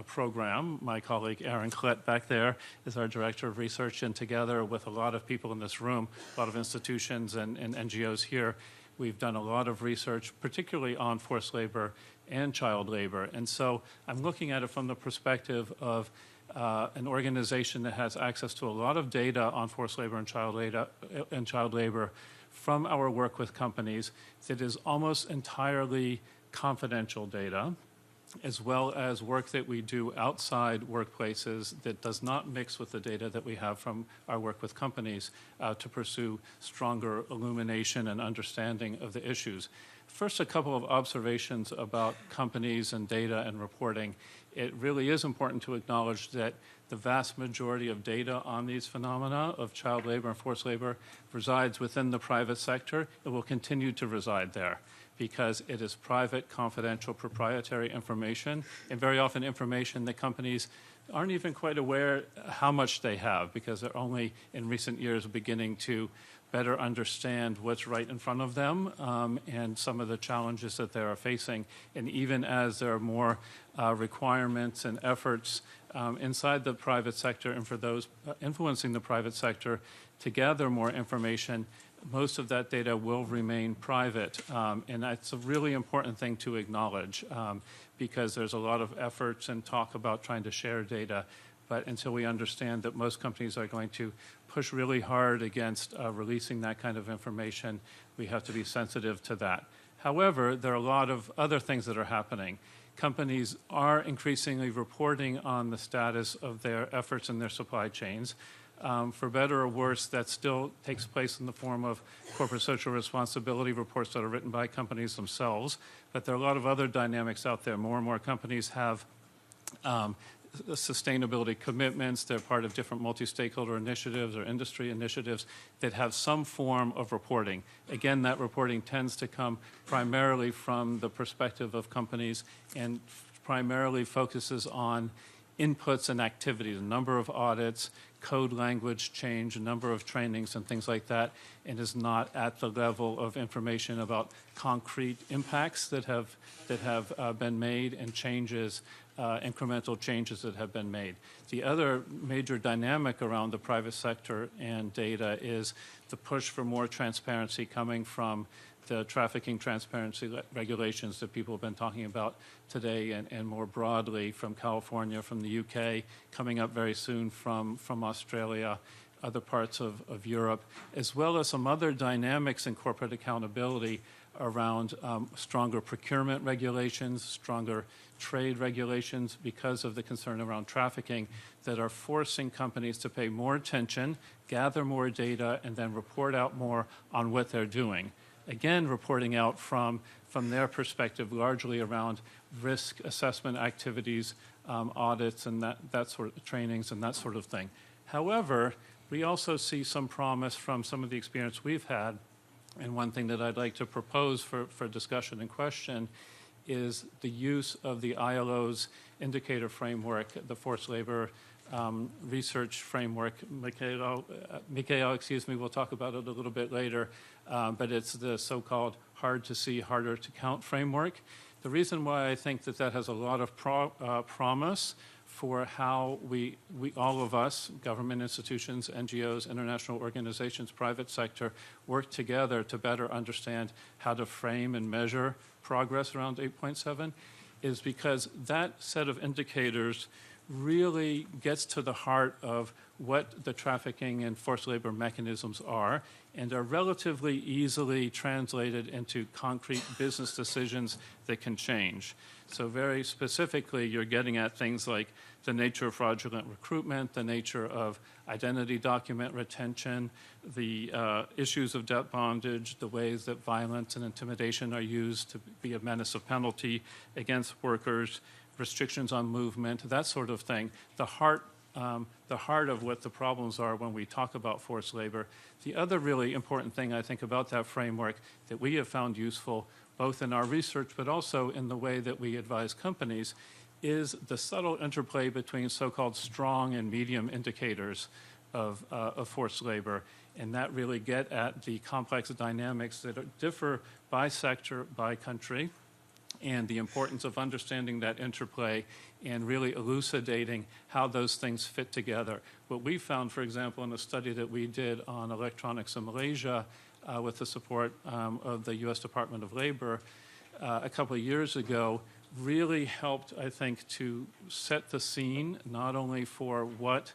program. My colleague Aaron Klett back there is our director of research, and together with a lot of people in this room, a lot of institutions and NGOs here, we've done a lot of research, particularly on forced labor and child labor. And so I'm looking at it from the perspective of an organization that has access to a lot of data on forced labor and child labor from our work with companies that is almost entirely confidential data, as well as work that we do outside workplaces that does not mix with the data that we have from our work with companies to pursue stronger illumination and understanding of the issues. First, a couple of observations about companies and data and reporting. It really is important to acknowledge that the vast majority of data on these phenomena of child labor and forced labor resides within the private sector. It will continue to reside there because it is private, confidential, proprietary information, and very often information that companies aren't even quite aware how much they have because they're only in recent years beginning to better understand what's right in front of them and some of the challenges that they are facing. And even as there are more requirements and efforts inside the private sector and for those influencing the private sector to gather more information, most of that data will remain private. And that's a really important thing to acknowledge because there's a lot of efforts and talk about trying to share data. But until we understand that most companies are going to push really hard against releasing that kind of information, we have to be sensitive to that. However, there are a lot of other things that are happening. Companies are increasingly reporting on the status of their efforts in their supply chains. For better or worse, that still takes place in the form of corporate social responsibility reports that are written by companies themselves. But there are a lot of other dynamics out there. More and more companies have sustainability commitments. They're part of different multi-stakeholder initiatives or industry initiatives that have some form of reporting. Again, that reporting tends to come primarily from the perspective of companies and primarily focuses on inputs and activities, a number of audits, code language change, a number of trainings and things like that, and is not at the level of information about concrete impacts that have been made and changes, incremental changes that have been made. The other major dynamic around the private sector and data is the push for more transparency coming from the trafficking transparency regulations that people have been talking about today and more broadly from California, from the UK, coming up very soon from Australia, other parts of Europe, as well as some other dynamics in corporate accountability around stronger procurement regulations, stronger trade regulations because of the concern around trafficking that are forcing companies to pay more attention, gather more data, and then report out more on what they're doing. Again, reporting out from their perspective largely around risk assessment activities, audits, and that sort of trainings and that sort of thing. However, we also see some promise from some of the experience we've had, and one thing that I'd like to propose for discussion and question is the use of the ILO's indicator framework, the forced labor research framework. Mikhail, we'll talk about it a little bit later, but it's the so-called hard to see, harder to count framework. The reason why I think that has a lot of promise for how we all of us, government institutions, NGOs, international organizations, private sector, work together to better understand how to frame and measure progress around 8.7 is because that set of indicators really gets to the heart of what the trafficking and forced labor mechanisms are, and are relatively easily translated into concrete business decisions that can change. So very specifically, you're getting at things like the nature of fraudulent recruitment, the nature of identity document retention, the issues of debt bondage, the ways that violence and intimidation are used to be a menace of penalty against workers, restrictions on movement, that sort of thing. The heart of what the problems are when we talk about forced labor. The other really important thing I think about that framework that we have found useful, both in our research but also in the way that we advise companies, is the subtle interplay between so-called strong and medium indicators of forced labor, and that really get at the complex dynamics that differ by sector, by country, and the importance of understanding that interplay and really elucidating how those things fit together. What we found, for example, in a study that we did on electronics in Malaysia with the support of the U.S. Department of Labor a couple of years ago, really helped, I think, to set the scene not only for what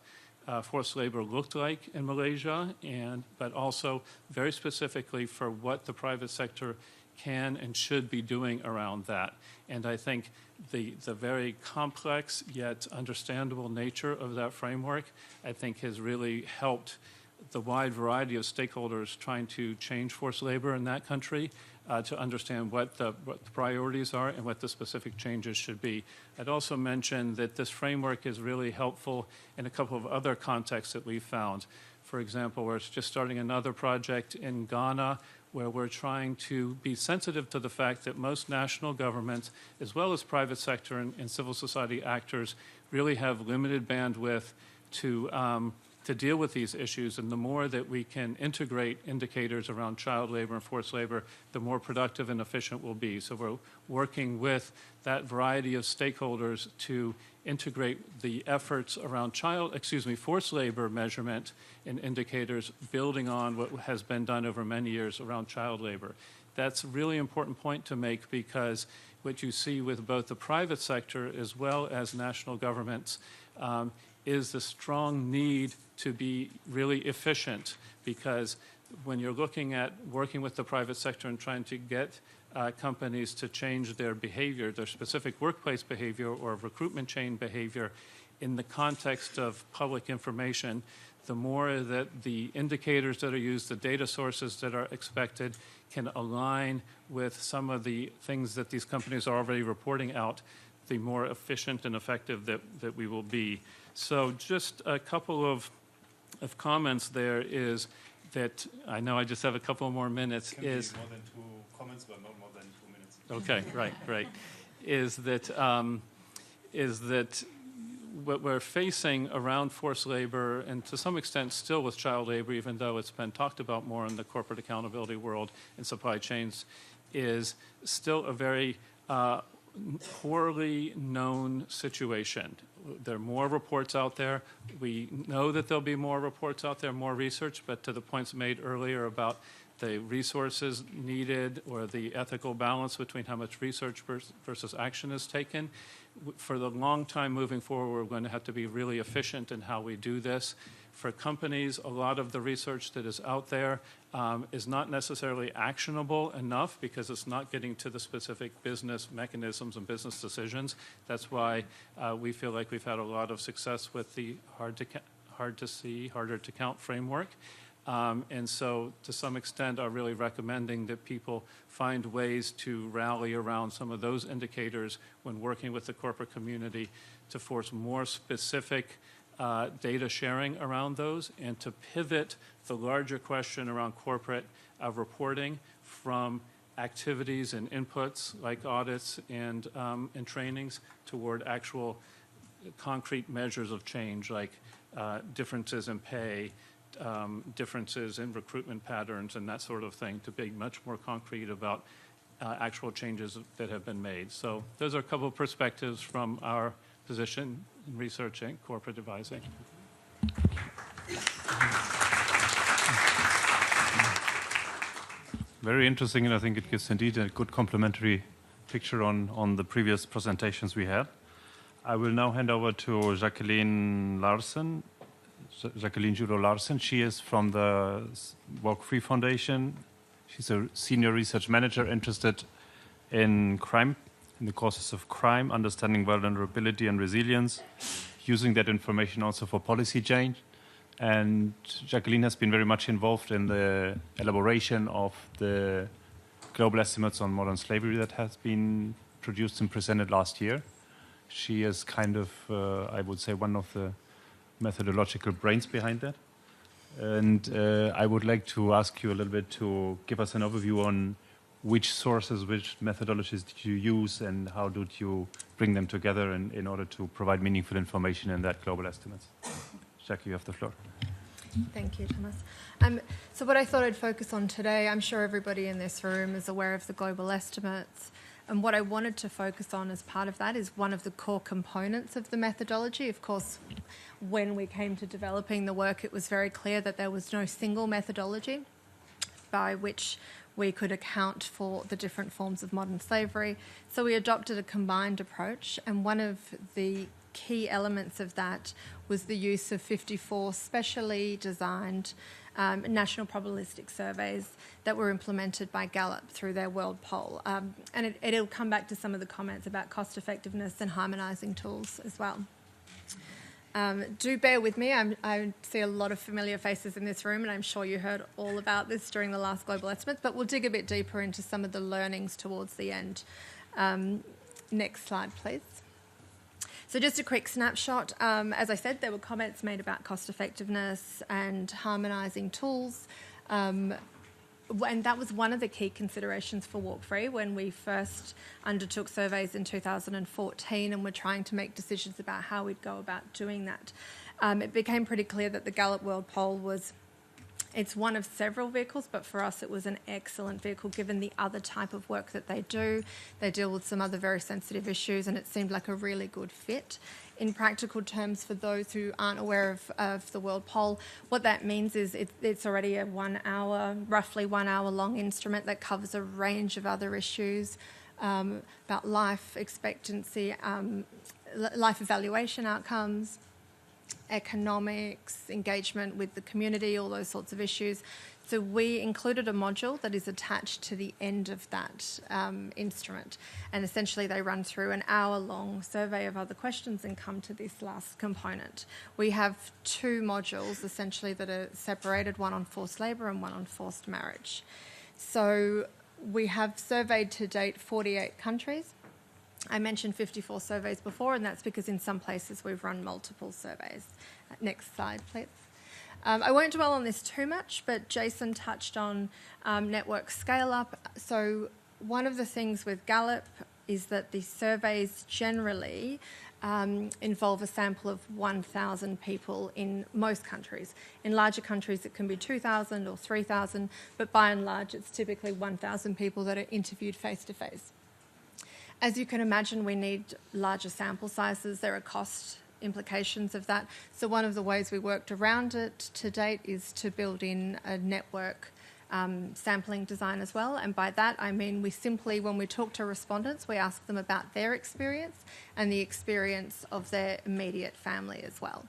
forced labor looked like in Malaysia, but also very specifically for what the private sector can and should be doing around that. And I think the very complex yet understandable nature of that framework, I think, has really helped the wide variety of stakeholders trying to change forced labor in that country to understand what the priorities are and what the specific changes should be. I'd also mention that this framework is really helpful in a couple of other contexts that we've found. For example, we're just starting another project in Ghana where we're trying to be sensitive to the fact that most national governments, as well as private sector and civil society actors, really have limited bandwidth to deal with these issues. And the more that we can integrate indicators around child labor and forced labor, the more productive and efficient we'll be. So we're working with that variety of stakeholders to integrate the efforts around forced labor measurement and indicators, building on what has been done over many years around child labor. That's a really important point to make, because what you see with both the private sector as well as national governments is the strong need to be really efficient, because when you're looking at working with the private sector and trying to get companies to change their behavior, their specific workplace behavior or recruitment chain behavior in the context of public information, the more that the indicators that are used, the data sources that are expected can align with some of the things that these companies are already reporting out, the more efficient and effective that we will be. So just a couple of comments there is that, I know I just have a couple more minutes, Can is... be more than 2 comments, but not more than 2 minutes. Okay, right. Is that what we're facing around forced labor, and to some extent still with child labor, even though it's been talked about more in the corporate accountability world and supply chains, is still a very poorly known situation. There are more reports out there. We know that there'll be more reports out there, more research, but to the points made earlier about the resources needed or the ethical balance between how much research versus action is taken, for the long time moving forward, we're going to have to be really efficient in how we do this. For companies, a lot of the research that is out there is not necessarily actionable enough because it's not getting to the specific business mechanisms and business decisions. That's why we feel like we've had a lot of success with the hard to see, harder to count framework. And so to some extent are really recommending that people find ways to rally around some of those indicators when working with the corporate community to force more specific data sharing around those, and to pivot the larger question around corporate reporting from activities and inputs like audits and trainings toward actual concrete measures of change, like differences in pay, differences in recruitment patterns and that sort of thing, to be much more concrete about actual changes that have been made. So those are a couple of perspectives from our position in researching corporate advising. Very interesting, and I think it gives indeed a good complementary picture on the previous presentations we had. I will now hand over to Jacqueline Larsen, Jacqueline Julo-Larsen. She is from the Walk Free Foundation. She's a senior research manager interested in crime, in the causes of crime, understanding vulnerability and resilience, using that information also for policy change. And Jacqueline has been very much involved in the elaboration of the global estimates on modern slavery that has been produced and presented last year. She is kind of, I would say, one of the methodological brains behind that. And I would like to ask you a little bit to give us an overview on which sources, which methodologies did you use, and how did you bring them together in order to provide meaningful information in that global estimates. Jackie, you have the floor. Thank you, Thomas. So what I thought I'd focus on today, I'm sure everybody in this room is aware of the global estimates. And what I wanted to focus on as part of that is one of the core components of the methodology. Of course, when we came to developing the work, it was very clear that there was no single methodology by which we could account for the different forms of modern slavery. So we adopted a combined approach, and one of the key elements of that was the use of 54 specially designed national probabilistic surveys that were implemented by Gallup through their world poll. And it'll come back to some of the comments about cost effectiveness and harmonising tools as well. Do bear with me. I see a lot of familiar faces in this room, and I'm sure you heard all about this during the last global estimates, but we'll dig a bit deeper into some of the learnings towards the end. Next slide, please. So just a quick snapshot. As I said, there were comments made about cost effectiveness and harmonising tools. And that was one of the key considerations for Walk Free when we first undertook surveys in 2014 and were trying to make decisions about how we'd go about doing that. It became pretty clear that the Gallup World Poll it's one of several vehicles, but for us it was an excellent vehicle given the other type of work that they do. They deal with some other very sensitive issues, and it seemed like a really good fit. In practical terms, for those who aren't aware of the World Poll, what that means is it's already a roughly 1 hour long instrument that covers a range of other issues about life expectancy, life evaluation outcomes, economics, engagement with the community, all those sorts of issues. So we included a module that is attached to the end of that instrument. And essentially they run through an hour-long survey of other questions and come to this last component. We have 2 modules, essentially, that are separated, one on forced labour and one on forced marriage. So we have surveyed to date 48 countries. I mentioned 54 surveys before, and that's because in some places we've run multiple surveys. Next slide, please. I won't dwell on this too much, but Jason touched on network scale-up. So one of the things with Gallup is that the surveys generally involve a sample of 1,000 people in most countries. In larger countries, it can be 2,000 or 3,000, but by and large, it's typically 1,000 people that are interviewed face-to-face. As you can imagine, we need larger sample sizes. There are cost implications of that. So one of the ways we worked around it to date is to build in a network sampling design as well. And by that, I mean we simply, when we talk to respondents, we ask them about their experience and the experience of their immediate family as well,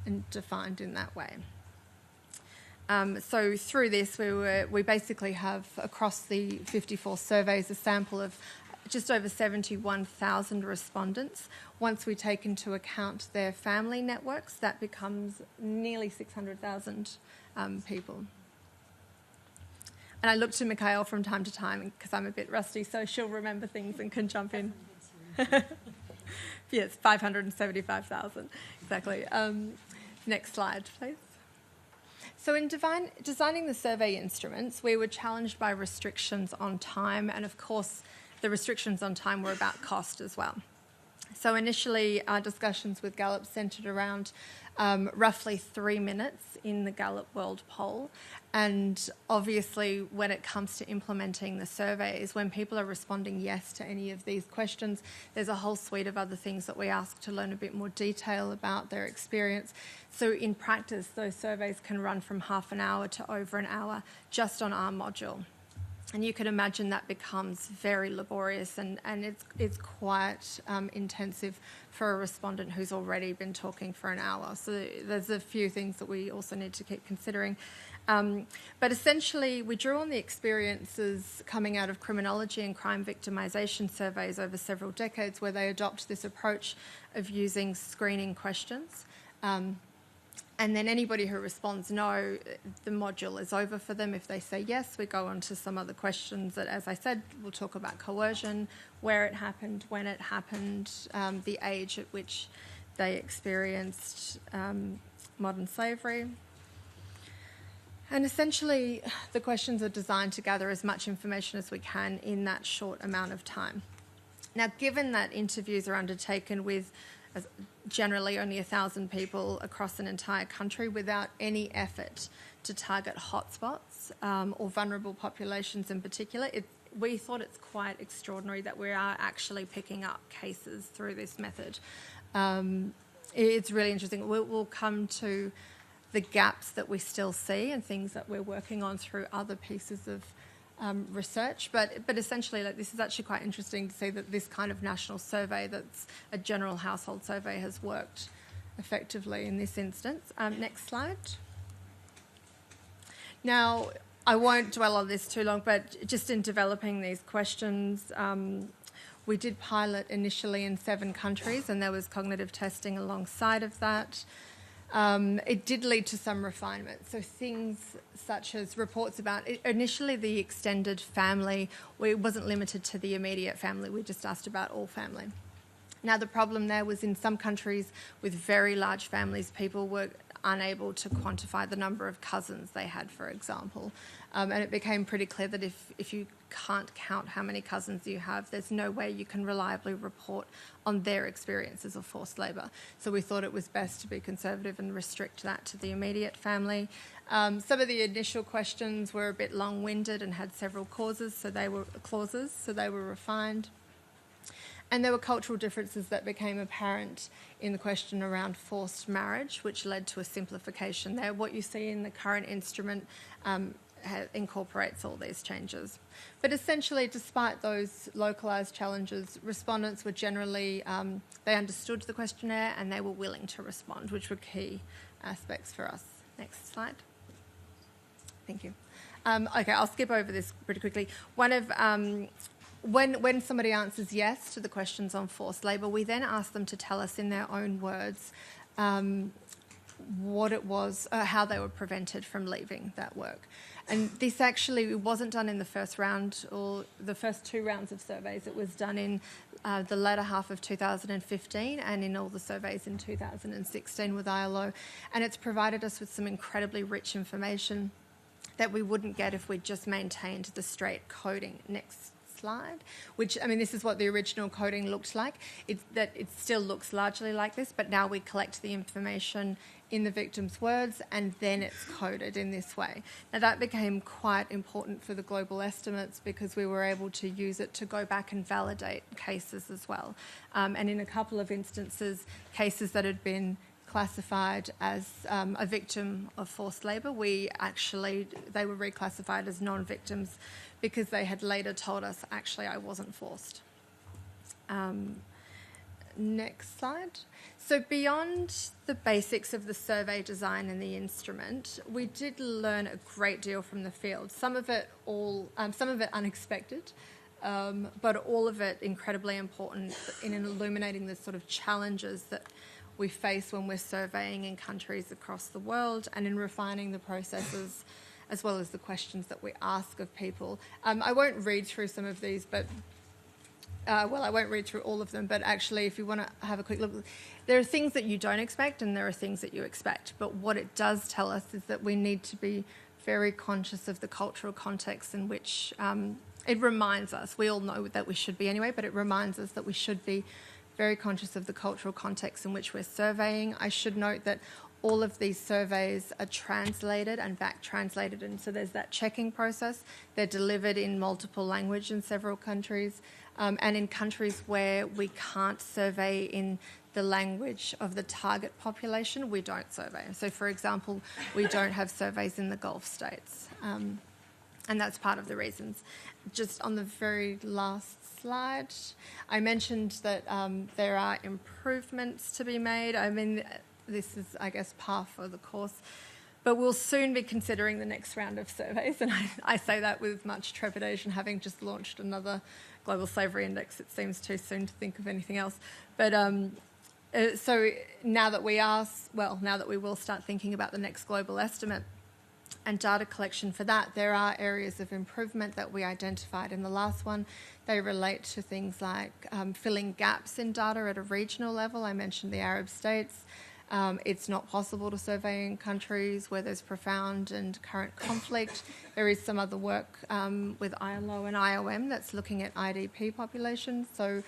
and defined in that way. So through this, we basically have, across the 54 surveys, a sample of just over 71,000 respondents. Once we take into account their family networks, that becomes nearly 600,000 people. And I look to Mikhail from time to time because I'm a bit rusty, so she'll remember things and can jump in. Yes, 575,000, exactly. Next slide, please. So in designing the survey instruments, we were challenged by restrictions on time, and of course, the restrictions on time were about cost as well. So initially, our discussions with Gallup centred around roughly 3 minutes in the Gallup World Poll. And obviously, when it comes to implementing the surveys, when people are responding yes to any of these questions, there's a whole suite of other things that we ask to learn a bit more detail about their experience. So in practice, those surveys can run from half an hour to over an hour just on our module. And you can imagine that becomes very laborious and it's quite intensive for a respondent who's already been talking for an hour. So there's a few things that we also need to keep considering. But essentially, we drew on the experiences coming out of criminology and crime victimisation surveys over several decades where they adopt this approach of using screening questions. And then anybody who responds no, the module is over for them. If they say yes, we go on to some other questions that, as I said, we'll talk about coercion, where it happened, when it happened, the age at which they experienced modern slavery. And essentially, the questions are designed to gather as much information as we can in that short amount of time. Now, given that interviews are undertaken with generally only 1,000 people across an entire country without any effort to target hotspots or vulnerable populations in particular, we thought it's quite extraordinary that we are actually picking up cases through this method. It's really interesting. We'll come to the gaps that we still see and things that we're working on through other pieces of research, but essentially, this is actually quite interesting to see that this kind of national survey, that's a general household survey, has worked effectively in this instance. Next slide. Now, I won't dwell on this too long, but just in developing these questions, we did pilot initially in 7 countries, and there was cognitive testing alongside of that. It did lead to some refinement. So things such as reports about initially the extended family, it wasn't limited to the immediate family. We just asked about all family. Now, the problem there was in some countries with very large families, people were unable to quantify the number of cousins they had, for example. And it became pretty clear that if you can't count how many cousins you have, there's no way you can reliably report on their experiences of forced labour. So we thought it was best to be conservative and restrict that to the immediate family. Some of the initial questions were a bit long-winded and had several clauses, so they were refined. And there were cultural differences that became apparent in the question around forced marriage, which led to a simplification there. What you see in the current instrument incorporates all these changes. But essentially, despite those localised challenges, respondents were generally, they understood the questionnaire and they were willing to respond, which were key aspects for us. Next slide. Thank you. Okay, I'll skip over this pretty quickly. When somebody answers yes to the questions on forced labour, we then ask them to tell us in their own words what it was, how they were prevented from leaving that work. And this actually wasn't done in the first round or the first 2 rounds of surveys. It was done in the latter half of 2015 and in all the surveys in 2016 with ILO. And it's provided us with some incredibly rich information that we wouldn't get if we just maintained the straight coding. Next slide, which, I mean, this is what the original coding looked like. It still looks largely like this, but now we collect the information in the victim's words and then it's coded in this way. Now, that became quite important for the global estimates because we were able to use it to go back and validate cases as well. And in a couple of instances, cases that had been classified as a victim of forced labour, they were reclassified as non-victims because they had later told us, actually, I wasn't forced. Next slide. So beyond the basics of the survey design and the instrument, we did learn a great deal from the field. Some of it unexpected, but all of it incredibly important in illuminating the sort of challenges that we face when we're surveying in countries across the world and in refining the processes as well as the questions that we ask of people. I won't read through some of these, but I won't read through all of them, but actually if you want to have a quick look, there are things that you don't expect and there are things that you expect. But what it does tell us is that we need to be very conscious of the cultural context in which it reminds us, we all know that we should be anyway, but it reminds us that we should be very conscious of the cultural context in which we're surveying. I should note that all of these surveys are translated and back translated, and so there's that checking process. They're delivered in multiple languages in several countries, and in countries where we can't survey in the language of the target population, we don't survey. So, for example, we don't have surveys in the Gulf states. And that's part of the reasons. Just on the very last slide, I mentioned that there are improvements to be made. I mean, this is, I guess, par for the course. But we'll soon be considering the next round of surveys, and I say that with much trepidation, having just launched another Global Slavery Index. It seems too soon to think of anything else. But so now that we will start thinking about the next global estimate and data collection for that, there are areas of improvement that we identified in the last one. They relate to things like filling gaps in data at a regional level. I mentioned the Arab states. It's not possible to survey in countries where there's profound and current conflict. There is some other work with ILO and IOM that's looking at IDP populations, so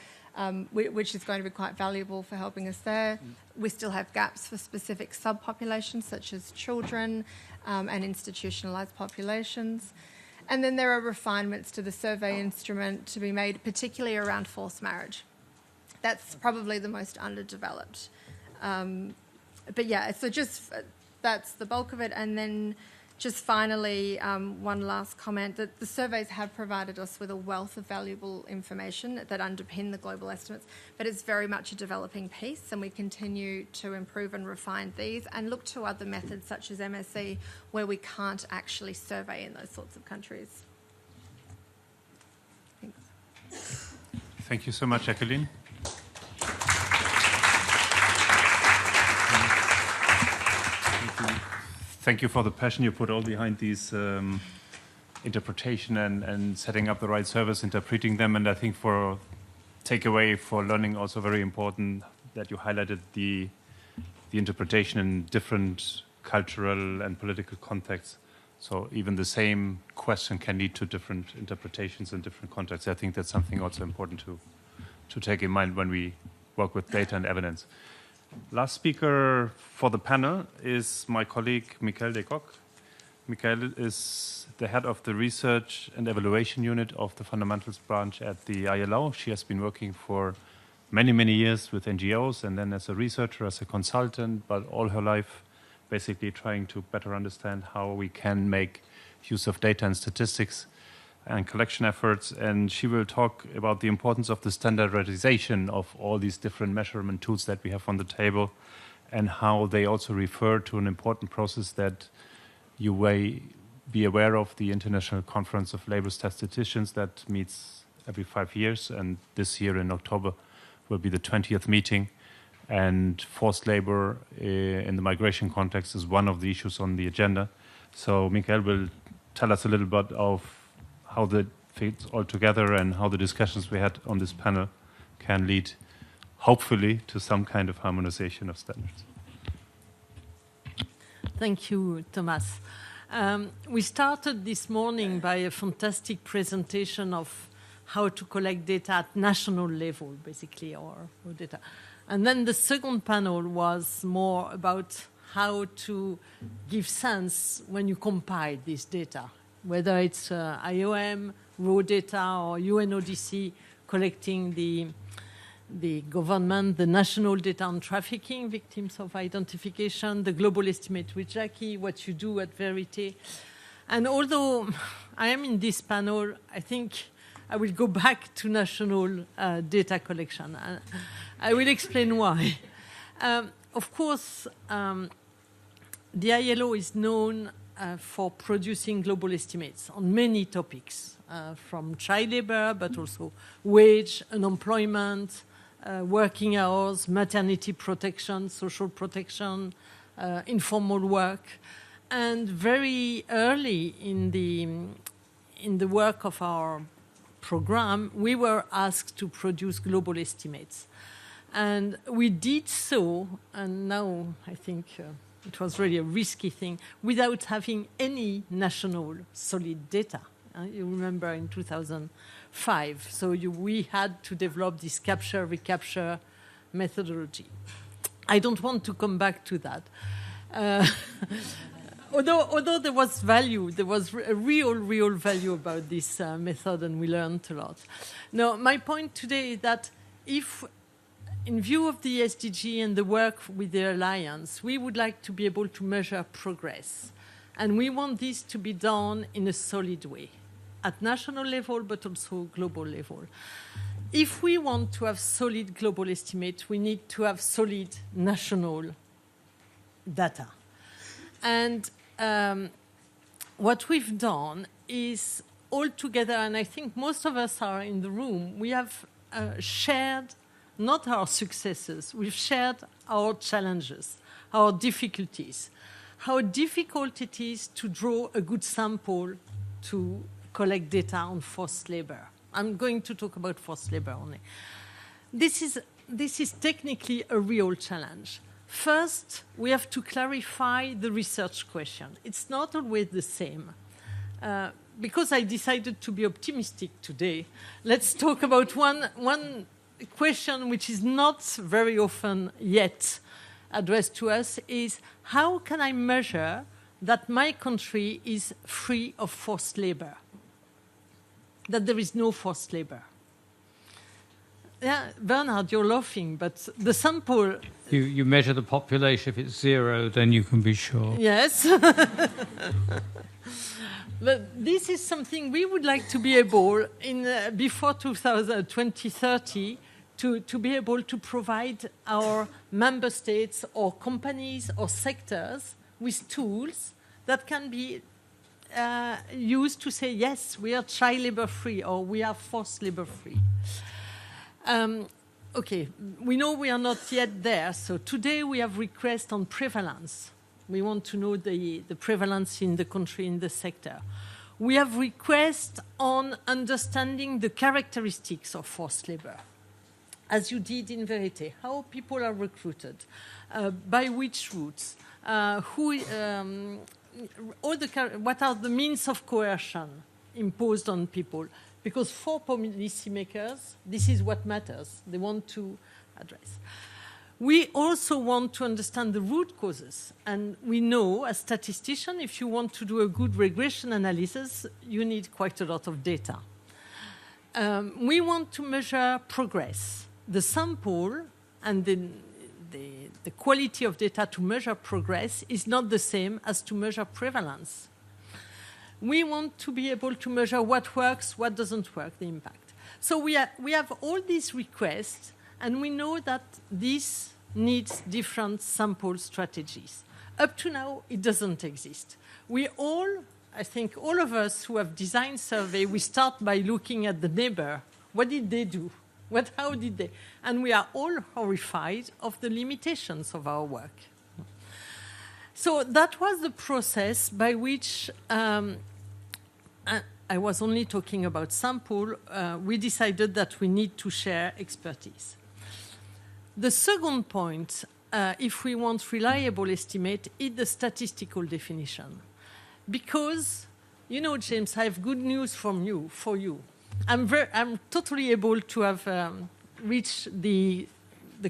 which is going to be quite valuable for helping us there. We still have gaps for specific subpopulations such as children and institutionalised populations. And then there are refinements to the survey instrument to be made, particularly around forced marriage. That's probably the most underdeveloped. But yeah, so just that's the bulk of it. And then just finally, one last comment, that the surveys have provided us with a wealth of valuable information that underpin the global estimates, but it's very much a developing piece, and we continue to improve and refine these and look to other methods such as MSE where we can't actually survey in those sorts of countries. Thanks. Thank you so much, Jacqueline. Thank you for the passion you put all behind these interpretation and setting up the right service, interpreting them. And I think for takeaway for learning, also very important that you highlighted the interpretation in different cultural and political contexts. So even the same question can lead to different interpretations in different contexts. I think that's something also important to take in mind when we work with data and evidence. Last speaker for the panel is my colleague, Michael de Kock. Michael is the head of the Research and Evaluation Unit of the Fundamentals Branch at the ILO. She has been working for many, many years with NGOs and then as a researcher, as a consultant, but all her life basically trying to better understand how we can make use of data and statistics and collection efforts, and she will talk about the importance of the standardization of all these different measurement tools that we have on the table and how they also refer to an important process that you may be aware of, the International Conference of Labor Statisticians that meets every 5 years, and this year in October will be the 20th meeting. And forced labor in the migration context is one of the issues on the agenda. So Michael will tell us a little bit of how that fits all together and how the discussions we had on this panel can lead, hopefully, to some kind of harmonization of standards. Thank you, Thomas. We started this morning by a fantastic presentation of how to collect data at national level, basically, or data. And then the second panel was more about how to give sense when you compile this data, whether it's IOM, raw data, or UNODC collecting the government, the national data on trafficking, victims of identification, the global estimate with Jackie, what you do at Verité. And although I am in this panel, I think I will go back to national data collection. I will explain why. Of course, the ILO is known for producing global estimates on many topics, from child labor, but also wage, unemployment, working hours, maternity protection, social protection, informal work. And very early in the work of our program, we were asked to produce global estimates. And we did so, and now I think it was really a risky thing, without having any national solid data. You remember in 2005. So we had to develop this capture, recapture methodology. I don't want to come back to that. Although there was value, there was a real value about this method, and we learned a lot. Now, my point today is that if, in view of the SDG and the work with the Alliance, we would like to be able to measure progress And we want this to be done in a solid way, at national level, but also global level. If we want to have solid global estimate, we need to have solid national data. And what we've done is all together, and I think most of us are in the room, we have shared not our successes, we've shared our challenges, our difficulties, how difficult it is to draw a good sample to collect data on forced labor. I'm going to talk about forced labor only. This is technically a real challenge. First, we have to clarify the research question. It's not always the same. Because I decided to be optimistic today, let's talk about one question which is not very often yet addressed to us, is how can I measure that my country is free of forced labor, that there is no forced labor? Yeah, Bernard, you're laughing, but the sample... You measure the population. If it's 0, then you can be sure. Yes. But this is something we would like to be able, before 2030, to be able to provide our member states or companies or sectors with tools that can be used to say, yes, we are child labor free or we are forced labor free. Okay, we know we are not yet there, so today we have requests on prevalence. We want to know the prevalence in the country, in the sector. We have requests on understanding the characteristics of forced labor, as you did in Verité, how people are recruited, by which routes, what are the means of coercion imposed on people. Because for policymakers, this is what matters. They want to address. We also want to understand the root causes. And we know, as statisticians, if you want to do a good regression analysis, you need quite a lot of data. We want to measure progress. The sample and the quality of data to measure progress is not the same as to measure prevalence. We want to be able to measure what works, what doesn't work, the impact. So we have all these requests, and we know that this needs different sample strategies. Up to now, it doesn't exist. We all, I think all of us who have designed survey, we start by looking at the neighbor. What did they do? How did they? And we are all horrified of the limitations of our work. So that was the process by which, I was only talking about sample, we decided that we need to share expertise. The second point, if we want reliable estimate, is the statistical definition. Because, you know, James, I have good news for you. I'm totally able to have reached the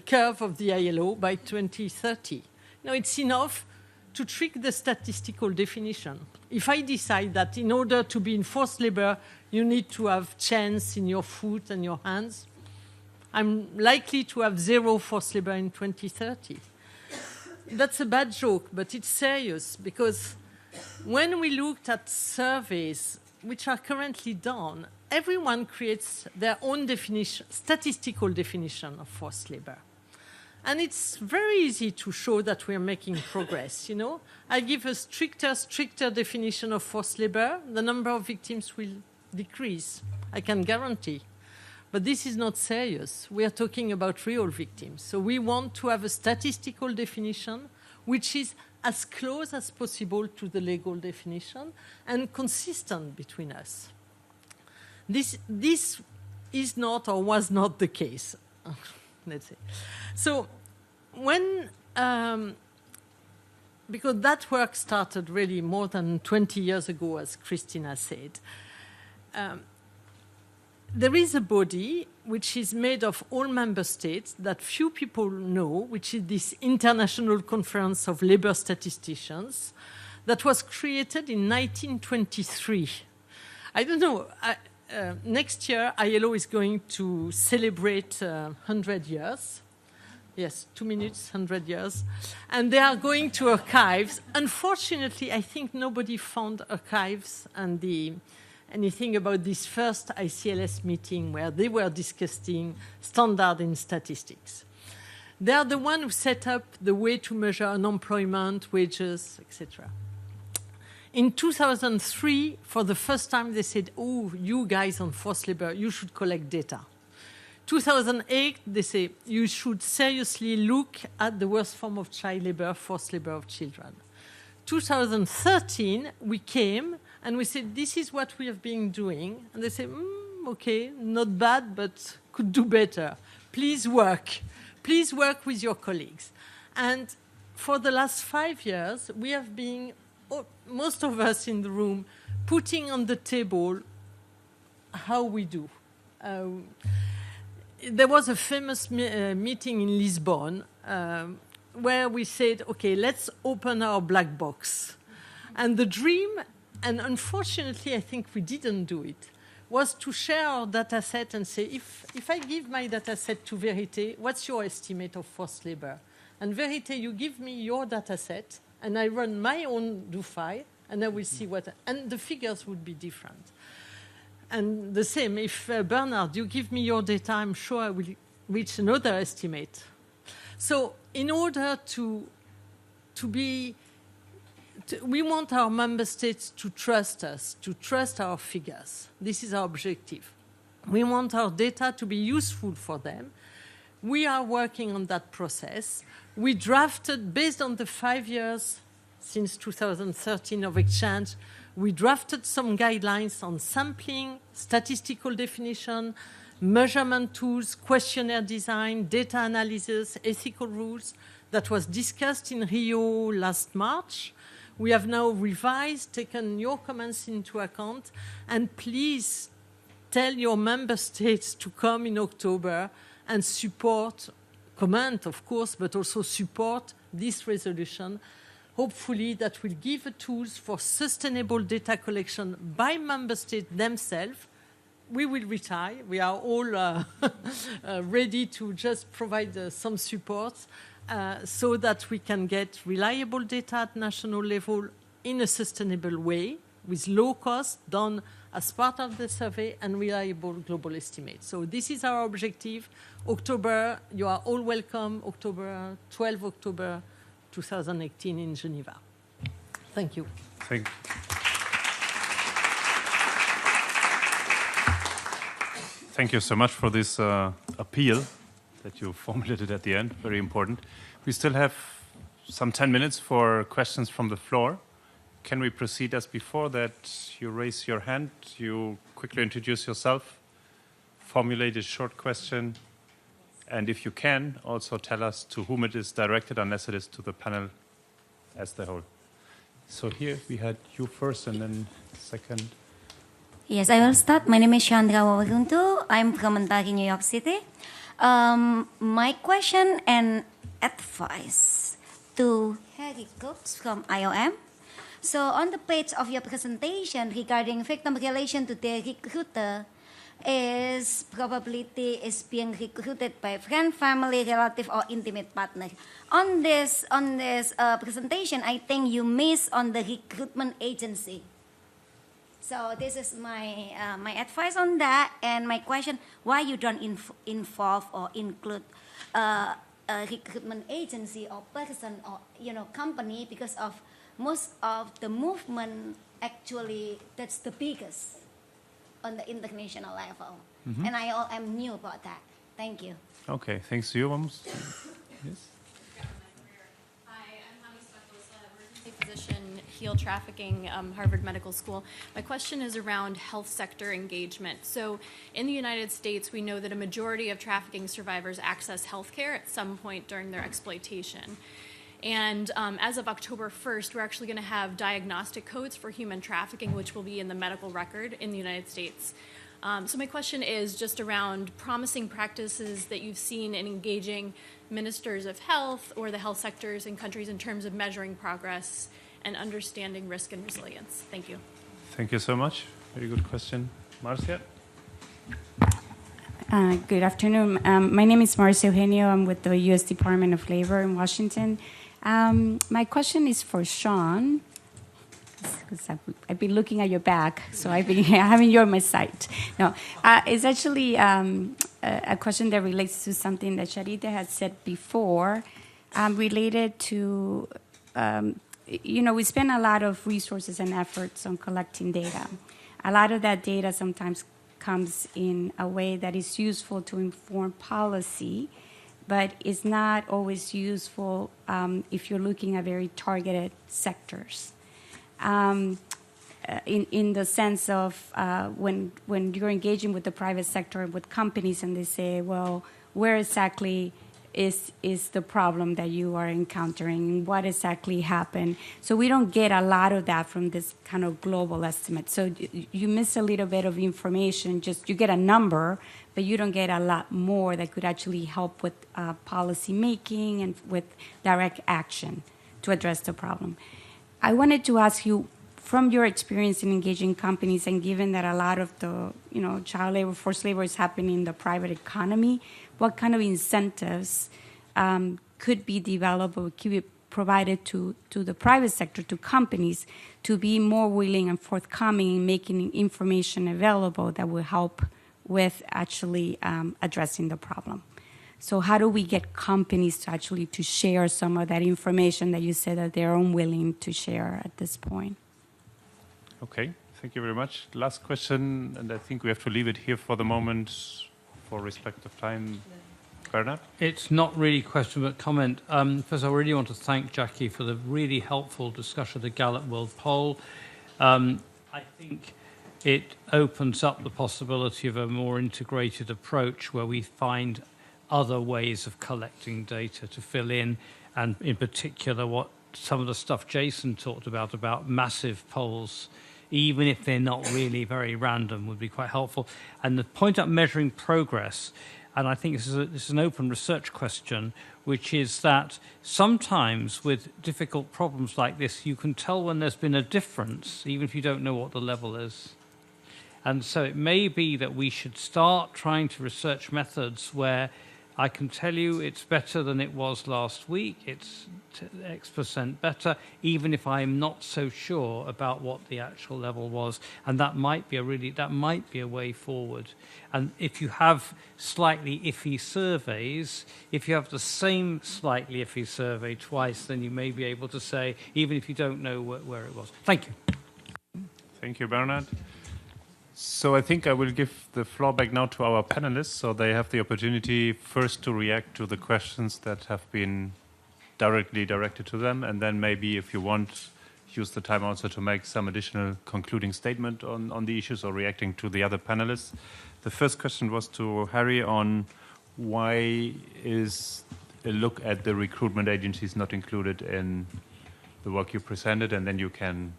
curve of the ILO by 2030. Now, it's enough to trick the statistical definition. If I decide that in order to be in forced labor, you need to have chains in your foot and your hands, I'm likely to have 0 forced labor in 2030. That's a bad joke, but it's serious, because when we looked at surveys which are currently done, everyone creates their own definition, statistical definition of forced labor. And it's very easy to show that we're making progress, you know. I give a stricter definition of forced labor, the number of victims will decrease, I can guarantee. But this is not serious. We are talking about real victims. So we want to have a statistical definition which is as close as possible to the legal definition and consistent between us. This is not or was not the case. Let's say. So when, because that work started really more than 20 years ago, as Christina said, there is a body which is made of all member states that few people know, which is this International Conference of Labor Statisticians that was created in 1923. I don't know. Next year, ILO is going to celebrate 100 years. Yes, 2 minutes, 100 years. And they are going to archives. Unfortunately, I think nobody found archives and anything about this first ICLS meeting where they were discussing standard in statistics. They are the one who set up the way to measure unemployment, wages, etc. In 2003, for the first time, they said, oh, you guys on forced labor, you should collect data. 2008, they say, you should seriously look at the worst form of child labor, forced labor of children. 2013, we came and we said, this is what we have been doing. And they said, okay, not bad, but could do better. Please work. Please work with your colleagues. And for the last 5 years, we have been, most of us in the room, putting on the table how we do. There was a famous meeting in Lisbon where we said, okay, let's open our black box. And the dream, and unfortunately I think we didn't do it, was to share our data set and say, if I give my data set to Verité, what's your estimate of forced labor? And Verité, you give me your data set, and I run my own do file, and I will see what, and the figures would be different. And the same, if Bernard, you give me your data, I'm sure I will reach another estimate. So in order we want our member states to trust us, to trust our figures. This is our objective. We want our data to be useful for them. We are working on that process. We drafted, based on the 5 years since 2013 of exchange, we drafted some guidelines on sampling, statistical definition, measurement tools, questionnaire design, data analysis, ethical rules that was discussed in Rio last March. We have now revised, taken your comments into account, and please tell your member states to come in October and support, comment of course, but also support this resolution. Hopefully that will give tools for sustainable data collection by member states themselves. We will retire. We are all ready to just provide some support so that we can get reliable data at national level in a sustainable way with low cost done as part of the survey and reliable global estimates. So this is our objective. October, you are all welcome, 12 October 2018 in Geneva. Thank you. Thank you so much for this appeal that you formulated at the end. Very important. We still have some 10 minutes for questions from the floor. Can we proceed as before, that you raise your hand, you quickly introduce yourself, formulate a short question, and if you can, also tell us to whom it is directed, unless it is to the panel as the whole. So here we had you first and then second. Yes, I will start. My name is Chandra Wawaguntu. I'm from Ontario, New York City. My question and advice to Harry Cooks from IOM. So on the page of your presentation regarding victim relation to the recruiter, is probability is being recruited by friend, family, relative, or intimate partner. On this presentation, I think you miss on the recruitment agency. So this is my advice on that, and my question: why you don't involve or include a recruitment agency or person or company? Because of most of the movement, actually, that's the biggest on the international level. Mm-hmm. And I am new about that. Thank you. Okay, thanks to you. Yes. Physician, Heal Trafficking, Harvard Medical School. My question is around health sector engagement. So in the United States, we know that a majority of trafficking survivors access health care at some point during their exploitation. And as of October 1st, we're actually going to have diagnostic codes for human trafficking, which will be in the medical record in the United States. So my question is just around promising practices that you've seen in engaging ministers of health or the health sectors in countries in terms of measuring progress and understanding risk and resilience. Thank you. Thank you so much. Very good question. Marcia? Good afternoon. My name is Marcia Eugenio. I'm with the U.S. Department of Labor in Washington. My question is for Sean, because I've been looking at your back, so I've been having you on my side. No, it's actually a question that relates to something that Sharita had said before, related to, we spend a lot of resources and efforts on collecting data. A lot of that data sometimes comes in a way that is useful to inform policy, but it's not always useful if you're looking at very targeted sectors. In the sense of when you're engaging with the private sector, with companies, and they say, well, where exactly is the problem that you are encountering? What exactly happened? So we don't get a lot of that from this kind of global estimate. So you miss a little bit of information. Just you get a number, but you don't get a lot more that could actually help with policy making and with direct action to address the problem. I wanted to ask you, from your experience in engaging companies, and given that a lot of the child labor, forced labor is happening in the private economy, what kind of incentives could be developed or could be provided to the private sector, to companies, to be more willing and forthcoming in making information available that will help with actually addressing the problem? So how do we get companies to share some of that information that you said that they're unwilling to share at this point? Okay, thank you very much. Last question, and I think we have to leave it here for the moment for respect of time. Bernard? It's not really a question but comment. First, I really want to thank Jackie for the really helpful discussion of the Gallup World Poll. I think it opens up the possibility of a more integrated approach where we find other ways of collecting data to fill in, and in particular what some of the stuff Jason talked about massive polls, even if they're not really very random, would be quite helpful. And the point about measuring progress, and I think this is an open research question, which is that sometimes with difficult problems like this, you can tell when there's been a difference, even if you don't know what the level is. And so it may be that we should start trying to research methods where I can tell you it's better than it was last week, it's X% better, even if I'm not so sure about what the actual level was. And that might be a way forward. And if you have slightly iffy surveys, if you have the same slightly iffy survey twice, then you may be able to say, even if you don't know where it was. Thank you. Thank you, Bernard. So I think I will give the floor back now to our panelists, so they have the opportunity first to react to the questions that have been directly directed to them, and then maybe, if you want, use the time also to make some additional concluding statement on the issues or reacting to the other panelists. The first question was to Harry on why is a look at the recruitment agencies not included in the work you presented, and then you can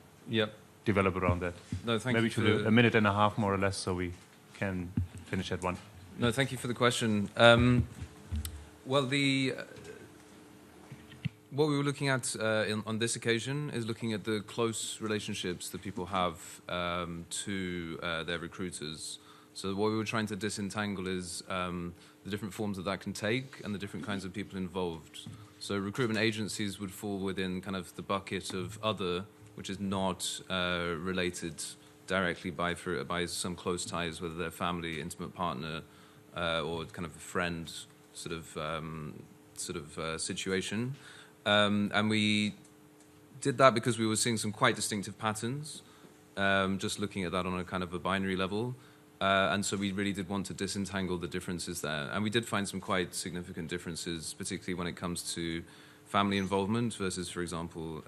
develop around that. No, thank maybe you. Maybe to a minute and a half, more or less, so we can finish at one. No, thank you for the question. Well, what we were looking at on this occasion is looking at the close relationships that people have to their recruiters. So what we were trying to disentangle is the different forms that can take and the different kinds of people involved. So recruitment agencies would fall within kind of the bucket of other, which is not related directly by some close ties, whether they're family, intimate partner, or kind of a friend sort of situation. And we did that because we were seeing some quite distinctive patterns, just looking at that on a kind of a binary level. And so we really did want to disentangle the differences there. And we did find some quite significant differences, particularly when it comes to family involvement versus, for example,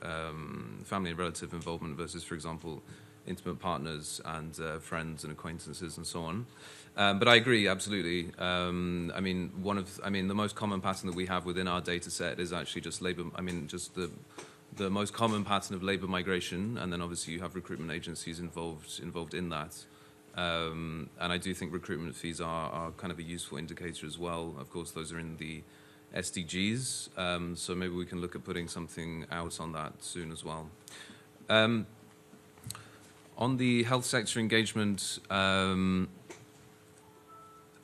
family and relative involvement versus, for example, intimate partners and friends and acquaintances and so on. But I agree, absolutely. The most common pattern that we have within our data set is actually just the most common pattern of labor migration, and then obviously you have recruitment agencies involved in that. And I do think recruitment fees are kind of a useful indicator as well. Of course, those are in the SDGs, so maybe we can look at putting something out on that soon as well. On the health sector engagement,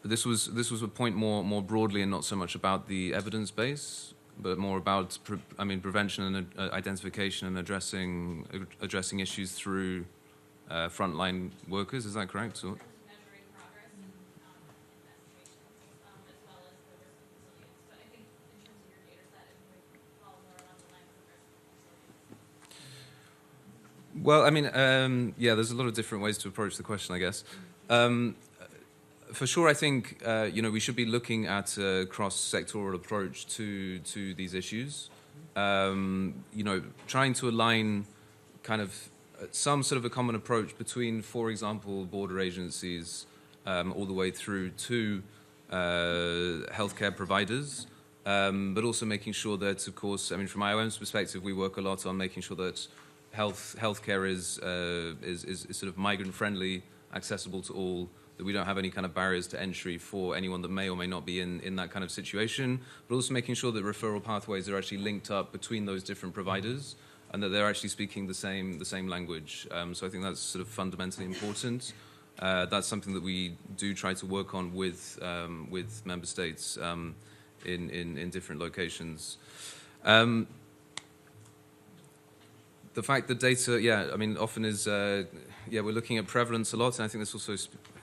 this was a point more broadly and not so much about the evidence base, but more about prevention and identification and addressing issues through frontline workers. Is that correct? Or? Well, there's a lot of different ways to approach the question, I guess. For sure, I think we should be looking at a cross-sectoral approach to these issues. Trying to align kind of some sort of a common approach between, for example, border agencies all the way through to healthcare providers, but also making sure that, of course, from IOM's perspective, we work a lot on making sure that healthcare is sort of migrant-friendly, accessible to all, that we don't have any kind of barriers to entry for anyone that may or may not be in that kind of situation, but also making sure that referral pathways are actually linked up between those different providers and that they're actually speaking the same language. So I think that's sort of fundamentally important. That's something that we do try to work on with member states in different locations. The fact that data, often is, we're looking at prevalence a lot, and I think this also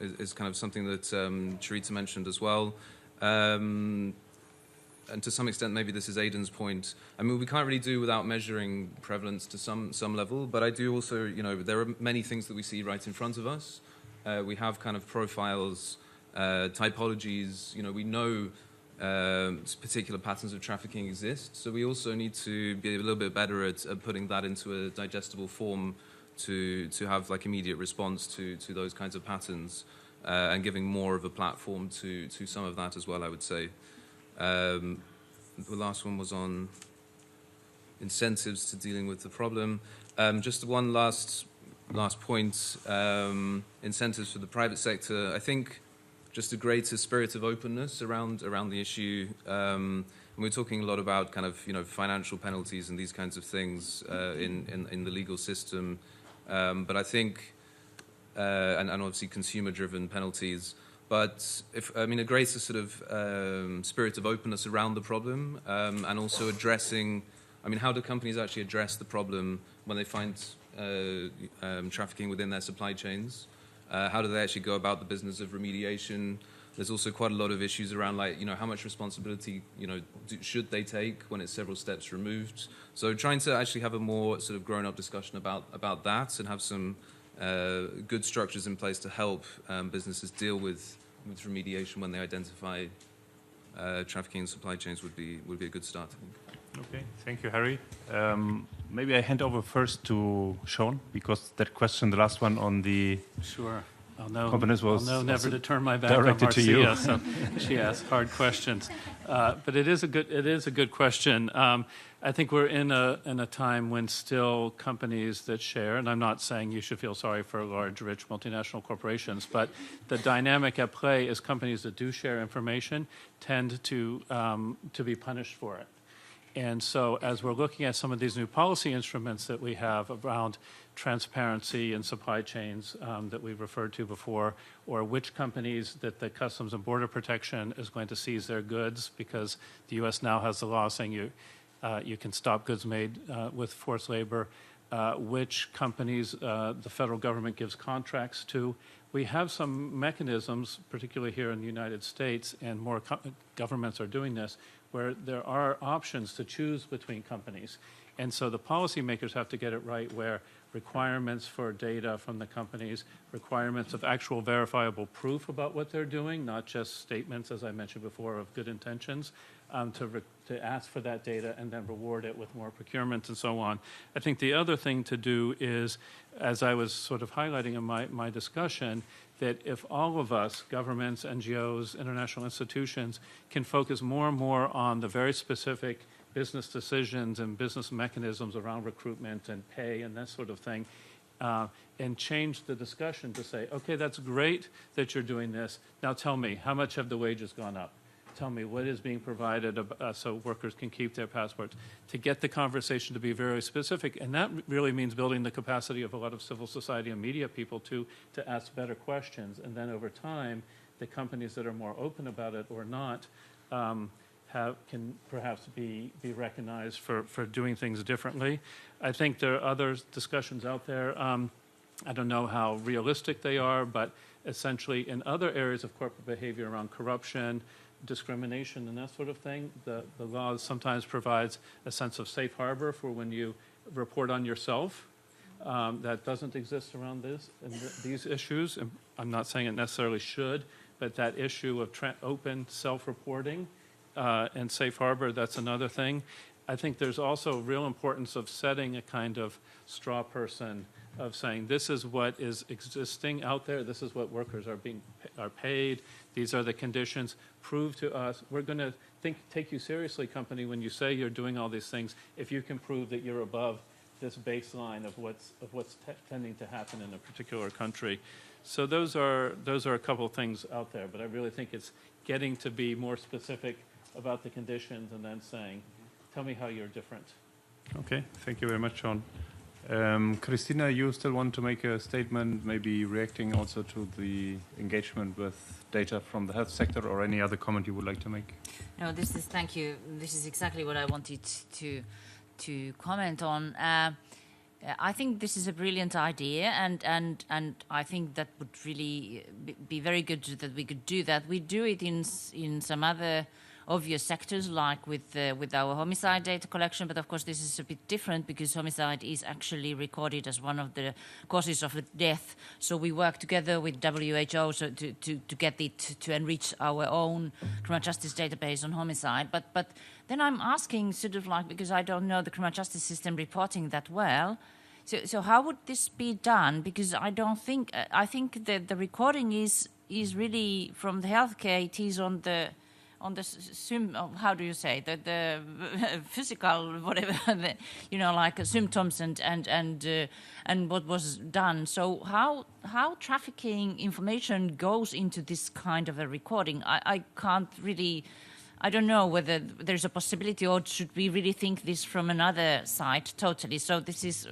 is kind of something that Charita mentioned as well. And to some extent, maybe this is Aidan's point. We can't really do without measuring prevalence to some level, but I do also, there are many things that we see right in front of us. We have kind of profiles, typologies, we know particular patterns of trafficking exist, so we also need to be a little bit better at putting that into a digestible form to have like immediate response to those kinds of patterns, and giving more of a platform to some of that as well, I would say. The last one was on incentives to dealing with the problem. Just one last point, incentives for the private sector. I think just a greater spirit of openness around the issue. And we're talking a lot about kind of financial penalties and these kinds of things in the legal system. But I think, and obviously consumer-driven penalties. But a greater sort of spirit of openness around the problem, and also addressing. How do companies actually address the problem when they find trafficking within their supply chains? How do they actually go about the business of remediation? There's also quite a lot of issues around, how much responsibility, should they take when it's several steps removed? So trying to actually have a more sort of grown-up discussion about that and have some good structures in place to help businesses deal with remediation when they identify trafficking in supply chains would be a good start, I think. Okay, thank you, Harry. Maybe I hand over first to Sean, because that question, the last one on the companies, was I'll know never to turn my back on directed to you. Marcia, so she asks hard questions. But it is a good question. I think we're in a time when still companies that share, and I'm not saying you should feel sorry for large, rich multinational corporations, but the dynamic at play is companies that do share information tend to be punished for it. And so as we're looking at some of these new policy instruments that we have around transparency in supply chains that we referred to before, or which companies that the Customs and Border Protection is going to seize their goods, because the U.S. now has the law saying you can stop goods made with forced labor, which companies the federal government gives contracts to. We have some mechanisms, particularly here in the United States, and more governments are doing this, where there are options to choose between companies. And so the policymakers have to get it right, where requirements for data from the companies, requirements of actual verifiable proof about what they're doing, not just statements, as I mentioned before, of good intentions, to ask for that data and then reward it with more procurement and so on. I think the other thing to do is, as I was sort of highlighting in my discussion, that if all of us, governments, NGOs, international institutions, can focus more and more on the very specific business decisions and business mechanisms around recruitment and pay and that sort of thing, and change the discussion to say, okay, that's great that you're doing this. Now tell me, how much have the wages gone up? Tell me what is being provided so workers can keep their passports, to get the conversation to be very specific. And that really means building the capacity of a lot of civil society and media people to ask better questions. And then over time, the companies that are more open about it or not can perhaps be recognized for doing things differently. I think there are other discussions out there. I don't know how realistic they are, but essentially in other areas of corporate behavior around corruption, discrimination, and that sort of thing, the law sometimes provides a sense of safe harbor for when you report on yourself. That doesn't exist around these issues. And I'm not saying it necessarily should, but that issue of open self-reporting and safe harbor, that's another thing. I think there's also real importance of setting a kind of straw person of saying this is what is existing out there, this is what workers are paid, these are the conditions, prove to us, we're going to take you seriously, company, when you say you're doing all these things, if you can prove that you're above this baseline of what's tending to happen in a particular country. So those are a couple of things out there, but I really think it's getting to be more specific about the conditions and then saying, tell me how you're different. Okay, thank you very much, Sean. Christina, you still want to make a statement, maybe reacting also to the engagement with data from the health sector, or any other comment you would like to make? No, thank you. This is exactly what I wanted to comment on. I think this is a brilliant idea, and I think that would really be very good that we could do that. We do it in some other obvious sectors, like with our homicide data collection, but of course this is a bit different because homicide is actually recorded as one of the causes of death. So we work together with WHO to get it to enrich our own criminal justice database on homicide. But then I'm asking sort of like, because I don't know the criminal justice system reporting that well, so how would this be done? Because I think that the recording is really from the healthcare, it is on the how do you say the physical whatever like symptoms and what was done. So how trafficking information goes into this kind of a recording? I can't really. I don't know whether there's a possibility, or should we really think this from another side totally. So this is,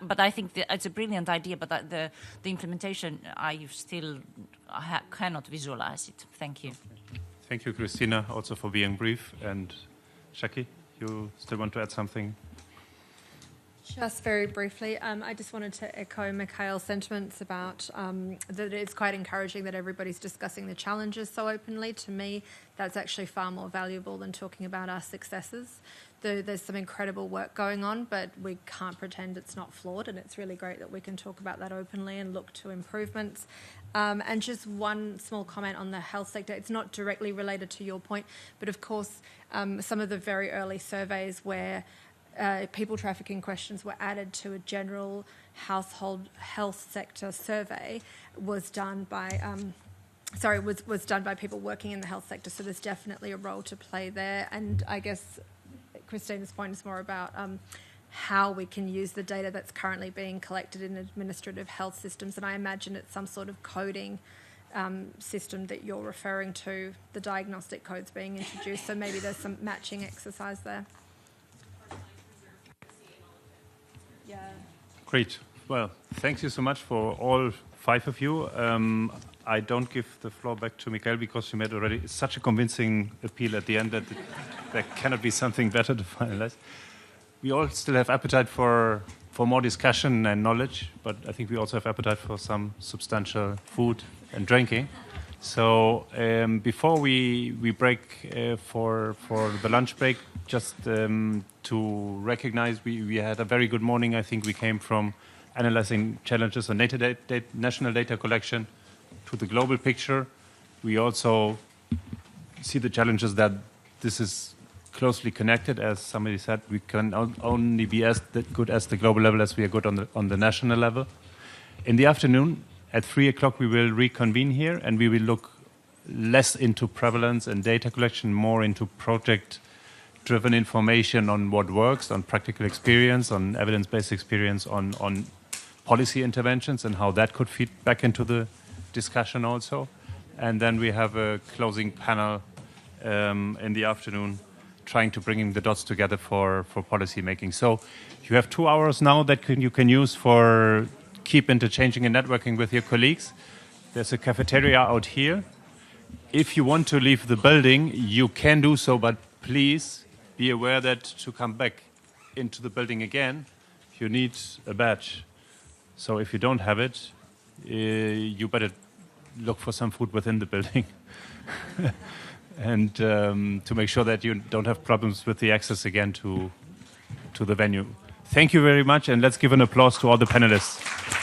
but I think it's a brilliant idea, but the implementation I cannot visualize it. Thank you. Thank you, Christina, also for being brief. And Shaki, you still want to add something? Just very briefly, I just wanted to echo Mikhail's sentiments about that it's quite encouraging that everybody's discussing the challenges so openly. To me, that's actually far more valuable than talking about our successes. There's some incredible work going on, but we can't pretend it's not flawed, and it's really great that we can talk about that openly and look to improvements. And just one small comment on the health sector. It's not directly related to your point, but of course, some of the very early surveys where people trafficking questions were added to a general household health sector survey was done by was done by people working in the health sector. So there's definitely a role to play there. And I guess Christina's point is more about how we can use the data that's currently being collected in administrative health systems. And I imagine it's some sort of coding system that you're referring to, the diagnostic codes being introduced. So maybe there's some matching exercise there. Yeah. Great. Well, thank you so much for all 5 of you. I don't give the floor back to Mikhail because you made already such a convincing appeal at the end that there cannot be something better to finalize. We all still have appetite for more discussion and knowledge, but I think we also have appetite for some substantial food and drinking. So before we break for the lunch break, just to recognize we had a very good morning. I think we came from analyzing challenges on national data collection to the global picture. We also see the challenges that this is closely connected. As somebody said, we can only be as good as the global level as we are good on the national level. In the afternoon, at 3 o'clock, we will reconvene here, and we will look less into prevalence and data collection, more into project-driven information on what works, on practical experience, on evidence-based experience, on policy interventions, and how that could feed back into the discussion also. And then we have a closing panel in the afternoon, trying to bring the dots together for policy making. So you have 2 hours now that you can use for keep interchanging and networking with your colleagues. There's a cafeteria out here. if you want to leave the building, you can do so, but please be aware that to come back into the building again, you need a badge. So if you don't have it, you better look for some food within the building. And to make sure that you don't have problems with the access again to the venue. Thank you very much, and let's give an applause to all the panelists.